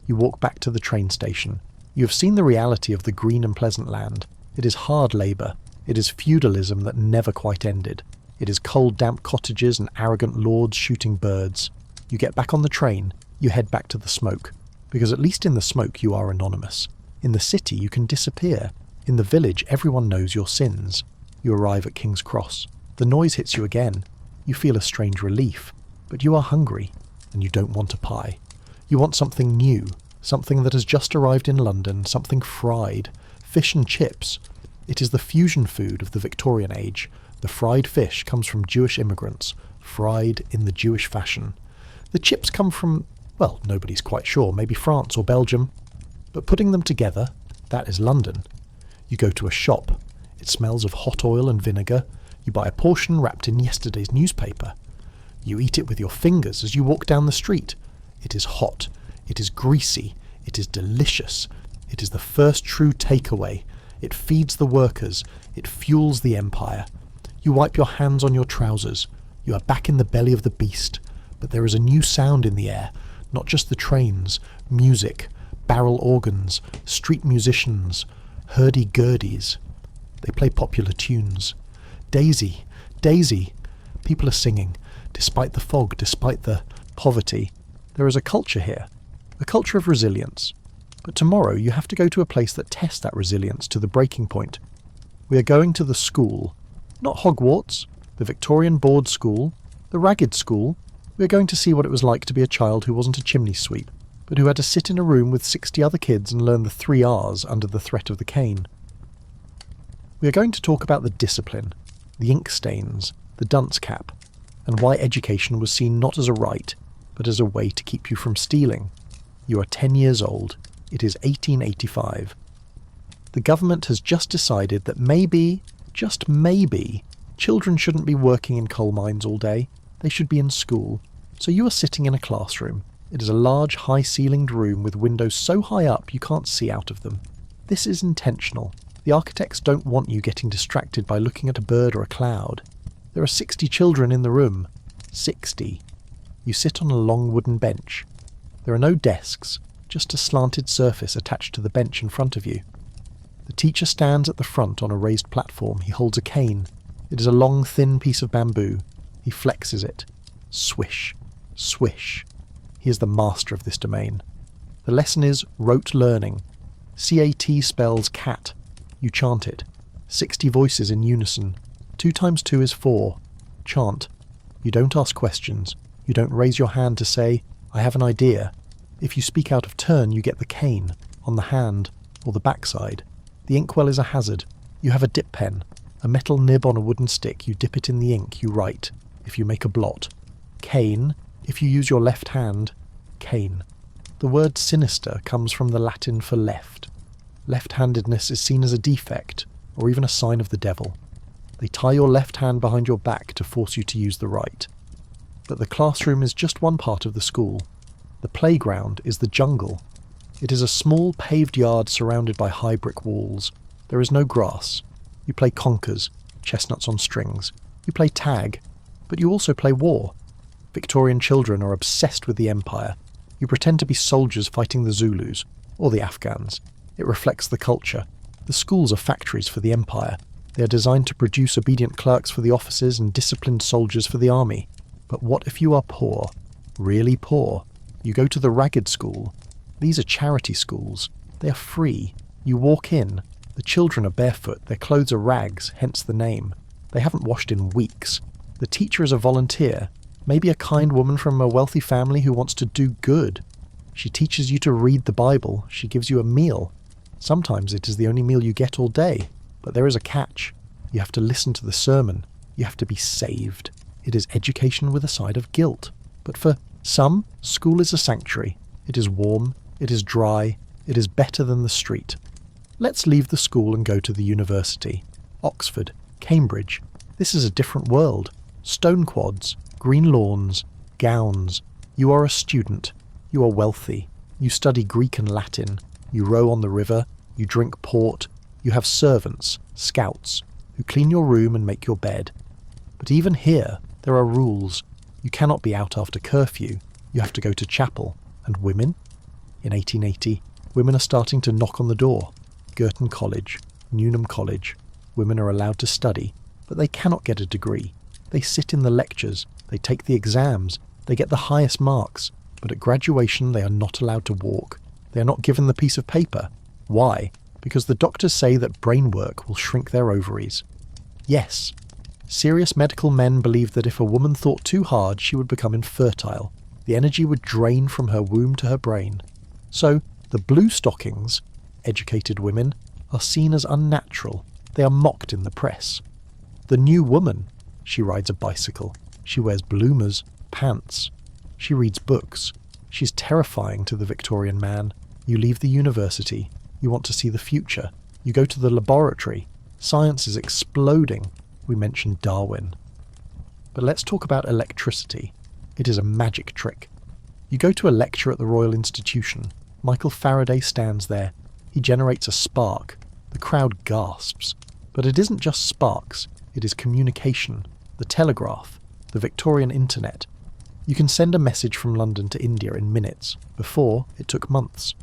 You walk back to the train station. You have seen the reality of the green and pleasant land. It is hard labour. It is feudalism that never quite ended. It is cold, damp cottages and arrogant lords shooting birds. You get back on the train. You head back to the smoke. Because at least in the smoke you are anonymous. In the city you can disappear. In the village everyone knows your sins. You arrive at King's Cross. The noise hits you again. You feel a strange relief. But you are hungry, and you don't want a pie. You want something new, something that has just arrived in London, something fried. Fish and chips. It is the fusion food of the Victorian age. The fried fish comes from Jewish immigrants, fried in the Jewish fashion. The chips come from, well, nobody's quite sure, maybe France or Belgium. But putting them together, that is London. You go to a shop. It smells of hot oil and vinegar. You buy a portion wrapped in yesterday's newspaper. You eat it with your fingers as you walk down the street. It is hot. It is greasy. It is delicious. It is the first true takeaway. It feeds the workers. It fuels the empire. You wipe your hands on your trousers. You are back in the belly of the beast. But there is a new sound in the air. Not just the trains. Music. Barrel organs. Street musicians. Hurdy-gurdies. They play popular tunes. Daisy. Daisy. People are singing. Despite the fog. Despite the poverty. There is a culture here. A culture of resilience. But tomorrow you have to go to a place that tests that resilience to the breaking point. We are going to the school. Not Hogwarts, the Victorian board school, the ragged school. We are going to see what it was like to be a child who wasn't a chimney sweep, but who had to sit in a room with 60 other kids and learn the 3 R's under the threat of the cane. We are going to talk about the discipline, the ink stains, the dunce cap, and why education was seen not as a right, but as a way to keep you from stealing. You are 10 years old. It is 1885. The government has just decided that maybe, just maybe, children shouldn't be working in coal mines all day. They should be in school. So you are sitting in a classroom. It is a large, high-ceilinged room with windows so high up you can't see out of them. This is intentional. The architects don't want you getting distracted by looking at a bird or a cloud. There are 60 children in the room. 60. You sit on a long wooden bench. There are no desks, just a slanted surface attached to the bench in front of you. The teacher stands at the front on a raised platform. He holds a cane. It is a long, thin piece of bamboo. He flexes it. Swish. Swish. He is the master of this domain. The lesson is rote learning. CAT spells cat. You chant it. 60 voices in unison. 2 times 2 is 4. Chant. You don't ask questions. You don't raise your hand to say, I have an idea. If you speak out of turn, you get the cane, on the hand, or the backside. The inkwell is a hazard. You have a dip pen, a metal nib on a wooden stick. You dip it in the ink, you write. If you make a blot. Cane, if you use your left hand. Cane. The word sinister comes from the Latin for left. Left-handedness is seen as a defect, or even a sign of the devil. They tie your left hand behind your back to force you to use the right. But the classroom is just one part of the school. The playground is the jungle. It is a small paved yard surrounded by high brick walls. There is no grass. You play conkers, chestnuts on strings. You play tag, but you also play war. Victorian children are obsessed with the empire. You pretend to be soldiers fighting the Zulus, or the Afghans. It reflects the culture. The schools are factories for the empire. They are designed to produce obedient clerks for the officers and disciplined soldiers for the army. But what if you are poor? Really poor? You go to the ragged school. These are charity schools. They are free. You walk in. The children are barefoot. Their clothes are rags, hence the name. They haven't washed in weeks. The teacher is a volunteer. Maybe a kind woman from a wealthy family who wants to do good. She teaches you to read the Bible. She gives you a meal. Sometimes it is the only meal you get all day. But there is a catch. You have to listen to the sermon. You have to be saved. It is education with a side of guilt. But for some, school is a sanctuary. It is warm. It is dry. It is better than the street. Let's leave the school and go to the university. Oxford, Cambridge. This is a different world. Stone quads, green lawns, gowns. You are a student. You are wealthy. You study Greek and Latin. You row on the river. You drink port. You have servants, scouts, who clean your room and make your bed. But even here, there are rules. You cannot be out after curfew. You have to go to chapel. And women? In 1880, women are starting to knock on the door. Girton College, Newnham College. Women are allowed to study, but they cannot get a degree. They sit in the lectures. They take the exams. They get the highest marks. But at graduation, they are not allowed to walk. They are not given the piece of paper. Why? Because the doctors say that brain work will shrink their ovaries. Yes, serious medical men believed that if a woman thought too hard, she would become infertile. The energy would drain from her womb to her brain. So, the blue stockings, educated women, are seen as unnatural. They are mocked in the press. The new woman, she rides a bicycle. She wears bloomers, pants. She reads books. She's terrifying to the Victorian man. You leave the university. You want to see the future. You go to the laboratory. Science is exploding. We mentioned Darwin. But let's talk about electricity. It is a magic trick. You go to a lecture at the Royal Institution. Michael Faraday stands there. He generates a spark. The crowd gasps. But it isn't just sparks. It is communication. The telegraph. The Victorian internet. You can send a message from London to India in minutes. Before, it took months.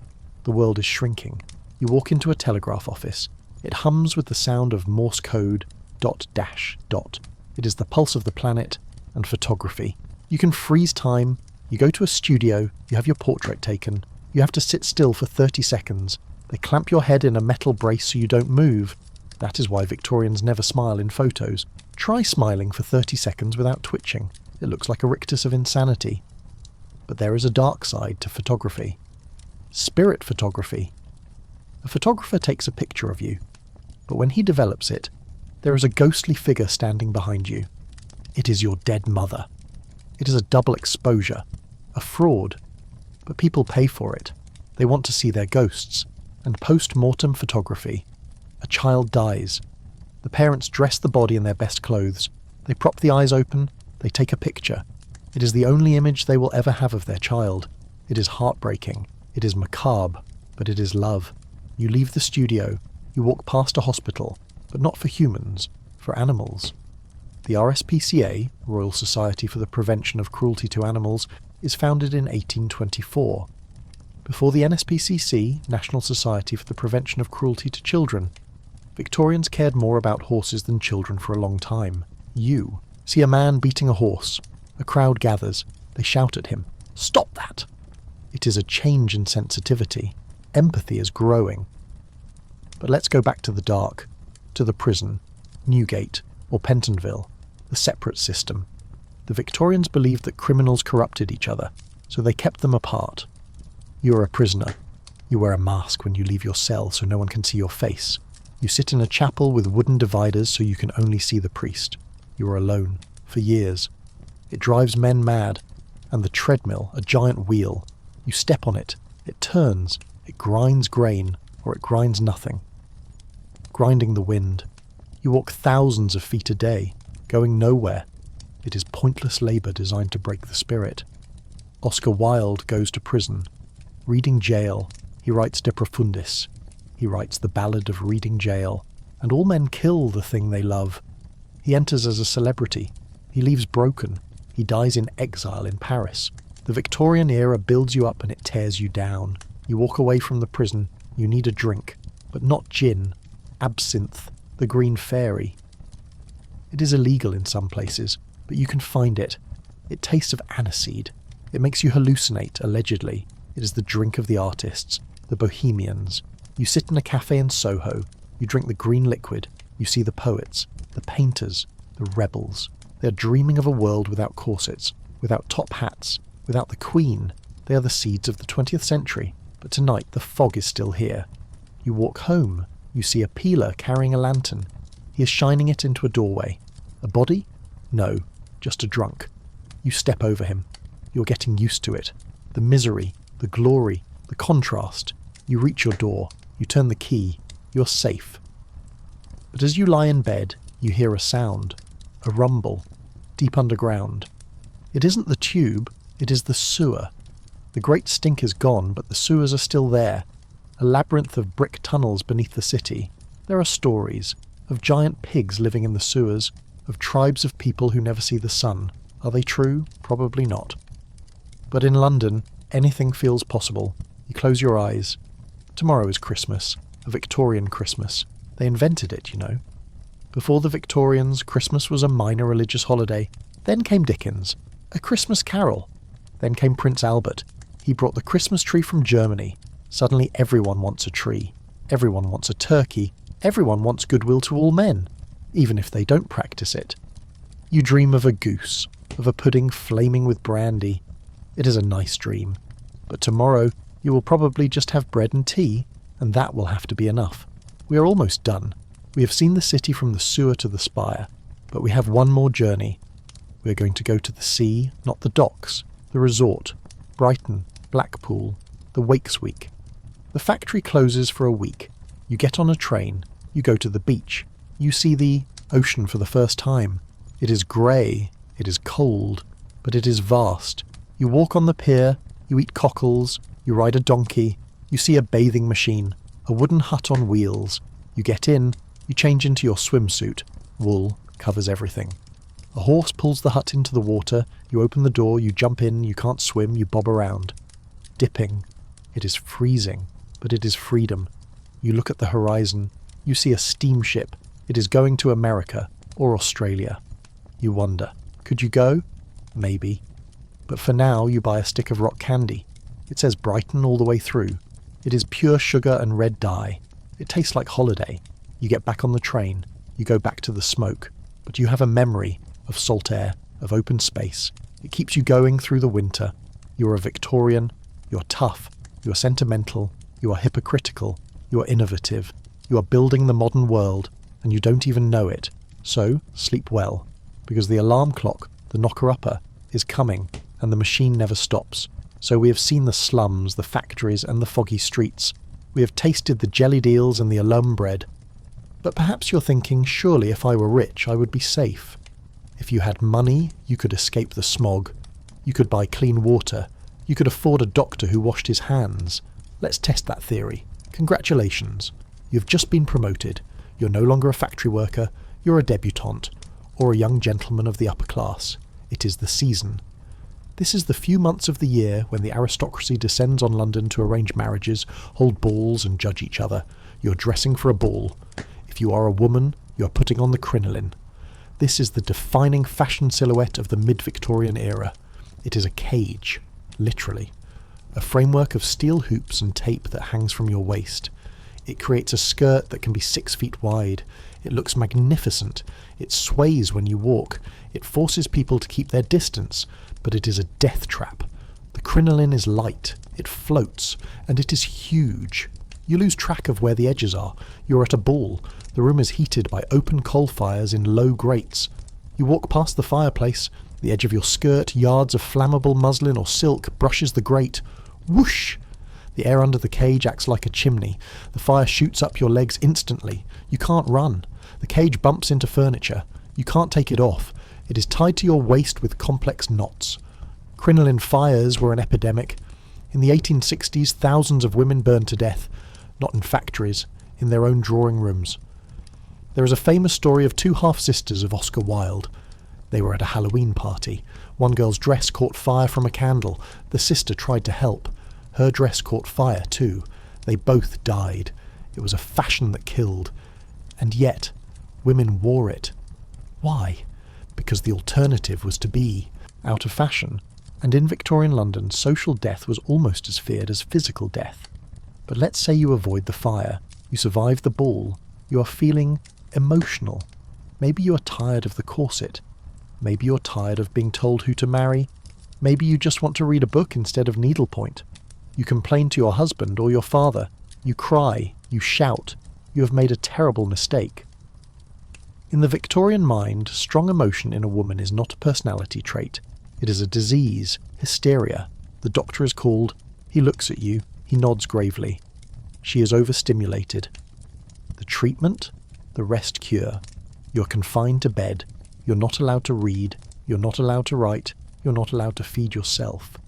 The world is shrinking. You walk into a telegraph office. It hums with the sound of Morse code, ... It is the pulse of the planet, and photography. You can freeze time. You go to a studio. You have your portrait taken. You have to sit still for 30 seconds. They clamp your head in a metal brace so you don't move. That is why Victorians never smile in photos. Try smiling for 30 seconds without twitching. It looks like a rictus of insanity. But there is a dark side to photography. Spirit photography. A photographer takes a picture of you, but when he develops it, there is a ghostly figure standing behind you. It is your dead mother. It is a double exposure, a fraud, but people pay for it. They want to see their ghosts. And post-mortem photography. A child dies. The parents dress the body in their best clothes. They prop the eyes open. They take a picture. It is the only image they will ever have of their child. It is heartbreaking. It is macabre, but it is love. You leave the studio. You walk past a hospital, but not for humans, for animals. The RSPCA, Royal Society for the Prevention of Cruelty to Animals, is founded in 1824. Before the NSPCC, National Society for the Prevention of Cruelty to Children, Victorians cared more about horses than children for a long time. You see a man beating a horse. A crowd gathers. They shout at him, "Stop that!" It is a change in sensitivity. Empathy is growing. But let's go back to the dark, to the prison, Newgate, or Pentonville, the separate system. The Victorians believed that criminals corrupted each other, so they kept them apart. You are a prisoner. You wear a mask when you leave your cell so no one can see your face. You sit in a chapel with wooden dividers so you can only see the priest. You are alone, for years. It drives men mad. And the treadmill, a giant wheel. You step on it. It turns. It grinds grain, or it grinds nothing. Grinding the wind. You walk thousands of feet a day, going nowhere. It is pointless labour designed to break the spirit. Oscar Wilde goes to prison. Reading Jail, he writes De Profundis. He writes the ballad of Reading Jail, and all men kill the thing they love. He enters as a celebrity. He leaves broken. He dies in exile in Paris. The Victorian era builds you up and it tears you down. You walk away from the prison. You need a drink, but not gin. Absinthe, the green fairy. It is illegal in some places, but you can find it. It tastes of aniseed. It makes you hallucinate, allegedly. It is the drink of the artists, the bohemians. You sit in a cafe in Soho. You drink the green liquid. You see the poets, the painters, the rebels. They are dreaming of a world without corsets, without top hats, without the Queen. They are the seeds of the 20th century. But tonight the fog is still here. You walk home. You see a peeler carrying a lantern. He is shining it into a doorway. A body? No, just a drunk. You step over him. You're getting used to it. The misery, the glory, the contrast. You reach your door. You turn the key. You're safe. But as you lie in bed, you hear a sound. A rumble. Deep underground. It isn't the tube. It is the sewer. The great stink is gone, but the sewers are still there. A labyrinth of brick tunnels beneath the city. There are stories of giant pigs living in the sewers, of tribes of people who never see the sun. Are they true? Probably not. But in London, anything feels possible. You close your eyes. Tomorrow is Christmas, a Victorian Christmas. They invented it, you know. Before the Victorians, Christmas was a minor religious holiday. Then came Dickens, a Christmas carol. Then came Prince Albert. He brought the Christmas tree from Germany. Suddenly everyone wants a tree. Everyone wants a turkey. Everyone wants goodwill to all men, even if they don't practice it. You dream of a goose, of a pudding flaming with brandy. It is a nice dream. But tomorrow you will probably just have bread and tea, and that will have to be enough. We are almost done. We have seen the city from the sewer to the spire, but we have one more journey. We are going to go to the sea, not the docks, the resort, Brighton, Blackpool, the Wakes Week. The factory closes for a week. You get on a train. You go to the beach. You see the ocean for the first time. It is grey. It is cold. But it is vast. You walk on the pier. You eat cockles. You ride a donkey. You see a bathing machine. A wooden hut on wheels. You get in. You change into your swimsuit. Wool covers everything. A horse pulls the hut into the water. You open the door. You jump in. You can't swim. You bob around. Dipping. It is freezing. But it is freedom. You look at the horizon. You see a steamship. It is going to America or Australia. You wonder, could you go? Maybe. But for now you buy a stick of rock candy. It says Brighton all the way through. It is pure sugar and red dye. It tastes like holiday. You get back on the train. You go back to the smoke. But you have a memory of salt air, of open space. It keeps you going through the winter. You are a Victorian. You're tough. You are sentimental. You are hypocritical. You are innovative. You are building the modern world, and you don't even know it. So, sleep well, because the alarm clock, the knocker-upper, is coming, and the machine never stops. So we have seen the slums, the factories, and the foggy streets. We have tasted the jellied eels and the alum bread. But perhaps you're thinking, surely if I were rich, I would be safe. If you had money, you could escape the smog. You could buy clean water. You could afford a doctor who washed his hands. Let's test that theory. Congratulations. You've just been promoted. You're no longer a factory worker. You're a debutante, or a young gentleman of the upper class. It is the season. This is the few months of the year when the aristocracy descends on London to arrange marriages, hold balls and judge each other. You're dressing for a ball. If you are a woman, you're putting on the crinoline. This is the defining fashion silhouette of the mid-Victorian era. It is a cage, literally. A framework of steel hoops and tape that hangs from your waist. It creates a skirt that can be 6 feet wide. It looks magnificent. It sways when you walk. It forces people to keep their distance, but it is a death trap. The crinoline is light. It floats, and it is huge. You lose track of where the edges are. You're at a ball. The room is heated by open coal fires in low grates. You walk past the fireplace. The edge of your skirt, yards of flammable muslin or silk, brushes the grate. Whoosh! The air under the cage acts like a chimney. The fire shoots up your legs instantly. You can't run. The cage bumps into furniture. You can't take it off. It is tied to your waist with complex knots. Crinoline fires were an epidemic. In the 1860s, thousands of women burned to death, not in factories, in their own drawing rooms. There is a famous story of 2 half-sisters of Oscar Wilde. They were at a Halloween party. One girl's dress caught fire from a candle. The sister tried to help. Her dress caught fire too. They both died. It was a fashion that killed. And yet, women wore it. Why? because the alternative was to be out of fashion, and in Victorian London social death was almost as feared as physical death. But let's say you avoid the fire, you survive the ball, you are feeling emotional. Maybe you are tired of the corset. Maybe you're tired of being told who to marry. Maybe you just want to read a book instead of needlepoint. You complain to your husband or your father. You cry. You shout. You have made a terrible mistake. In the Victorian mind, strong emotion in a woman is not a personality trait. It is a disease, hysteria. The doctor is called. He looks at you. He nods gravely. She is overstimulated. The treatment? The rest cure. You're confined to bed. You're not allowed to read. You're not allowed to write. You're not allowed to feed yourself.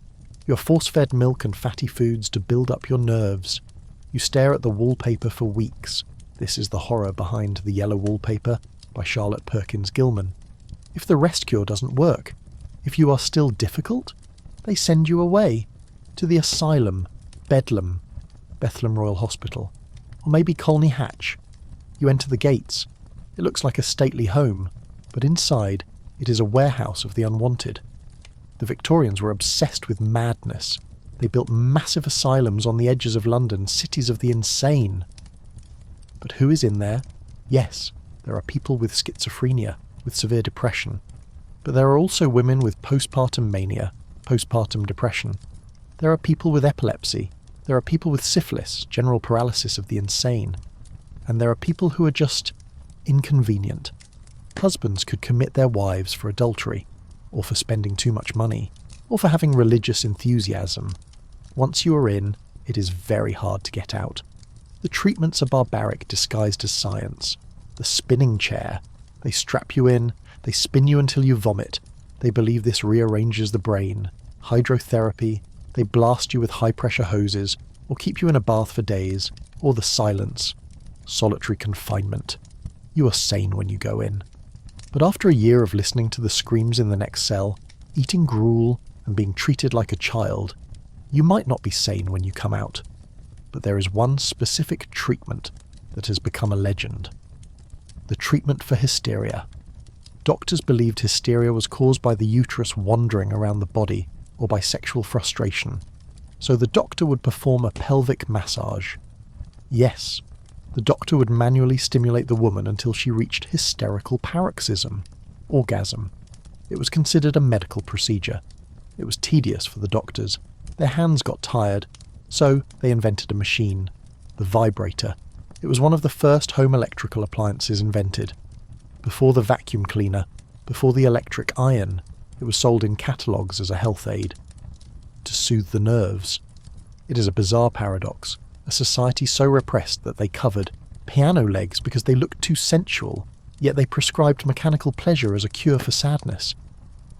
You're force-fed milk and fatty foods to build up your nerves. You stare at the wallpaper for weeks. This is the horror behind The Yellow Wallpaper by Charlotte Perkins Gilman. If the rest cure doesn't work, if you are still difficult, they send you away to the Asylum, Bedlam, Bethlehem Royal Hospital, or maybe Colney Hatch. You enter the gates. It looks like a stately home, but inside it is a warehouse of the unwanted. The Victorians were obsessed with madness. They built massive asylums on the edges of London, cities of the insane. But who is in there? Yes, there are people with schizophrenia, with severe depression. But there are also women with postpartum mania, postpartum depression. There are people with epilepsy. There are people with syphilis, general paralysis of the insane. And there are people who are just inconvenient. Husbands could commit their wives for adultery, or for spending too much money, or for having religious enthusiasm. Once you are in, it is very hard to get out. The treatments are barbaric disguised as science. The spinning chair. They strap you in, they spin you until you vomit. They believe this rearranges the brain. Hydrotherapy. They blast you with high-pressure hoses, or keep you in a bath for days, or the silence. Solitary confinement. You are sane when you go in. But after a year of listening to the screams in the next cell, eating gruel, and being treated like a child, you might not be sane when you come out. But there is one specific treatment that has become a legend. The treatment for hysteria. Doctors believed hysteria was caused by the uterus wandering around the body, or by sexual frustration. So the doctor would perform a pelvic massage. Yes, the doctor would manually stimulate the woman until she reached hysterical paroxysm, orgasm. It was considered a medical procedure. It was tedious for the doctors. Their hands got tired, so they invented a machine, the vibrator. It was one of the first home electrical appliances invented. Before the vacuum cleaner, before the electric iron, it was sold in catalogues as a health aid. To soothe the nerves. It is a bizarre paradox. A society so repressed that they covered piano legs because they looked too sensual, yet they prescribed mechanical pleasure as a cure for sadness.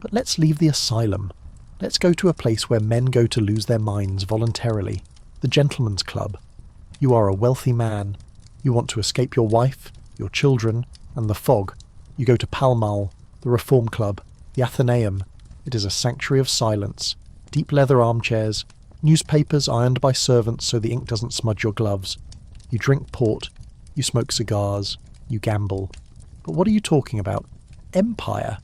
But let's leave the asylum. Let's go to a place where men go to lose their minds voluntarily, the gentleman's club. You are a wealthy man. You want to escape your wife, your children, and the fog. You go to Pall Mall, the Reform Club, the Athenaeum. It is a sanctuary of silence, deep leather armchairs, newspapers ironed by servants so the ink doesn't smudge your gloves. You drink port, you smoke cigars, you gamble. But what are you talking about? Empire.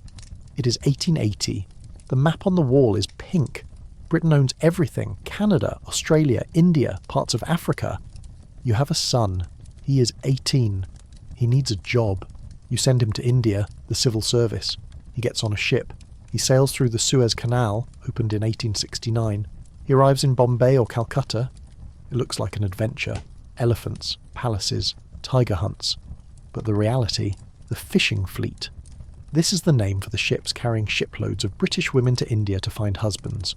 It is 1880. The map on the wall is pink. Britain owns everything. Canada, Australia, India, parts of Africa. You have a son. He is 18. He needs a job. You send him to India, the civil service. He gets on a ship. He sails through the Suez Canal, opened in 1869. He arrives in Bombay or Calcutta. It looks like an adventure. Elephants, palaces, tiger hunts. But the reality, the fishing fleet. This is the name for the ships carrying shiploads of British women to India to find husbands.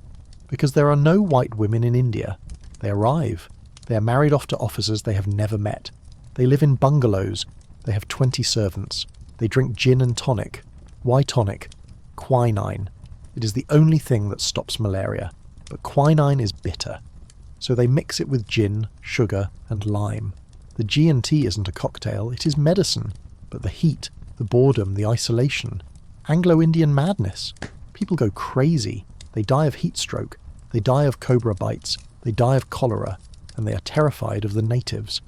Because there are no white women in India. They arrive. They are married off to officers they have never met. They live in bungalows. They have 20 servants. They drink gin and tonic. Why tonic? Quinine. It is the only thing that stops malaria. But quinine is bitter. So they mix it with gin, sugar, and lime. The G&T isn't a cocktail, it is medicine. But the heat, the boredom, the isolation. Anglo-Indian madness. People go crazy. They die of heat stroke. They die of cobra bites. They die of cholera. And they are terrified of the natives.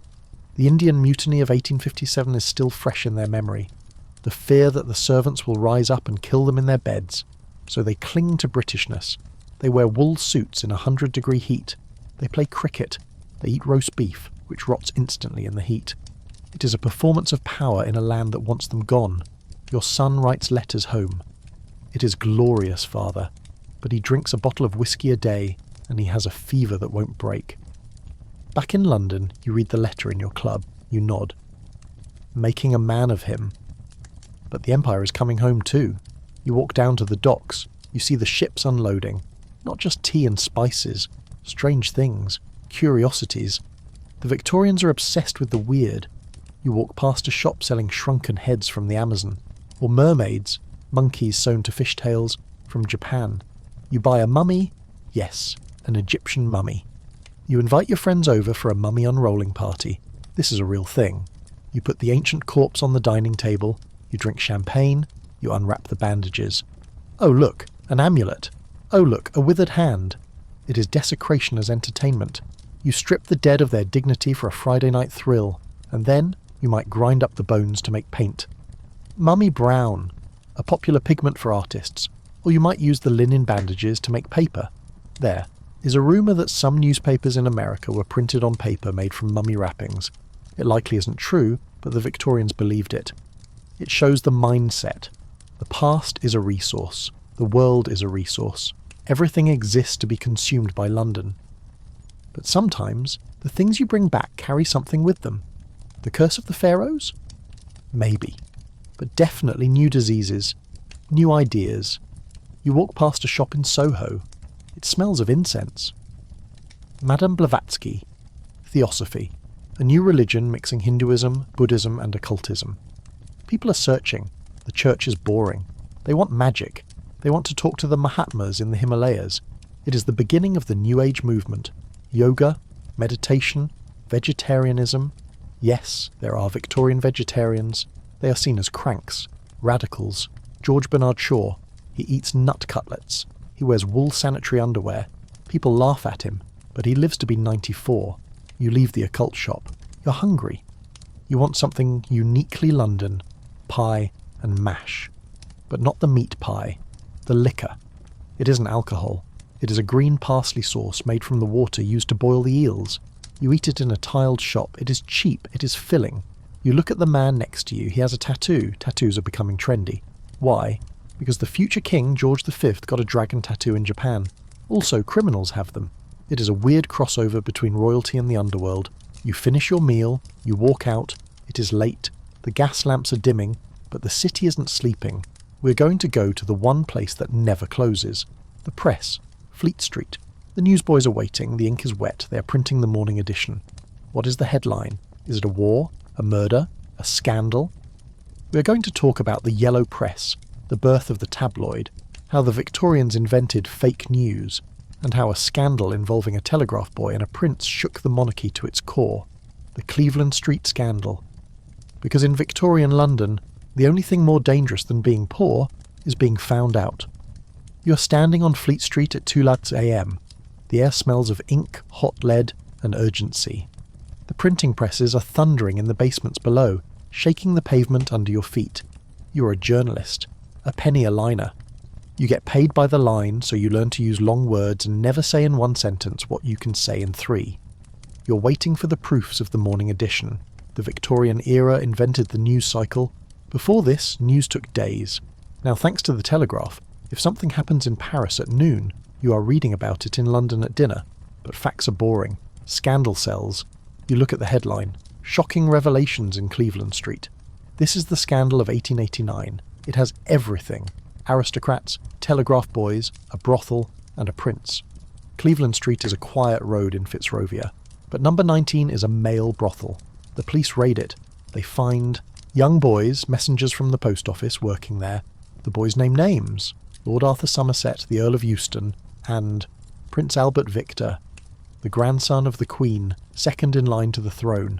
The Indian Mutiny of 1857 is still fresh in their memory. the fear that the servants will rise up and kill them in their beds. So they cling to Britishness. They wear wool suits in 100-degree heat. They play cricket. They eat roast beef, which rots instantly in the heat. It is a performance of power in a land that wants them gone. Your son writes letters home. It is glorious, father, but he drinks a bottle of whiskey a day, and he has a fever that won't break. Back in London, you read the letter in your club. You nod. Making a man of him. But the Empire is coming home too. You walk down to the docks. You see the ships unloading. Not just tea and spices. Strange things. Curiosities. The Victorians are obsessed with the weird. You walk past a shop selling shrunken heads from the Amazon. Or mermaids, monkeys sewn to fishtails, from Japan. You buy a mummy. Yes, an Egyptian mummy. You invite your friends over for a mummy unrolling party. This is a real thing. You put the ancient corpse on the dining table. You drink champagne. You unwrap the bandages. Oh look, an amulet. Oh look, a withered hand. It is desecration as entertainment. You strip the dead of their dignity for a Friday night thrill, and then you might grind up the bones to make paint. Mummy brown, a popular pigment for artists, or you might use the linen bandages to make paper. There is a rumour that some newspapers in America were printed on paper made from mummy wrappings. It likely isn't true, but the Victorians believed it. It shows the mindset. The past is a resource. The world is a resource. Everything exists to be consumed by London. But sometimes, the things you bring back carry something with them. The curse of the pharaohs? Maybe. But definitely new diseases. New ideas. You walk past a shop in Soho. It smells of incense. Madame Blavatsky. Theosophy. A new religion mixing Hinduism, Buddhism and occultism. People are searching. The church is boring. They want magic. They want to talk to the Mahatmas in the Himalayas. It is the beginning of the New Age movement. Yoga, meditation, vegetarianism. Yes, there are Victorian vegetarians. They are seen as cranks, radicals. George Bernard Shaw. He eats nut cutlets. He wears wool sanitary underwear. People laugh at him, but he lives to be 94. You leave the occult shop. You're hungry. You want something uniquely London. Pie and mash. But not the meat pie. The liquor. It isn't alcohol. It is a green parsley sauce made from the water used to boil the eels. You eat it in a tiled shop. It is cheap. It is filling. You look at the man next to you. He has a tattoo. Tattoos are becoming trendy. Why? Because the future king, George V, got a dragon tattoo in Japan. Also, criminals have them. It is a weird crossover between royalty and the underworld. You finish your meal. You walk out. It is late. The gas lamps are dimming, but the city isn't sleeping. We're going to go to the one place that never closes. The press. Fleet Street. The newsboys are waiting. The ink is wet. They are printing the morning edition. What is the headline? Is it a war? A murder? A scandal? We are going to talk about the yellow press, the birth of the tabloid, how the Victorians invented fake news, and how a scandal involving a telegraph boy and a prince shook the monarchy to its core. The Cleveland Street scandal. Because in Victorian London, the only thing more dangerous than being poor is being found out. You're standing on Fleet Street at 2 a.m. The air smells of ink, hot lead, and urgency. The printing presses are thundering in the basements below, shaking the pavement under your feet. You're a journalist, a penny a liner. You get paid by the line, so you learn to use long words and never say in one sentence what you can say in 3. You're waiting for the proofs of the morning edition. The Victorian era invented the news cycle. Before this, news took days. Now, thanks to the telegraph, if something happens in Paris at noon, you are reading about it in London at dinner. But facts are boring. Scandal sells. You look at the headline. Shocking revelations in Cleveland Street. This is the scandal of 1889. It has everything. Aristocrats, telegraph boys, a brothel, and a prince. Cleveland Street is a quiet road in Fitzrovia. But number 19 is a male brothel. The police raid it. They find young boys, messengers from the post office, working there. The boys name names. Lord Arthur Somerset, the Earl of Euston, and Prince Albert Victor, the grandson of the Queen, second in line to the throne.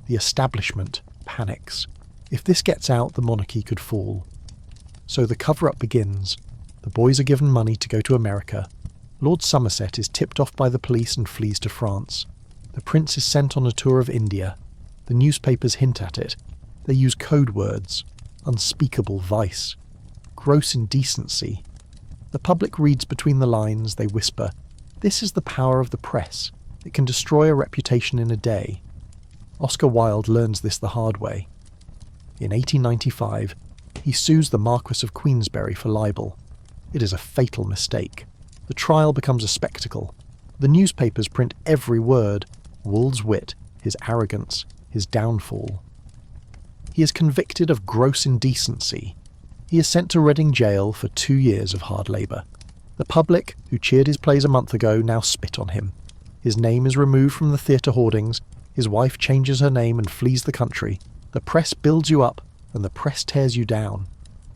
The establishment panics. If this gets out, the monarchy could fall. So the cover-up begins. The boys are given money to go to America. Lord Somerset is tipped off by the police and flees to France. The prince is sent on a tour of India. The newspapers hint at it. They use code words. unspeakable vice, gross indecency. The public reads between the lines, they whisper, "This is the power of the press. It can destroy a reputation in a day." Oscar Wilde learns this the hard way. In 1895, he sues the Marquess of Queensberry for libel. It is a fatal mistake. The trial becomes a spectacle. The newspapers print every word: Wooll's wit, his arrogance, his downfall. He is convicted of gross indecency. He is sent to Reading jail for 2 years of hard labour. The public, who cheered his plays a month ago, now spit on him. His name is removed from the theatre hoardings. His wife changes her name and flees the country. The press builds you up, and the press tears you down.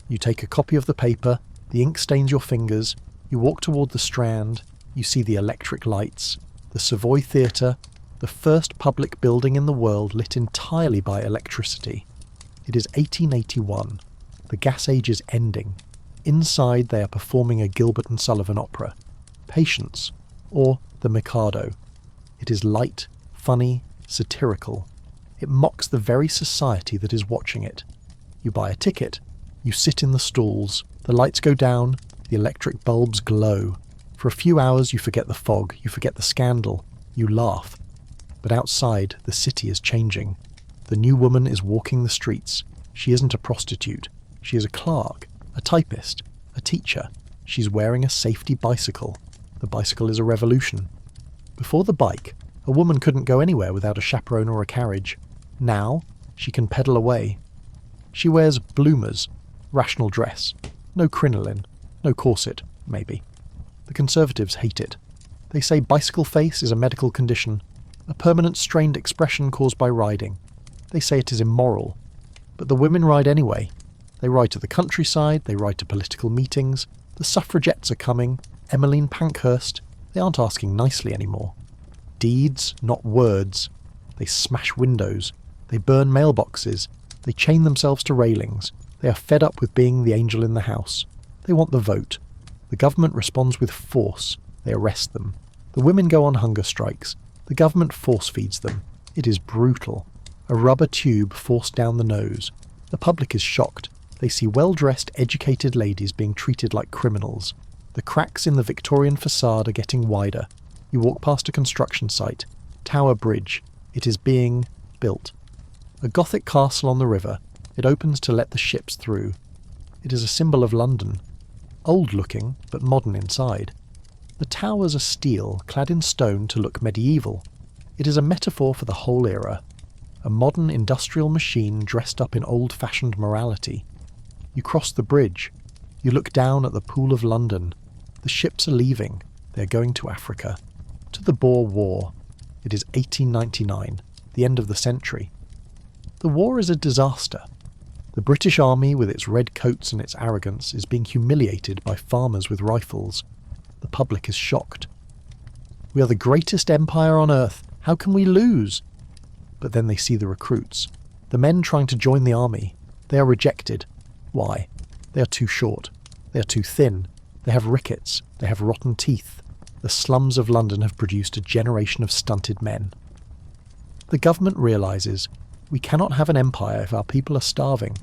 You take a copy of the paper, the ink stains your fingers, you walk toward the Strand, you see the electric lights, the Savoy Theatre, the first public building in the world lit entirely by electricity. It is 1881. The gas age is ending. Inside they are performing a Gilbert and Sullivan opera, Patience, or The Mikado. It is light, funny, satirical. It mocks the very society that is watching it. You buy a ticket, you sit in the stalls, the lights go down, the electric bulbs glow. For a few hours you forget the fog, you forget the scandal, you laugh. But outside, the city is changing. The new woman is walking the streets. She isn't a prostitute. She is a clerk, a typist, a teacher. She's wearing a safety bicycle. The bicycle is a revolution. Before the bike, a woman couldn't go anywhere without a chaperone or a carriage. Now, she can pedal away. She wears bloomers, rational dress, no crinoline, no corset, maybe. The Conservatives hate it. They say bicycle face is a medical condition, a permanent strained expression caused by riding. They say it is immoral. But the women ride anyway. They ride to the countryside, they ride to political meetings. The suffragettes are coming, Emmeline Pankhurst. They aren't asking nicely anymore. Deeds, not words. They smash windows. They burn mailboxes. They chain themselves to railings. They are fed up with being the angel in the house. They want the vote. The government responds with force. They arrest them. The women go on hunger strikes. The government force feeds them. It is brutal. A rubber tube forced down the nose. The public is shocked. They see well-dressed, educated ladies being treated like criminals. The cracks in the Victorian facade are getting wider. You walk past a construction site. Tower Bridge. It is being built. A Gothic castle on the river. It opens to let the ships through. It is a symbol of London. Old-looking, but modern inside. The towers are steel, clad in stone to look medieval. It is a metaphor for the whole era. A modern industrial machine dressed up in old-fashioned morality. You cross the bridge. You look down at the Pool of London. The ships are leaving. They are going to Africa. To the Boer War. It is 1899, the end of the century. The war is a disaster. The British Army, with its red coats and its arrogance, is being humiliated by farmers with rifles. The public is shocked. We are the greatest empire on earth. How can we lose? But then they see the recruits. The men trying to join the army. They are rejected. Why? They are too short. They are too thin. They have rickets. They have rotten teeth. The slums of London have produced a generation of stunted men. The government realises we cannot have an empire if our people are starving.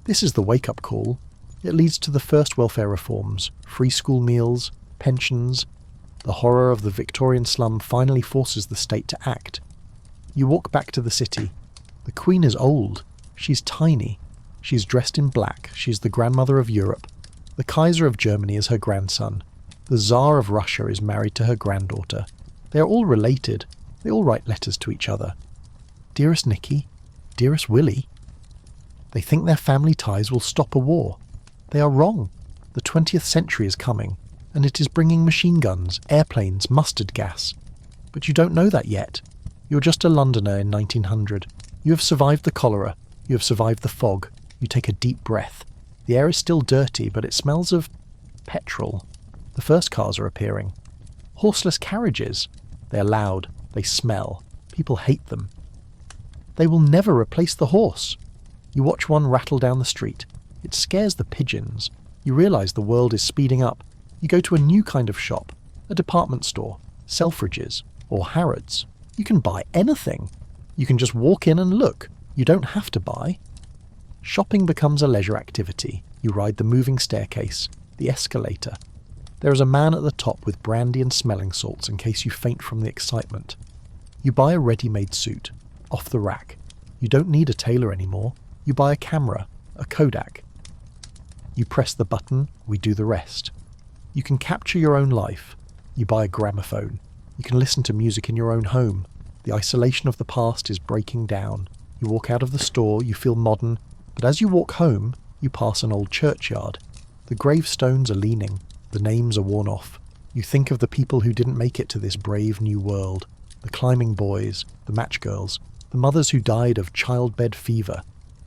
This is the wake-up call. It leads to the first welfare reforms, free school meals, pensions. The horror of the Victorian slum finally forces the state to act. You walk back to the city. The Queen is old. She's tiny. She's dressed in black. She's the grandmother of Europe. The Kaiser of Germany is her grandson. The Tsar of Russia is married to her granddaughter. They are all related. They all write letters to each other. Dearest Nicky, dearest Willie. They think their family ties will stop a war. They are wrong. The 20th century is coming, and it is bringing machine guns, airplanes, mustard gas. But you don't know that yet. You're just a Londoner in 1900. You have survived the cholera. You have survived the fog. You take a deep breath. The air is still dirty, but it smells of petrol. The first cars are appearing. Horseless carriages. They are loud. They smell. People hate them. They will never replace the horse. You watch one rattle down the street. It scares the pigeons. You realise the world is speeding up. You go to a new kind of shop, a department store, Selfridges, or Harrods. You can buy anything. You can just walk in and look. You don't have to buy. Shopping becomes a leisure activity. You ride the moving staircase, the escalator. There is a man at the top with brandy and smelling salts in case you faint from the excitement. You buy a ready-made suit, off the rack. You don't need a tailor anymore. You buy a camera, a Kodak. You press the button, we do the rest. You can capture your own life. You buy a gramophone. You can listen to music in your own home. The isolation of the past is breaking down. You walk out of the store, you feel modern, but as you walk home, you pass an old churchyard. The gravestones are leaning. The names are worn off. You think of the people who didn't make it to this brave new world. The climbing boys, the match girls, the mothers who died of childbed fever.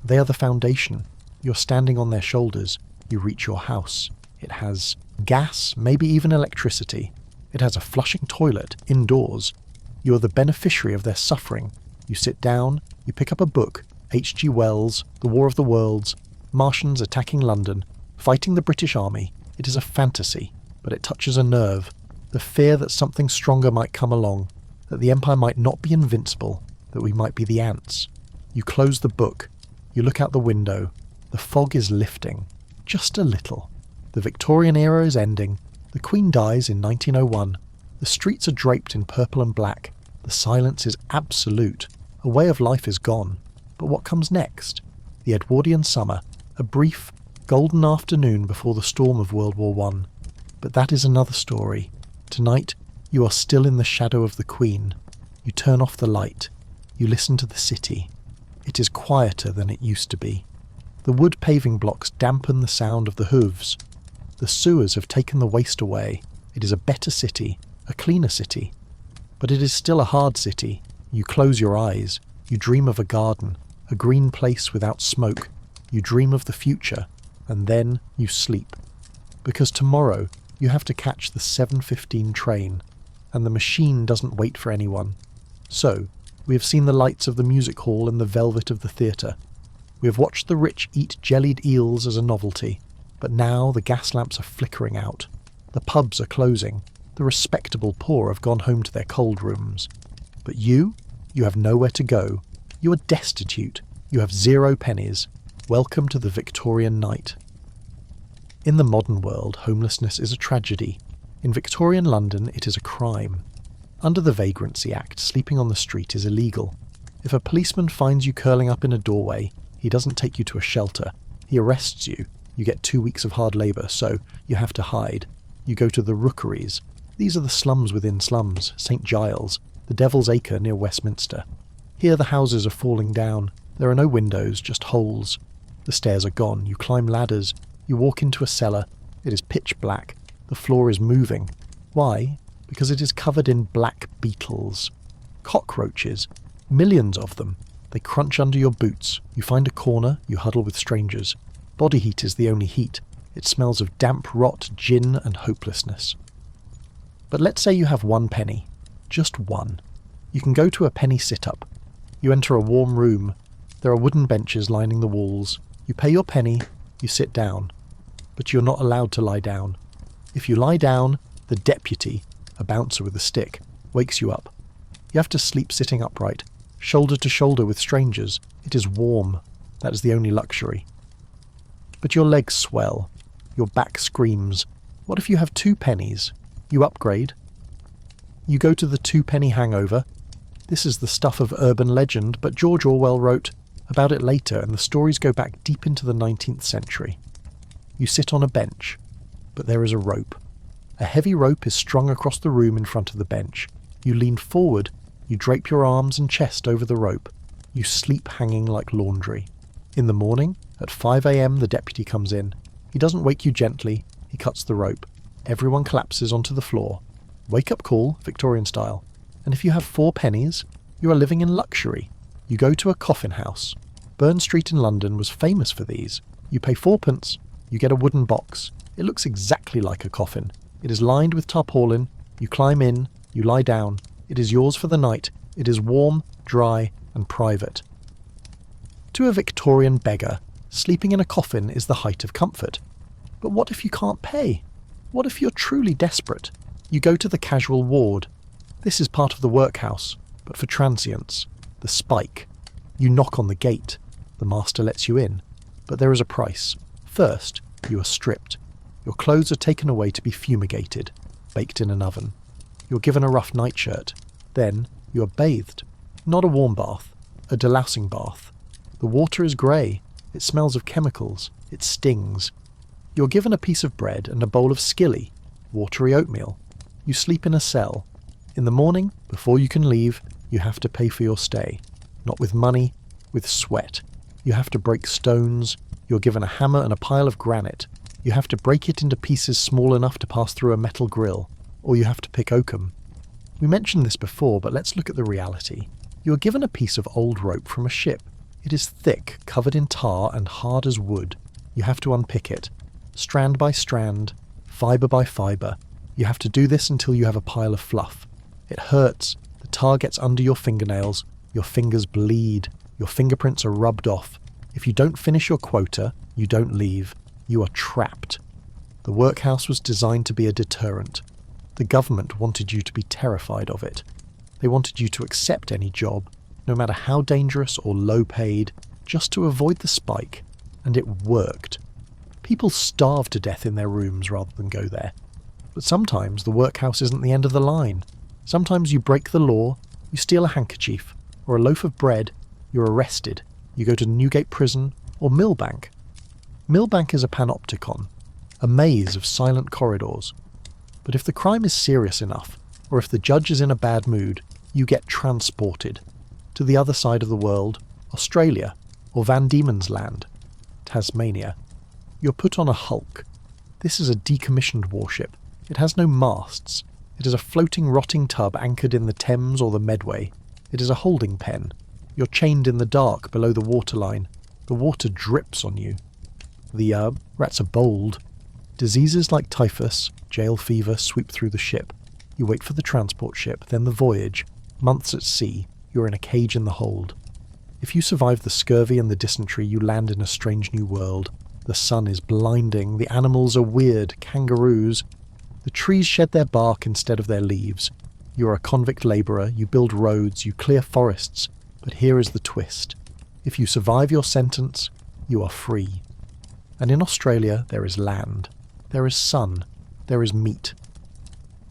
They are the foundation. You're standing on their shoulders. You reach your house. It has gas, maybe even electricity. It has a flushing toilet, indoors. You are the beneficiary of their suffering. You sit down, you pick up a book, H.G. Wells, The War of the Worlds, Martians attacking London, fighting the British Army. It is a fantasy, but it touches a nerve. The fear that something stronger might come along, that the Empire might not be invincible, that we might be the ants. You close the book. You look out the window. The fog is lifting. Just a little. The Victorian era is ending. The Queen dies in 1901. The streets are draped in purple and black. The silence is absolute. A way of life is gone. But what comes next? The Edwardian summer, a brief, golden afternoon before the storm of World War I. But that is another story. Tonight, you are still in the shadow of the Queen. You turn off the light. You listen to the city. It is quieter than it used to be. The wood paving blocks dampen the sound of the hooves. The sewers have taken the waste away. It is a better city, a cleaner city. But it is still a hard city. You close your eyes. You dream of a garden, a green place without smoke. You dream of the future, and then you sleep. Because tomorrow you have to catch the 7:15 train, and the machine doesn't wait for anyone. So, we have seen the lights of the music hall and the velvet of the theatre. We have watched the rich eat jellied eels as a novelty, but now the gas lamps are flickering out. The pubs are closing. The respectable poor have gone home to their cold rooms. But you have nowhere to go. You are destitute. You have 0 pennies. Welcome to the Victorian night. In the modern world, homelessness is a tragedy. In Victorian London, it is a crime. Under the Vagrancy Act, sleeping on the street is illegal. If a policeman finds you curling up in a doorway, he doesn't take you to a shelter. He arrests you. You get 2 weeks of hard labour, so you have to hide. You go to the rookeries. These are the slums within slums, St. Giles, the Devil's Acre near Westminster. Here the houses are falling down. There are no windows, just holes. The stairs are gone. You climb ladders. You walk into a cellar. It is pitch black. The floor is moving. Why? Because it is covered in black beetles. Cockroaches. Millions of them. They crunch under your boots. You find a corner. You huddle with strangers. Body heat is the only heat. It smells of damp rot, gin and hopelessness. But let's say you have 1 penny. Just 1. You can go to a penny sit-up. You enter a warm room. There are wooden benches lining the walls. You pay your penny. You sit down. But you're not allowed to lie down. If you lie down, the deputy, a bouncer with a stick, wakes you up. You have to sleep sitting upright, shoulder to shoulder with strangers. It is warm. That is the only luxury. But your legs swell. Your back screams. What if you have 2 pennies? You upgrade. You go to the 2-penny hangover. This is the stuff of urban legend, but George Orwell wrote about it later, and the stories go back deep into the 19th century. You sit on a bench, but there is a rope. A heavy rope is strung across the room in front of the bench. You lean forward. You drape your arms and chest over the rope. You sleep hanging like laundry. In the morning, at 5 a.m, the deputy comes in. He doesn't wake you gently. He cuts the rope. Everyone collapses onto the floor. Wake-up call, Victorian style. And if you have 4 pennies, you are living in luxury. You go to a coffin house. Burn Street in London was famous for these. You pay 4p. You get a wooden box. It looks exactly like a coffin. It is lined with tarpaulin. You climb in. You lie down. It is yours for the night. It is warm, dry, and private. To a Victorian beggar, sleeping in a coffin is the height of comfort. But what if you can't pay? What if you're truly desperate? You go to the casual ward. This is part of the workhouse, but for transients. The spike. You knock on the gate. The master lets you in. But there is a price. First, you are stripped. Your clothes are taken away to be fumigated, baked in an oven. You're given a rough nightshirt. Then, you are bathed. Not a warm bath, a delousing bath. The water is grey. It smells of chemicals. It stings. You're given a piece of bread and a bowl of skilly, watery oatmeal. You sleep in a cell. In the morning, before you can leave, you have to pay for your stay. Not with money, with sweat. You have to break stones. You're given a hammer and a pile of granite. You have to break it into pieces small enough to pass through a metal grill. Or you have to pick oakum. We mentioned this before, but let's look at the reality. You are given a piece of old rope from a ship. It is thick, covered in tar and hard as wood. You have to unpick it. Strand by strand, fibre by fibre. You have to do this until you have a pile of fluff. It hurts. The tar gets under your fingernails. Your fingers bleed. Your fingerprints are rubbed off. If you don't finish your quota, you don't leave. You are trapped. The workhouse was designed to be a deterrent. The government wanted you to be terrified of it. They wanted you to accept any job, no matter how dangerous or low paid, just to avoid the spike. And it worked. People starve to death in their rooms rather than go there. But sometimes the workhouse isn't the end of the line. Sometimes you break the law, you steal a handkerchief, or a loaf of bread, you're arrested. You go to Newgate Prison or Millbank. Millbank is a panopticon, a maze of silent corridors. But if the crime is serious enough, or if the judge is in a bad mood, you get transported to the other side of the world, Australia, or Van Diemen's Land, Tasmania. You're put on a hulk. This is a decommissioned warship. It has no masts. It is a floating, rotting tub anchored in the Thames or the Medway. It is a holding pen. You're chained in the dark below the waterline. The water drips on you. The rats are bold. Diseases like typhus, jail fever sweep through the ship. You wait for the transport ship, then the voyage. Months at sea, you're in a cage in the hold. If you survive the scurvy and the dysentery, you land in a strange new world. The sun is blinding, the animals are weird, kangaroos. The trees shed their bark instead of their leaves. You're a convict labourer, you build roads, you clear forests. But here is the twist. If you survive your sentence, you are free. And in Australia there is land. There is sun. There is meat.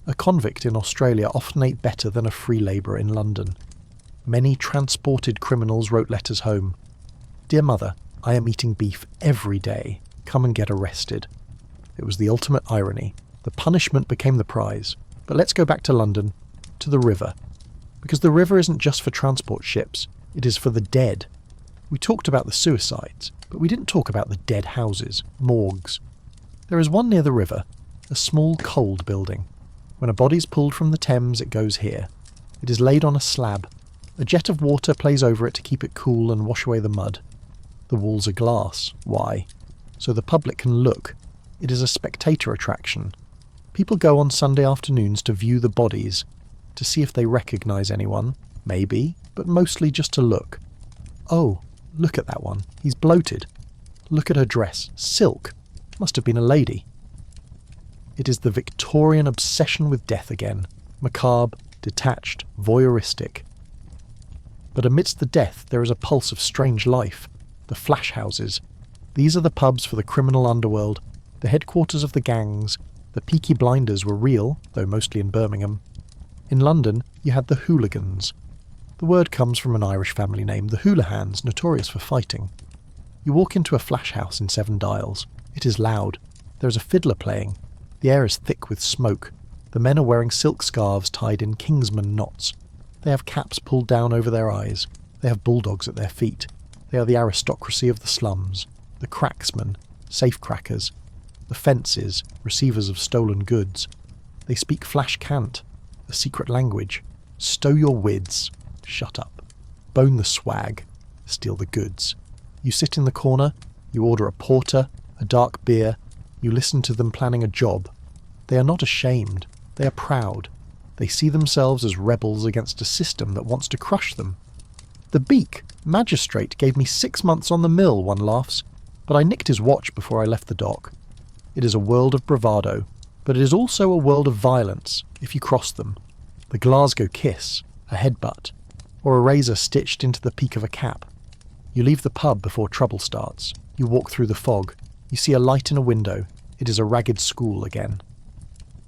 A convict in Australia often ate better than a free labourer in London. Many transported criminals wrote letters home. "Dear Mother, I am eating beef every day. Come and get arrested." It was the ultimate irony. The punishment became the prize. But let's go back to London, to the river. Because the river isn't just for transport ships, it is for the dead. We talked about the suicides, but we didn't talk about the dead houses, morgues. There is one near the river, a small cold building. When a body is pulled from the Thames, it goes here. It is laid on a slab. A jet of water plays over it to keep it cool and wash away the mud. The walls are glass. Why? So the public can look. It is a spectator attraction. People go on Sunday afternoons to view the bodies, to see if they recognise anyone, maybe, but mostly just to look. Oh, look at that one. He's bloated. Look at her dress. Silk. Must have been a lady. It is the Victorian obsession with death again. Macabre, detached, voyeuristic. But amidst the death there is a pulse of strange life. The flash houses. These are the pubs for the criminal underworld, the headquarters of the gangs. The Peaky Blinders were real, though mostly in Birmingham. In London, you had the hooligans. The word comes from an Irish family name, the Hoolahans, notorious for fighting. You walk into a flash house in Seven Dials. It is loud. There is a fiddler playing. The air is thick with smoke. The men are wearing silk scarves tied in Kingsman knots. They have caps pulled down over their eyes. They have bulldogs at their feet. They are the aristocracy of the slums, the cracksmen, safecrackers, the fences, receivers of stolen goods. They speak flash cant, a secret language. Stow your wids. Shut up. Bone the swag. Steal the goods. You sit in the corner. You order a porter, a dark beer. You listen to them planning a job. They are not ashamed. They are proud. They see themselves as rebels against a system that wants to crush them. The beak, magistrate, gave me 6 months on the mill, one laughs, but I nicked his watch before I left the dock. It is a world of bravado, but it is also a world of violence if you cross them. The Glasgow kiss, a headbutt, or a razor stitched into the peak of a cap. You leave the pub before trouble starts. You walk through the fog. You see a light in a window. It is a ragged school again.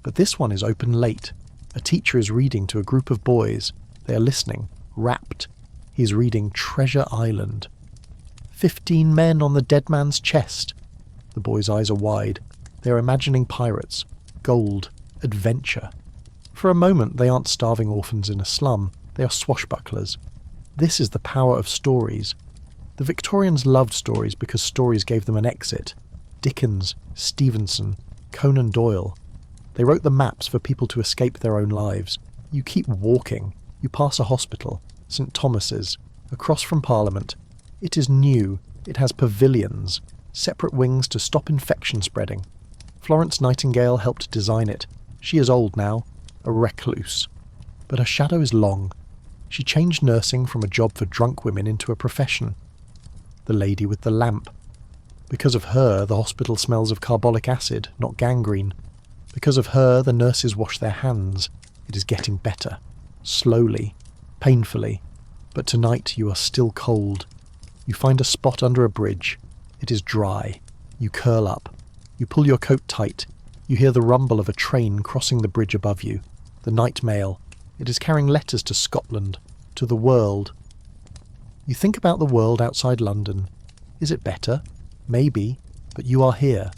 But this one is open late. A teacher is reading to a group of boys. They are listening, rapt. He is reading Treasure Island. 15 men on the dead man's chest. The boys' eyes are wide. They are imagining pirates, gold, adventure. For a moment they aren't starving orphans in a slum. They are swashbucklers. This is the power of stories. The Victorians loved stories because stories gave them an exit. Dickens, Stevenson, Conan Doyle. They wrote the maps for people to escape their own lives. You keep walking. You pass a hospital, St Thomas's, across from Parliament. It is new. It has pavilions, separate wings to stop infection spreading. Florence Nightingale helped design it. She is old now, a recluse. But her shadow is long. She changed nursing from a job for drunk women into a profession. The lady with the lamp. Because of her, the hospital smells of carbolic acid, not gangrene. Because of her, the nurses wash their hands. It is getting better. Slowly. Painfully. But tonight you are still cold. You find a spot under a bridge. It is dry. You curl up. You pull your coat tight. You hear the rumble of a train crossing the bridge above you. The night mail. It is carrying letters to Scotland, to the world. You think about the world outside London. Is it better? Maybe, but you are here,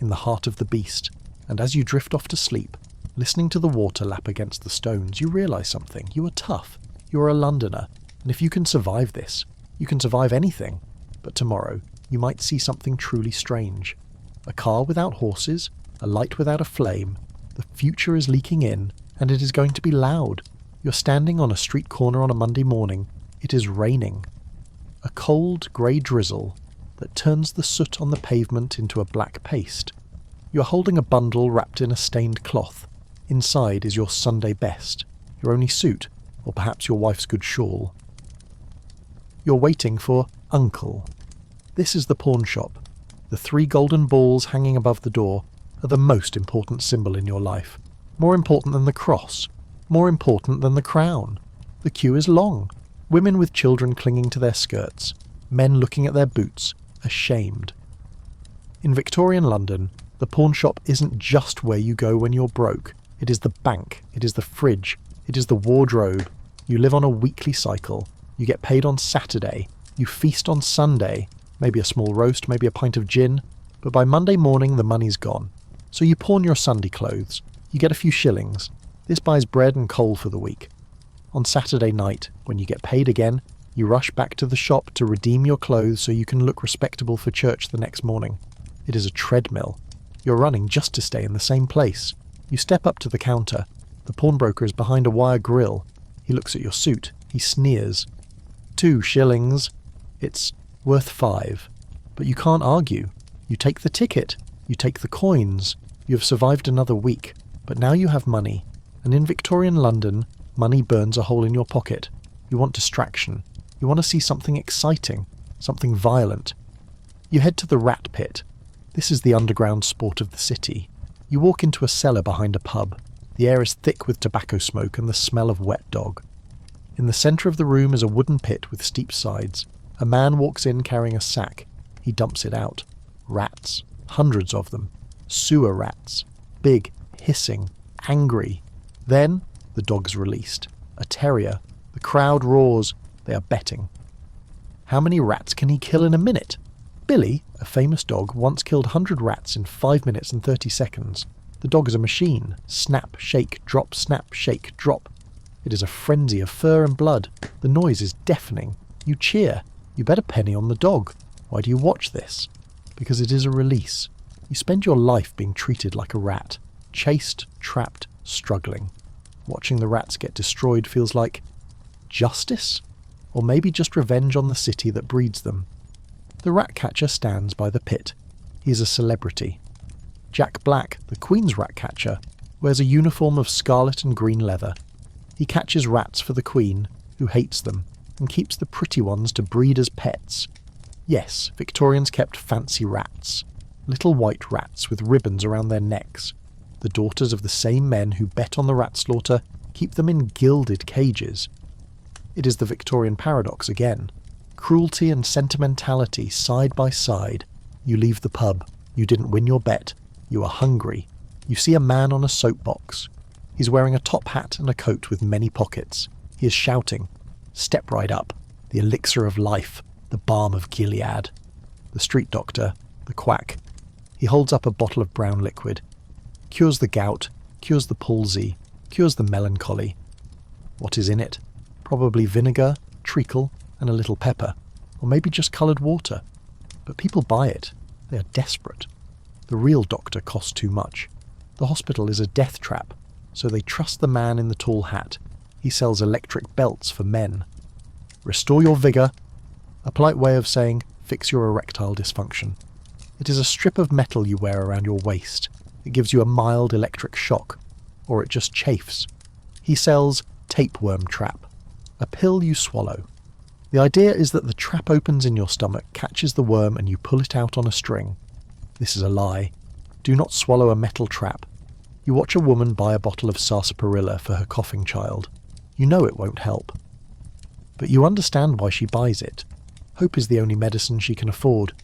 in the heart of the beast, and as you drift off to sleep, listening to the water lap against the stones, you realise something. You are tough. You are a Londoner, and if you can survive this, you can survive anything. But tomorrow, you might see something truly strange. A car without horses, a light without a flame. The future is leaking in, and it is going to be loud. You're standing on a street corner on a Monday morning. It is raining. A cold, grey drizzle that turns the soot on the pavement into a black paste. You're holding a bundle wrapped in a stained cloth. Inside is your Sunday best, your only suit, or perhaps your wife's good shawl. You're waiting for Uncle. This is the pawn shop. The 3 golden balls hanging above the door are the most important symbol in your life. More important than the cross. More important than the crown. The queue is long. Women with children clinging to their skirts. Men looking at their boots, ashamed. In Victorian London, the pawn shop isn't just where you go when you're broke. It is the bank. It is the fridge. It is the wardrobe. You live on a weekly cycle. You get paid on Saturday. You feast on Sunday. Maybe a small roast, maybe a pint of gin. But by Monday morning, the money's gone. So you pawn your Sunday clothes. You get a few shillings. This buys bread and coal for the week. On Saturday night, when you get paid again, you rush back to the shop to redeem your clothes so you can look respectable for church the next morning. It is a treadmill. You're running just to stay in the same place. You step up to the counter. The pawnbroker is behind a wire grill. He looks at your suit. He sneers. 2 shillings. It's worth 5. But you can't argue. You take the ticket. You take the coins. You have survived another week. But now you have money. And in Victorian London, money burns a hole in your pocket. You want distraction. You want to see something exciting. Something violent. You head to the rat pit. This is the underground sport of the city. You walk into a cellar behind a pub. The air is thick with tobacco smoke and the smell of wet dog. In the centre of the room is a wooden pit with steep sides. A man walks in carrying a sack. He dumps it out. Rats. Hundreds of them. Sewer rats. Big, hissing, angry. Then, the dog's released. A terrier. The crowd roars. They are betting. How many rats can he kill in a minute? Billy, a famous dog, once killed 100 rats in 5 minutes and 30 seconds. The dog is a machine. Snap, shake, drop, snap, shake, drop. It is a frenzy of fur and blood. The noise is deafening. You cheer. You bet a penny on the dog. Why do you watch this? Because it is a release. You spend your life being treated like a rat. Chased, trapped, struggling. Watching the rats get destroyed feels like justice? Or maybe just revenge on the city that breeds them. The rat catcher stands by the pit. He is a celebrity. Jack Black, the Queen's rat catcher, wears a uniform of scarlet and green leather. He catches rats for the Queen, who hates them, and keeps the pretty ones to breed as pets. Yes, Victorians kept fancy rats. Little white rats with ribbons around their necks. The daughters of the same men who bet on the rat slaughter keep them in gilded cages. It is the Victorian paradox again. Cruelty and sentimentality side by side, You leave the pub. You didn't win your bet. You are hungry. You see a man on a soapbox. He's wearing a top hat and a coat with many pockets. He is shouting, "Step right up. The elixir of life. The balm of Gilead." The street doctor, the quack. He holds up a bottle of brown liquid. Cures the gout, cures the palsy, cures the melancholy. What is in it? Probably vinegar, treacle, and a little pepper. Or maybe just coloured water. But people buy it. They are desperate. The real doctor costs too much. The hospital is a death trap, so they trust the man in the tall hat. He sells electric belts for men. Restore your vigour. A polite way of saying, fix your erectile dysfunction. It is a strip of metal you wear around your waist. It gives you a mild electric shock, or it just chafes. He sells tapeworm trap, a pill you swallow. The idea is that the trap opens in your stomach, catches the worm, and you pull it out on a string. This is a lie. Do not swallow a metal trap. You watch a woman buy a bottle of sarsaparilla for her coughing child. You know it won't help. But you understand why she buys it. Hope is the only medicine she can afford.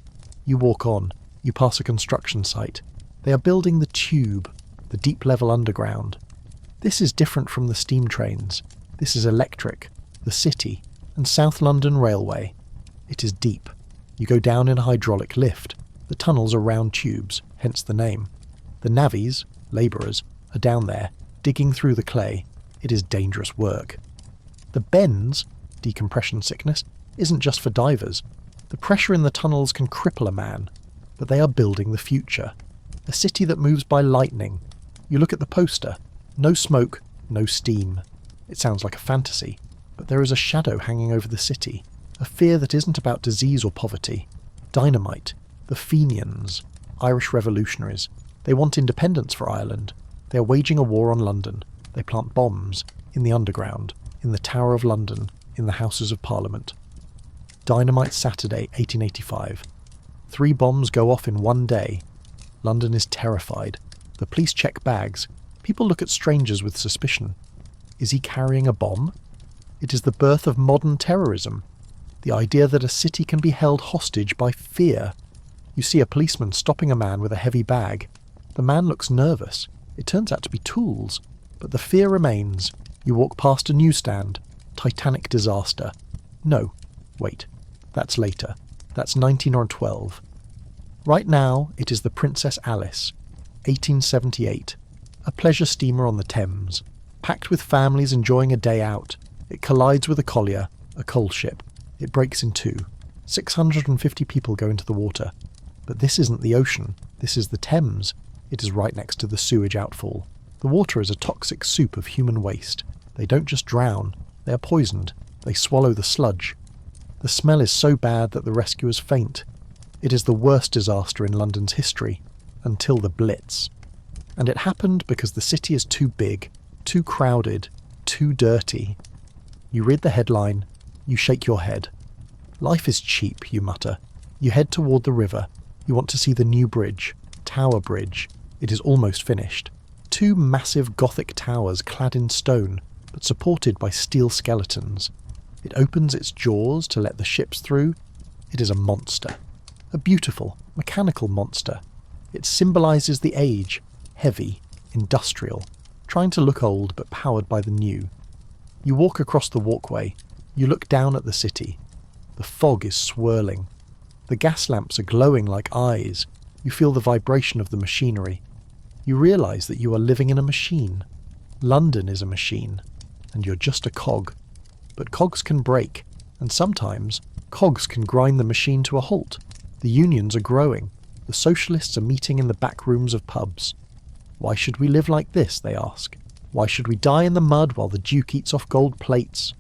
You walk on. You pass a construction site. They are building the tube, the deep-level underground. This is different from the steam trains. This is electric, the city, and South London Railway. It is deep. You go down in a hydraulic lift. The tunnels are round tubes, hence the name. The navvies, labourers, are down there, digging through the clay. It is dangerous work. The bends, decompression sickness, isn't just for divers. The pressure in the tunnels can cripple a man. But they are building the future. A city that moves by lightning. You look at the poster. No smoke, no steam. It sounds like a fantasy, but there is a shadow hanging over the city. A fear that isn't about disease or poverty. Dynamite. The Fenians. Irish revolutionaries. They want independence for Ireland. They are waging a war on London. They plant bombs. In the underground. In the Tower of London. In the Houses of Parliament. Dynamite Saturday, 1885. 3 bombs go off in one day. London is terrified. The police check bags. People look at strangers with suspicion. Is he carrying a bomb? It is the birth of modern terrorism. The idea that a city can be held hostage by fear. You see a policeman stopping a man with a heavy bag. The man looks nervous. It turns out to be tools. But the fear remains. You walk past a newsstand. Titanic disaster. No. Wait. That's later. That's 1912. Right now, it is the Princess Alice, 1878, a pleasure steamer on the Thames. Packed with families enjoying a day out, it collides with a collier, a coal ship. It breaks in two. 650 people go into the water. But this isn't the ocean. This is the Thames. It is right next to the sewage outfall. The water is a toxic soup of human waste. They don't just drown. They are poisoned. They swallow the sludge. The smell is so bad that the rescuers faint. It is the worst disaster in London's history, until the Blitz. And it happened because the city is too big, too crowded, too dirty. You read the headline, you shake your head. Life is cheap, you mutter. You head toward the river. You want to see the new bridge, Tower Bridge. It is almost finished. 2 massive Gothic towers clad in stone, but supported by steel skeletons. It opens its jaws to let the ships through. It is a monster. A beautiful, mechanical monster. It symbolises the age, heavy, industrial, trying to look old but powered by the new. You walk across the walkway. You look down at the city. The fog is swirling. The gas lamps are glowing like eyes. You feel the vibration of the machinery. You realise that you are living in a machine. London is a machine, and you're just a cog. But cogs can break, and sometimes cogs can grind the machine to a halt. The unions are growing. The socialists are meeting in the back rooms of pubs. Why should we live like this, they ask. Why should we die in the mud while the Duke eats off gold plates?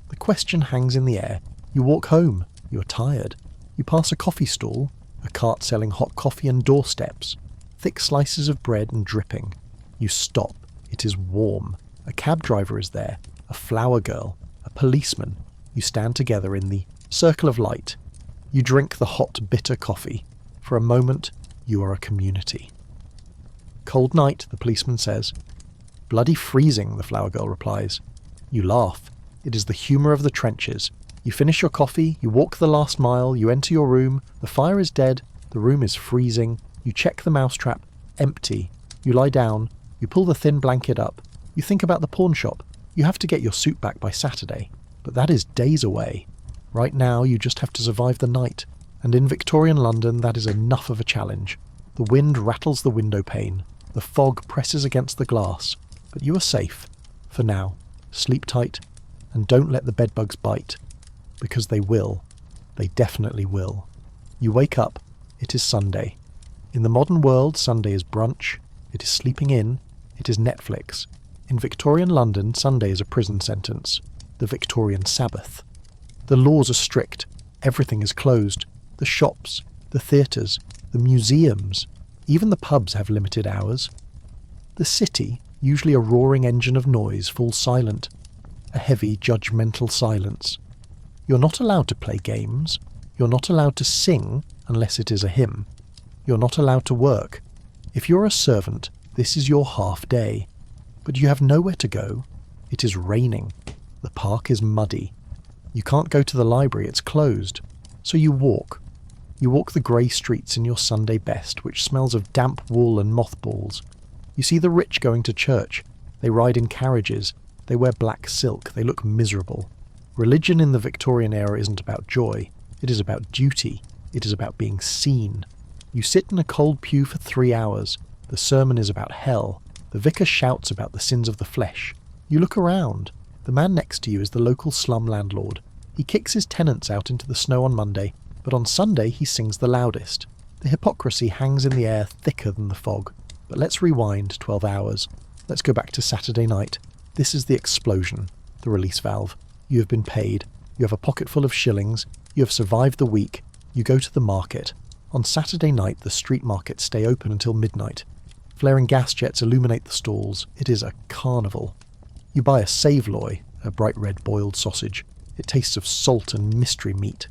The question hangs in the air. You walk home. You're tired. You pass a coffee stall, a cart selling hot coffee and doorsteps, thick slices of bread and dripping. You stop. It is warm. A cab driver is there, a flower girl, a policeman. You stand together in the circle of light. You drink the hot, bitter coffee. For a moment, you are a community. Cold night, the policeman says. Bloody freezing, the flower girl replies. You laugh. It is the humour of the trenches. You finish your coffee, you walk the last mile, you enter your room, the fire is dead, The room is freezing. You check the mousetrap. Empty. You lie down. You pull the thin blanket up. You think about the pawn shop. You have to get your suit back by Saturday. But that is days away. Right now, you just have to survive the night. And in Victorian London, that is enough of a challenge. The wind rattles the window pane. The fog presses against the glass. But you are safe. For now. Sleep tight. And don't let the bedbugs bite. Because they will. They definitely will. You wake up. It is Sunday. In the modern world, Sunday is brunch. It is sleeping in. It is Netflix. In Victorian London, Sunday is a prison sentence. The Victorian Sabbath. The laws are strict. Everything is closed. The shops, the theatres, the museums, even the pubs have limited hours. The city, usually a roaring engine of noise, falls silent. A heavy, judgmental silence. You're not allowed to play games. You're not allowed to sing unless it is a hymn. You're not allowed to work. If you're a servant, this is your half day. But you have nowhere to go. It is raining. The park is muddy. You can't go to the library, it's closed. So you walk. You walk the grey streets in your Sunday best, which smells of damp wool and mothballs. You see the rich going to church. They ride in carriages. They wear black silk. They look miserable. Religion in the Victorian era isn't about joy. It is about duty. It is about being seen. You sit in a cold pew for 3 hours. The sermon is about hell. The vicar shouts about the sins of the flesh. You look around. The man next to you is the local slum landlord. He kicks his tenants out into the snow on Monday, but on Sunday he sings the loudest. The hypocrisy hangs in the air thicker than the fog. But let's rewind 12 hours. Let's go back to Saturday night. This is the explosion, the release valve. You have been paid. You have a pocket full of shillings. You have survived the week. You go to the market. On Saturday night, the street markets stay open until midnight. Flaring gas jets illuminate the stalls. It is a carnival. You buy a saveloy, a bright red boiled sausage. It tastes of salt and mystery meat.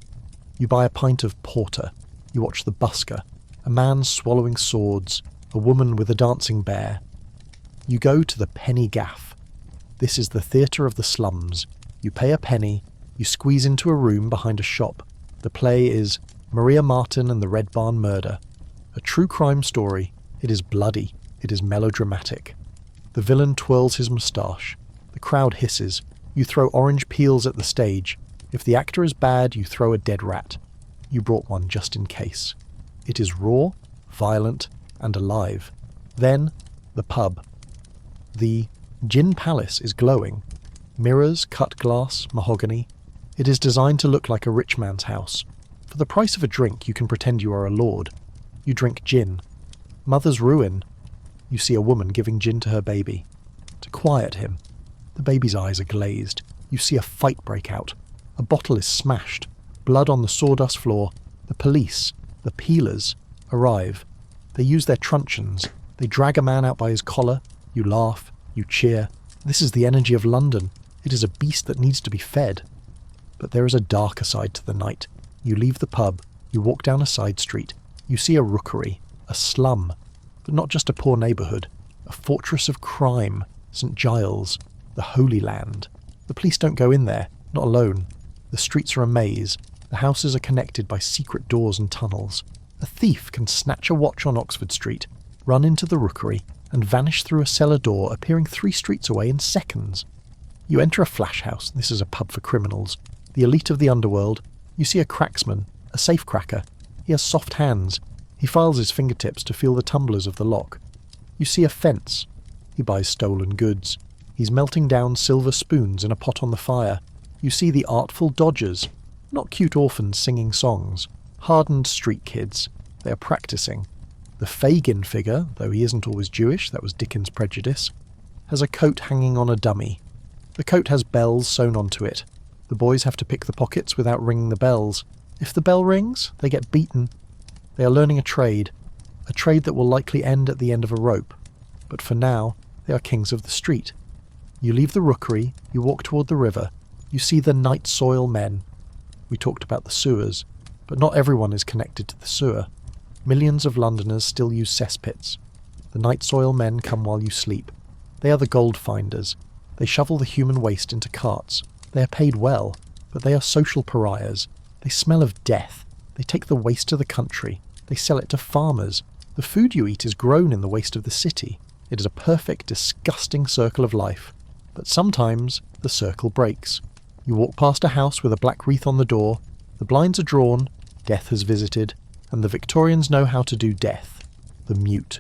You buy a pint of porter. You watch the busker. A man swallowing swords. A woman with a dancing bear. You go to the penny gaff. This is the theatre of the slums. You pay a penny. You squeeze into a room behind a shop. The play is Maria Martin and the Red Barn Murder. A true crime story. It is bloody. It is melodramatic. The villain twirls his moustache. The crowd hisses. You throw orange peels at the stage. If the actor is bad, you throw a dead rat. You brought one just in case. It is raw, violent, and alive. Then, the pub. The Gin Palace is glowing. Mirrors, cut glass, mahogany. It is designed to look like a rich man's house. For the price of a drink, you can pretend you are a lord. You drink gin. Mother's ruin. You see a woman giving gin to her baby. To quiet him. The baby's eyes are glazed. You see a fight break out. A bottle is smashed. Blood on the sawdust floor. The police, the peelers, arrive. They use their truncheons. They drag a man out by his collar. You laugh. You cheer. This is the energy of London. It is a beast that needs to be fed. But there is a darker side to the night. You leave the pub. You walk down a side street. You see a rookery. A slum. But not just a poor neighbourhood. A fortress of crime. St. Giles. The Holy Land. The police don't go in there. Not alone. The streets are a maze. The houses are connected by secret doors and tunnels. A thief can snatch a watch on Oxford Street, run into the rookery, and vanish through a cellar door appearing 3 streets away in seconds. You enter a flash house. This is a pub for criminals. The elite of the underworld. You see a cracksman, a safecracker. He has soft hands. He files his fingertips to feel the tumblers of the lock. You see a fence. He buys stolen goods. He's melting down silver spoons in a pot on the fire. You see the artful dodgers. Not cute orphans singing songs. Hardened street kids. They are practicing. The Fagin figure, though he isn't always Jewish, that was Dickens' prejudice, has a coat hanging on a dummy. The coat has bells sewn onto it. The boys have to pick the pockets without ringing the bells. If the bell rings, they get beaten. They are learning a trade that will likely end at the end of a rope. But for now, they are kings of the street. You leave the rookery, you walk toward the river. You see the night soil men. We talked about the sewers, but not everyone is connected to the sewer. Millions of Londoners still use cesspits. The night soil men come while you sleep. They are the gold finders. They shovel the human waste into carts. They are paid well, but they are social pariahs. They smell of death. They take the waste to the country. They sell it to farmers. The food you eat is grown in the waste of the city. It is a perfect, disgusting circle of life. But sometimes the circle breaks. You walk past a house with a black wreath on the door, the blinds are drawn, death has visited, and the Victorians know how to do death. The mute.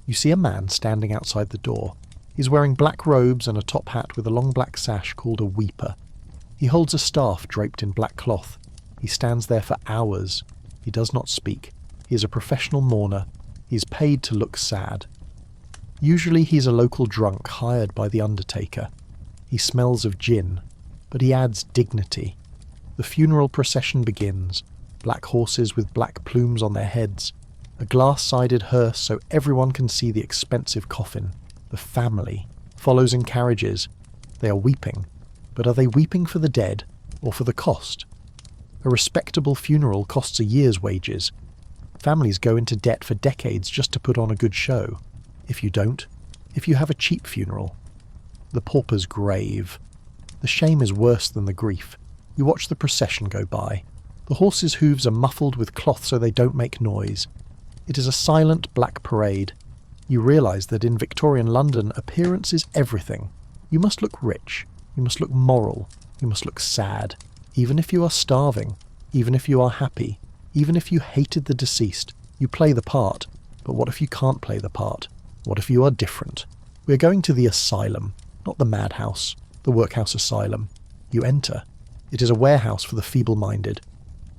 You see a man standing outside the door. He's wearing black robes and a top hat with a long black sash called a weeper. He holds a staff draped in black cloth. He stands there for hours. He does not speak. He is a professional mourner. He is paid to look sad. Usually he's a local drunk hired by the undertaker. He smells of gin, but he adds dignity. The funeral procession begins. Black horses with black plumes on their heads. A glass-sided hearse so everyone can see the expensive coffin. The family follows in carriages. They are weeping. But are they weeping for the dead or for the cost? A respectable funeral costs a year's wages. Families go into debt for decades just to put on a good show. If you don't, if you have a cheap funeral. The pauper's grave. The shame is worse than the grief. You watch the procession go by. The horses' hooves are muffled with cloth so they don't make noise. It is a silent black parade. You realise that in Victorian London, appearance is everything. You must look rich. You must look moral. You must look sad. Even if you are starving. Even if you are happy. Even if you hated the deceased. You play the part. But what if you can't play the part? What if you are different? We are going to the asylum, not the madhouse, the workhouse asylum. You enter. It is a warehouse for the feeble-minded.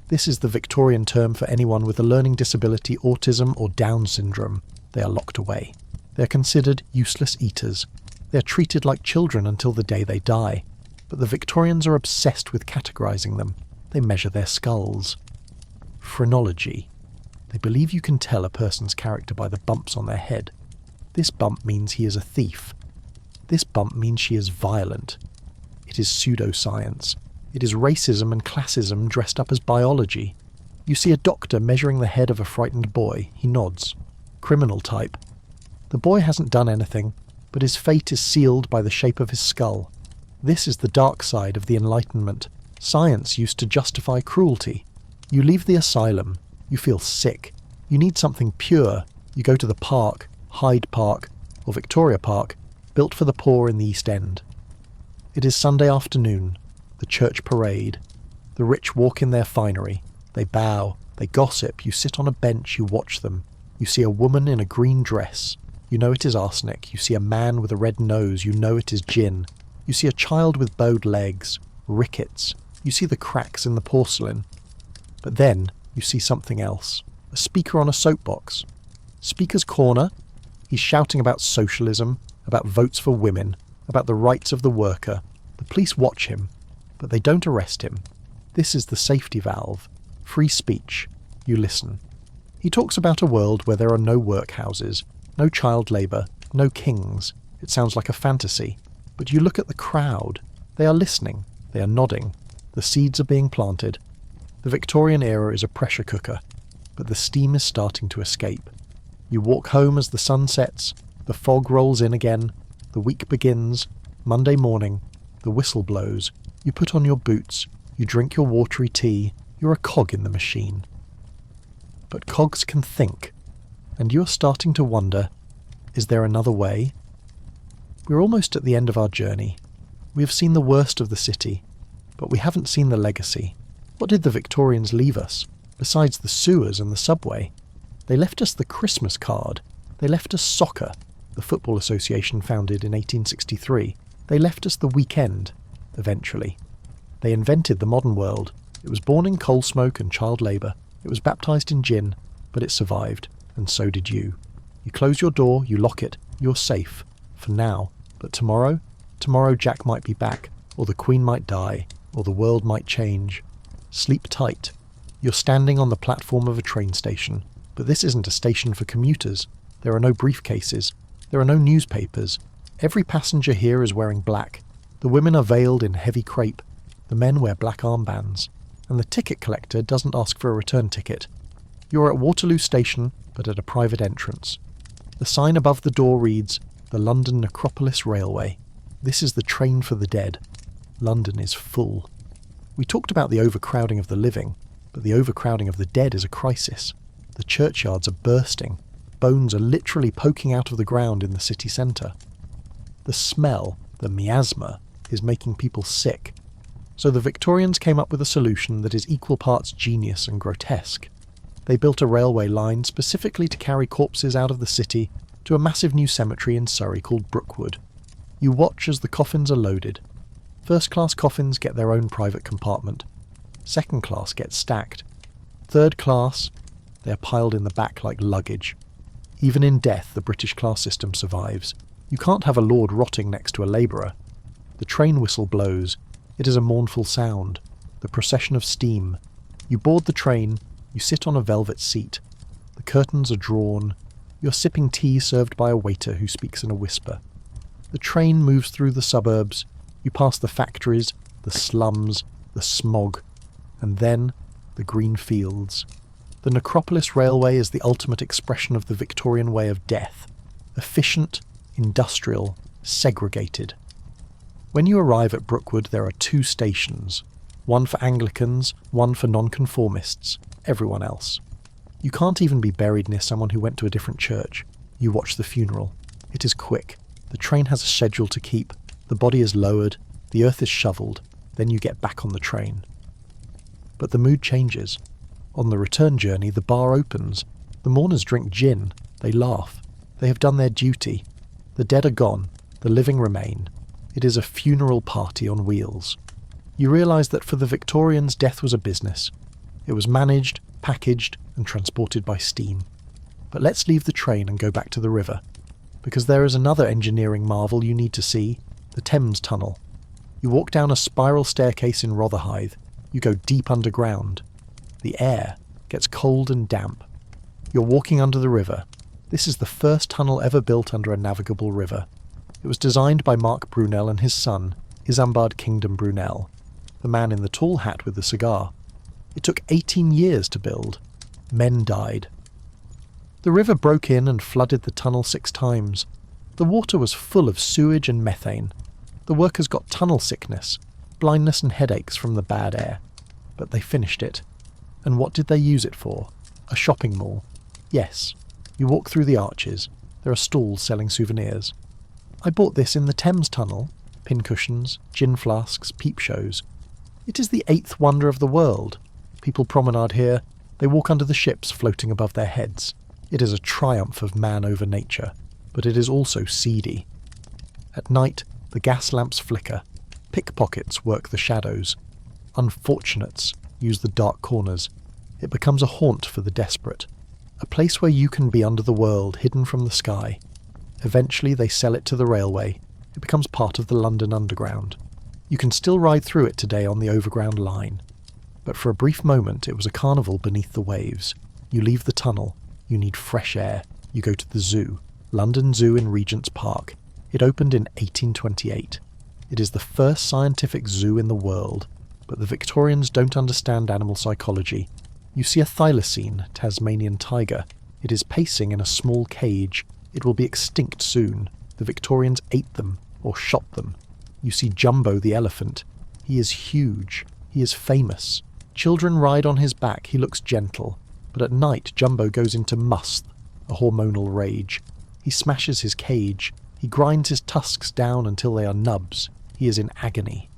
This is the Victorian term for anyone with a learning disability, autism or Down syndrome. They are locked away. They are considered useless eaters. They are treated like children until the day they die. But the Victorians are obsessed with categorising them. They measure their skulls. Phrenology. They believe you can tell a person's character by the bumps on their head. This bump means he is a thief. This bump means she is violent. It is pseudoscience. It is racism and classism dressed up as biology. You see a doctor measuring the head of a frightened boy. He nods. Criminal type. The boy hasn't done anything, but his fate is sealed by the shape of his skull. This is the dark side of the Enlightenment. Science used to justify cruelty. You leave the asylum. You feel sick. You need something pure. You go to the park, Hyde Park, or Victoria Park, built for the poor in the East End. It is Sunday afternoon, the church parade. The rich walk in their finery. They bow, they gossip, you sit on a bench, you watch them. You see a woman in a green dress. You know it is arsenic. You see a man with a red nose. You know it is gin. You see a child with bowed legs, rickets. You see the cracks in the porcelain. But then you see something else. A speaker on a soapbox. Speaker's corner. He's shouting about socialism, about votes for women, about the rights of the worker. The police watch him, but they don't arrest him. This is the safety valve. Free speech. You listen. He talks about a world where there are no workhouses, no child labour, no kings. It sounds like a fantasy. But you look at the crowd. They are listening. They are nodding. The seeds are being planted. The Victorian era is a pressure cooker, but the steam is starting to escape. You walk home as the sun sets, the fog rolls in again, the week begins, Monday morning, the whistle blows, you put on your boots, you drink your watery tea, you're a cog in the machine. But cogs can think, and you're starting to wonder, is there another way? We're almost at the end of our journey. We have seen the worst of the city, but we haven't seen the legacy. What did the Victorians leave us, besides the sewers and the subway? They left us the Christmas card. They left us soccer, the football association founded in 1863. They left us the weekend, eventually. They invented the modern world. It was born in coal smoke and child labour. It was baptised in gin, but it survived, and so did you. You close your door, you lock it, you're safe. For now. But tomorrow? Tomorrow Jack might be back, or the Queen might die, or the world might change. Sleep tight. You're standing on the platform of a train station. But this isn't a station for commuters. There are no briefcases. There are no newspapers. Every passenger here is wearing black. The women are veiled in heavy crepe. The men wear black armbands. And the ticket collector doesn't ask for a return ticket. You're at Waterloo Station, but at a private entrance. The sign above the door reads, "The London Necropolis Railway." This is the train for the dead. London is full. We talked about the overcrowding of the living, but the overcrowding of the dead is a crisis. The churchyards are bursting. Bones are literally poking out of the ground in the city centre. The smell, the miasma, is making people sick. So the Victorians came up with a solution that is equal parts genius and grotesque. They built a railway line specifically to carry corpses out of the city to a massive new cemetery in Surrey called Brookwood. You watch as the coffins are loaded. First-class coffins get their own private compartment. Second class gets stacked. Third class, they are piled in the back like luggage. Even in death, the British class system survives. You can't have a lord rotting next to a labourer. The train whistle blows. It is a mournful sound. The procession of steam. You board the train. You sit on a velvet seat. The curtains are drawn. You're sipping tea served by a waiter who speaks in a whisper. The train moves through the suburbs. You pass the factories, the slums, the smog, and then the green fields. The Necropolis Railway is the ultimate expression of the Victorian way of death. Efficient, industrial, segregated. When you arrive at Brookwood, there are 2 stations. One for Anglicans, one for nonconformists, everyone else. You can't even be buried near someone who went to a different church. You watch the funeral. It is quick. The train has a schedule to keep. The body is lowered. The earth is shoveled. Then you get back on the train. But the mood changes. On the return journey, the bar opens. The mourners drink gin. They laugh. They have done their duty. The dead are gone. The living remain. It is a funeral party on wheels. You realise that for the Victorians, death was a business. It was managed, packaged, and transported by steam. But let's leave the train and go back to the river. Because there is another engineering marvel you need to see, the Thames Tunnel. You walk down a spiral staircase in Rotherhithe. You go deep underground. The air gets cold and damp. You're walking under the river. This is the first tunnel ever built under a navigable river. It was designed by Mark Brunel and his son, Isambard Kingdom Brunel, the man in the tall hat with the cigar. It took 18 years to build. Men died. The river broke in and flooded the tunnel 6 times. The water was full of sewage and methane. The workers got tunnel sickness, blindness and headaches from the bad air. But they finished it. And what did they use it for? A shopping mall. Yes. You walk through the arches. There are stalls selling souvenirs. I bought this in the Thames Tunnel. Pincushions, gin flasks, peep shows. It is the 8th wonder of the world. People promenade here. They walk under the ships floating above their heads. It is a triumph of man over nature, but it is also seedy. At night, the gas lamps flicker. Pickpockets work the shadows. Unfortunates use the dark corners. It becomes a haunt for the desperate. A place where you can be under the world, hidden from the sky. Eventually they sell it to the railway. It becomes part of the London Underground. You can still ride through it today on the Overground line. But for a brief moment it was a carnival beneath the waves. You leave the tunnel. You need fresh air. You go to the zoo. London Zoo in Regent's Park. It opened in 1828. It is the first scientific zoo in the world. But the Victorians don't understand animal psychology. You see a thylacine, Tasmanian tiger. It is pacing in a small cage. It will be extinct soon. The Victorians ate them, or shot them. You see Jumbo the elephant. He is huge. He is famous. Children ride on his back. He looks gentle. But at night, Jumbo goes into must, a hormonal rage. He smashes his cage. He grinds his tusks down until they are nubs. He is in agony.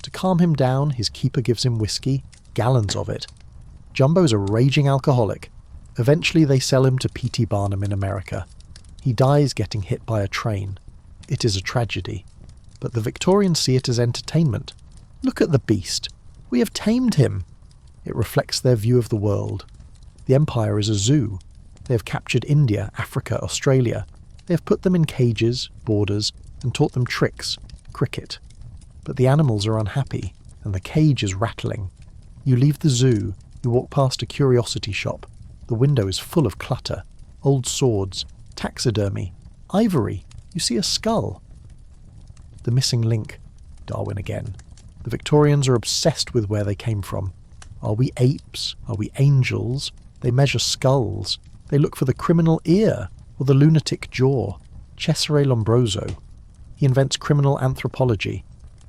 To calm him down, his keeper gives him whiskey, gallons of it. Jumbo's a raging alcoholic. Eventually they sell him to P.T. Barnum in America. He dies getting hit by a train. It is a tragedy. But the Victorians see it as entertainment. Look at the beast. We have tamed him. It reflects their view of the world. The empire is a zoo. They have captured India, Africa, Australia. They have put them in cages, borders, and taught them tricks, cricket. But the animals are unhappy, and the cage is rattling. You leave the zoo. You walk past a curiosity shop. The window is full of clutter. Old swords, taxidermy, ivory. You see a skull. The missing link. Darwin again. The Victorians are obsessed with where they came from. Are we apes? Are we angels? They measure skulls. They look for the criminal ear or the lunatic jaw. Cesare Lombroso. He invents criminal anthropology.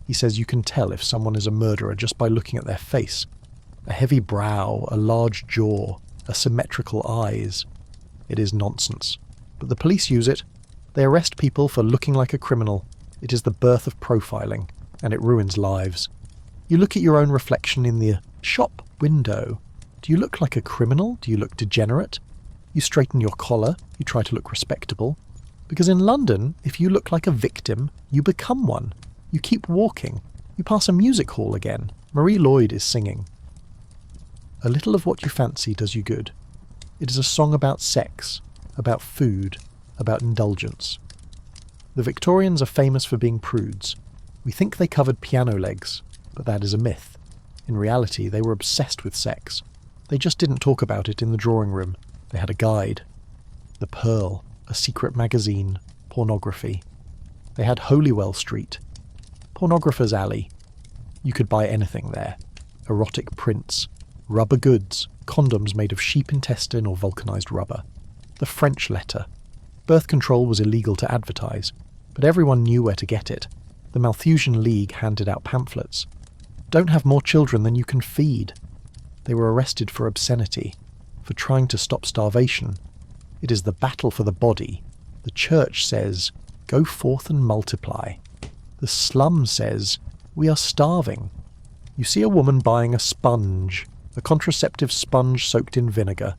He says you can tell if someone is a murderer just by looking at their face. A heavy brow, a large jaw. asymmetrical eyes. It is nonsense. But the police use it. They arrest people for looking like a criminal. It is the birth of profiling, and it ruins lives. You look at your own reflection in the shop window. Do you look like a criminal? Do you look degenerate? You straighten your collar. You try to look respectable. Because in London, if you look like a victim, you become one. You keep walking. You pass a music hall again. Marie Lloyd is singing. A little of what you fancy does you good. It is a song about sex, about food, about indulgence. The Victorians are famous for being prudes. We think they covered piano legs, but that is a myth. In reality, they were obsessed with sex. They just didn't talk about it in the drawing room. They had a guide. The Pearl, a secret magazine, pornography. They had Holywell Street, pornographer's alley. You could buy anything there. Erotic prints, rubber goods, condoms made of sheep intestine or vulcanized rubber. The French letter. Birth control was illegal to advertise, but everyone knew where to get it. The Malthusian League handed out pamphlets. Don't have more children than you can feed. They were arrested for obscenity, for trying to stop starvation. It is the battle for the body. The church says, go forth and multiply. The slum says, we are starving. You see a woman buying a sponge, a contraceptive sponge soaked in vinegar.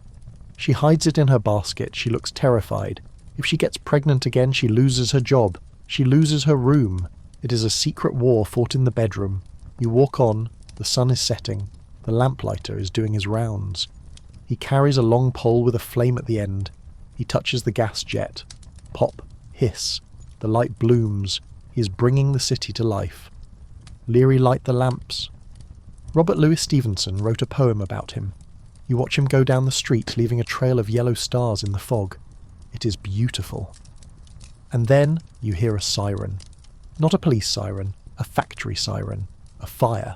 She hides it in her basket. She looks terrified. If she gets pregnant again, she loses her job. She loses her room. It is a secret war fought in the bedroom. You walk on. The sun is setting. The lamplighter is doing his rounds. He carries a long pole with a flame at the end. He touches the gas jet. Pop, hiss. The light blooms. He is bringing the city to life. Leary light the lamps. Robert Louis Stevenson wrote a poem about him. You watch him go down the street, leaving a trail of yellow stars in the fog. It is beautiful. And then you hear a siren. Not a police siren, a factory siren, a fire.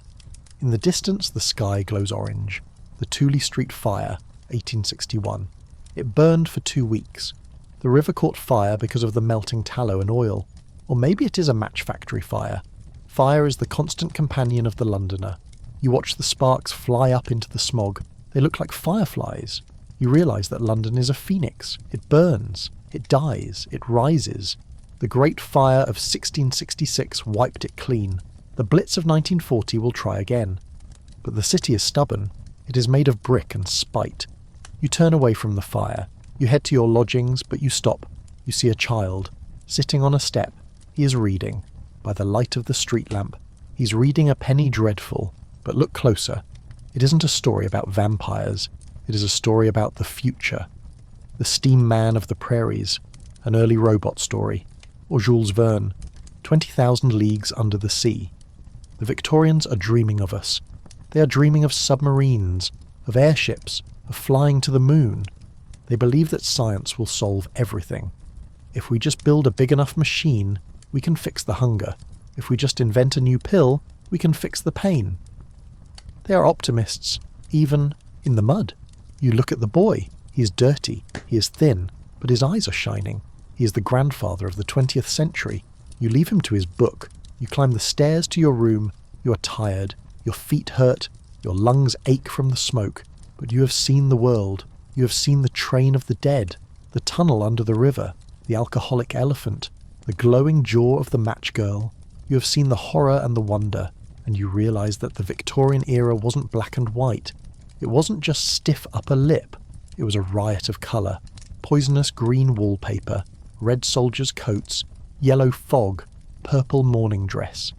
In the distance, the sky glows orange. The Tooley Street Fire, 1861. It burned for 2 weeks. The river caught fire because of the melting tallow and oil. Or maybe it is a match factory fire. Fire is the constant companion of the Londoner. You watch the sparks fly up into the smog. They look like fireflies. You realise that London is a phoenix. It burns. It dies. It rises. The Great Fire of 1666 wiped it clean. The Blitz of 1940 will try again. But the city is stubborn. It is made of brick and spite. You turn away from the fire. You head to your lodgings, but you stop. You see a child, sitting on a step. He is reading, by the light of the street lamp. He's reading a penny dreadful, but look closer. It isn't a story about vampires. It is a story about the future. The Steam Man of the Prairies, an early robot story. Or Jules Verne, 20,000 Leagues Under the Sea. The Victorians are dreaming of us. They are dreaming of submarines, of airships, of flying to the moon. They believe that science will solve everything. If we just build a big enough machine, we can fix the hunger. If we just invent a new pill, we can fix the pain. They are optimists, even in the mud. You look at the boy. He is dirty. He is thin, but his eyes are shining. He is the grandfather of the 20th century. You leave him to his book. You climb the stairs to your room. You are tired. Your feet hurt. Your lungs ache from the smoke. But you have seen the world. You have seen the train of the dead, the tunnel under the river, the alcoholic elephant, the glowing jaw of the match girl. You have seen the horror and the wonder, and you realise that the Victorian era wasn't black and white. It wasn't just stiff upper lip. It was a riot of colour. Poisonous green wallpaper, red soldiers' coats, yellow fog, purple morning dress.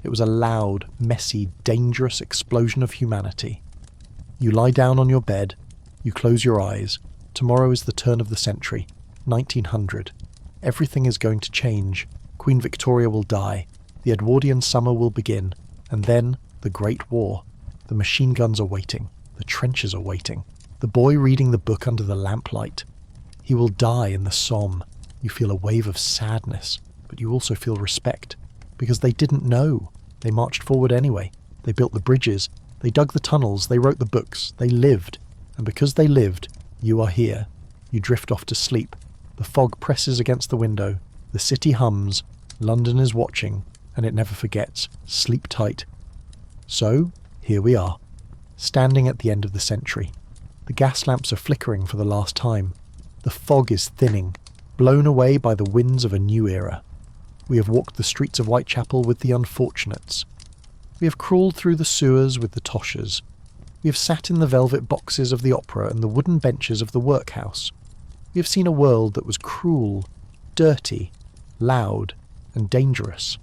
It was a loud, messy, dangerous explosion of humanity. You lie down on your bed. You close your eyes. Tomorrow is the turn of the century, 1900. Everything is going to change. Queen Victoria will die. The Edwardian summer will begin. And then, the Great War. The machine guns are waiting. The trenches are waiting. The boy reading the book under the lamplight. He will die in the Somme. You feel a wave of sadness, but you also feel respect. Because they didn't know. They marched forward anyway. They built the bridges. They dug the tunnels. They wrote the books. They lived. And because they lived, you are here. You drift off to sleep. The fog presses against the window. The city hums. London is watching, and it never forgets. Sleep tight. So, here we are, standing at the end of the century. The gas lamps are flickering for the last time. The fog is thinning, blown away by the winds of a new era. We have walked the streets of Whitechapel with the unfortunates. We have crawled through the sewers with the toshers. We have sat in the velvet boxes of the opera and the wooden benches of the workhouse. We have seen a world that was cruel, dirty, loud, and dangerous.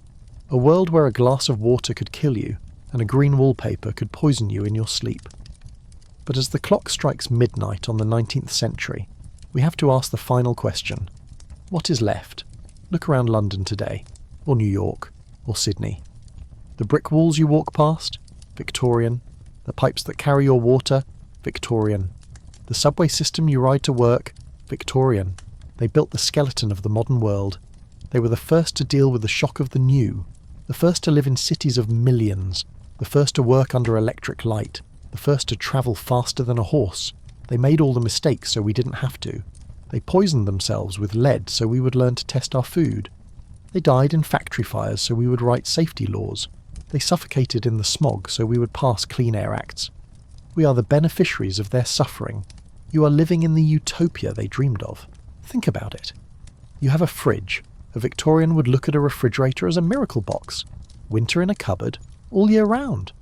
A world where a glass of water could kill you and a green wallpaper could poison you in your sleep. But as the clock strikes midnight on the 19th century, we have to ask the final question. What is left? Look around London today, or New York, or Sydney. The brick walls you walk past? Victorian. The pipes that carry your water? Victorian. The subway system you ride to work? Victorian. They built the skeleton of the modern world. They were the first to deal with the shock of the new, the first to live in cities of millions, the first to work under electric light, the first to travel faster than a horse. They made all the mistakes so we didn't have to. They poisoned themselves with lead so we would learn to test our food. They died in factory fires so we would write safety laws. They suffocated in the smog so we would pass Clean Air Acts. We are the beneficiaries of their suffering. You are living in the utopia they dreamed of. Think about it. You have a fridge. A Victorian would look at a refrigerator as a miracle box. Winter in a cupboard, all year round.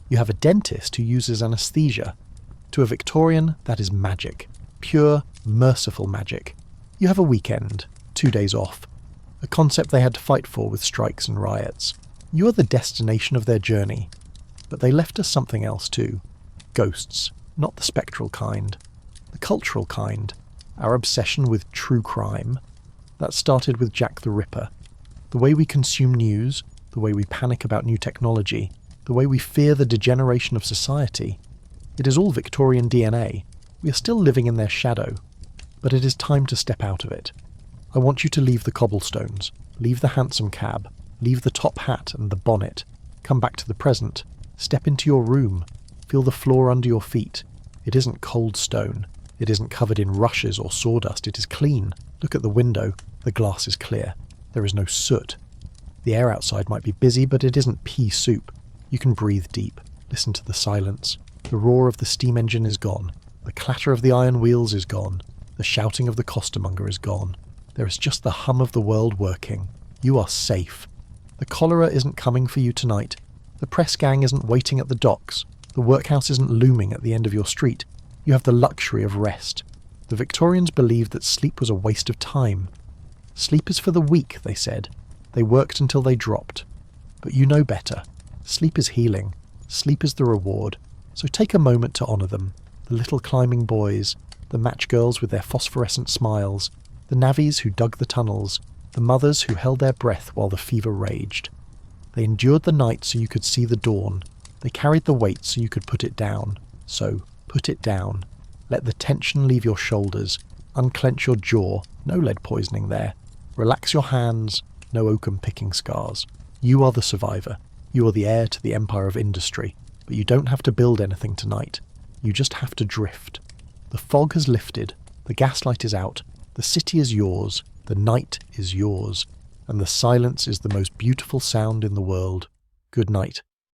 You have a dentist who uses anaesthesia. To a Victorian, that is magic. Pure, merciful magic. You have a weekend, 2 days off. A concept they had to fight for with strikes and riots. You are the destination of their journey. But they left us something else too. Ghosts, not the spectral kind. The cultural kind. Our obsession with true crime. That started with Jack the Ripper. The way we consume news, the way we panic about new technology, the way we fear the degeneration of society. It is all Victorian DNA. We are still living in their shadow. But it is time to step out of it. I want you to leave the cobblestones, leave the hansom cab, leave the top hat and the bonnet, come back to the present, step into your room, feel the floor under your feet. It isn't cold stone. It isn't covered in rushes or sawdust. It is clean. Look at the window. The glass is clear. There is no soot. The air outside might be busy, but it isn't pea soup. You can breathe deep. Listen to the silence. The roar of the steam engine is gone. The clatter of the iron wheels is gone. The shouting of the costermonger is gone. There is just the hum of the world working. You are safe. The cholera isn't coming for you tonight. The press gang isn't waiting at the docks. The workhouse isn't looming at the end of your street. You have the luxury of rest. The Victorians believed that sleep was a waste of time. Sleep is for the weak, they said. They worked until they dropped. But you know better. Sleep is healing. Sleep is the reward. So take a moment to honour them. The little climbing boys, the match girls with their phosphorescent smiles, the navvies who dug the tunnels, the mothers who held their breath while the fever raged. They endured the night so you could see the dawn. They carried the weight so you could put it down. So, put it down. Let the tension leave your shoulders. Unclench your jaw. No lead poisoning there. Relax your hands. No oakum picking scars. You are the survivor. You are the heir to the empire of industry. But you don't have to build anything tonight. You just have to drift. The fog has lifted. The gaslight is out. The city is yours. The night is yours. And the silence is the most beautiful sound in the world. Good night.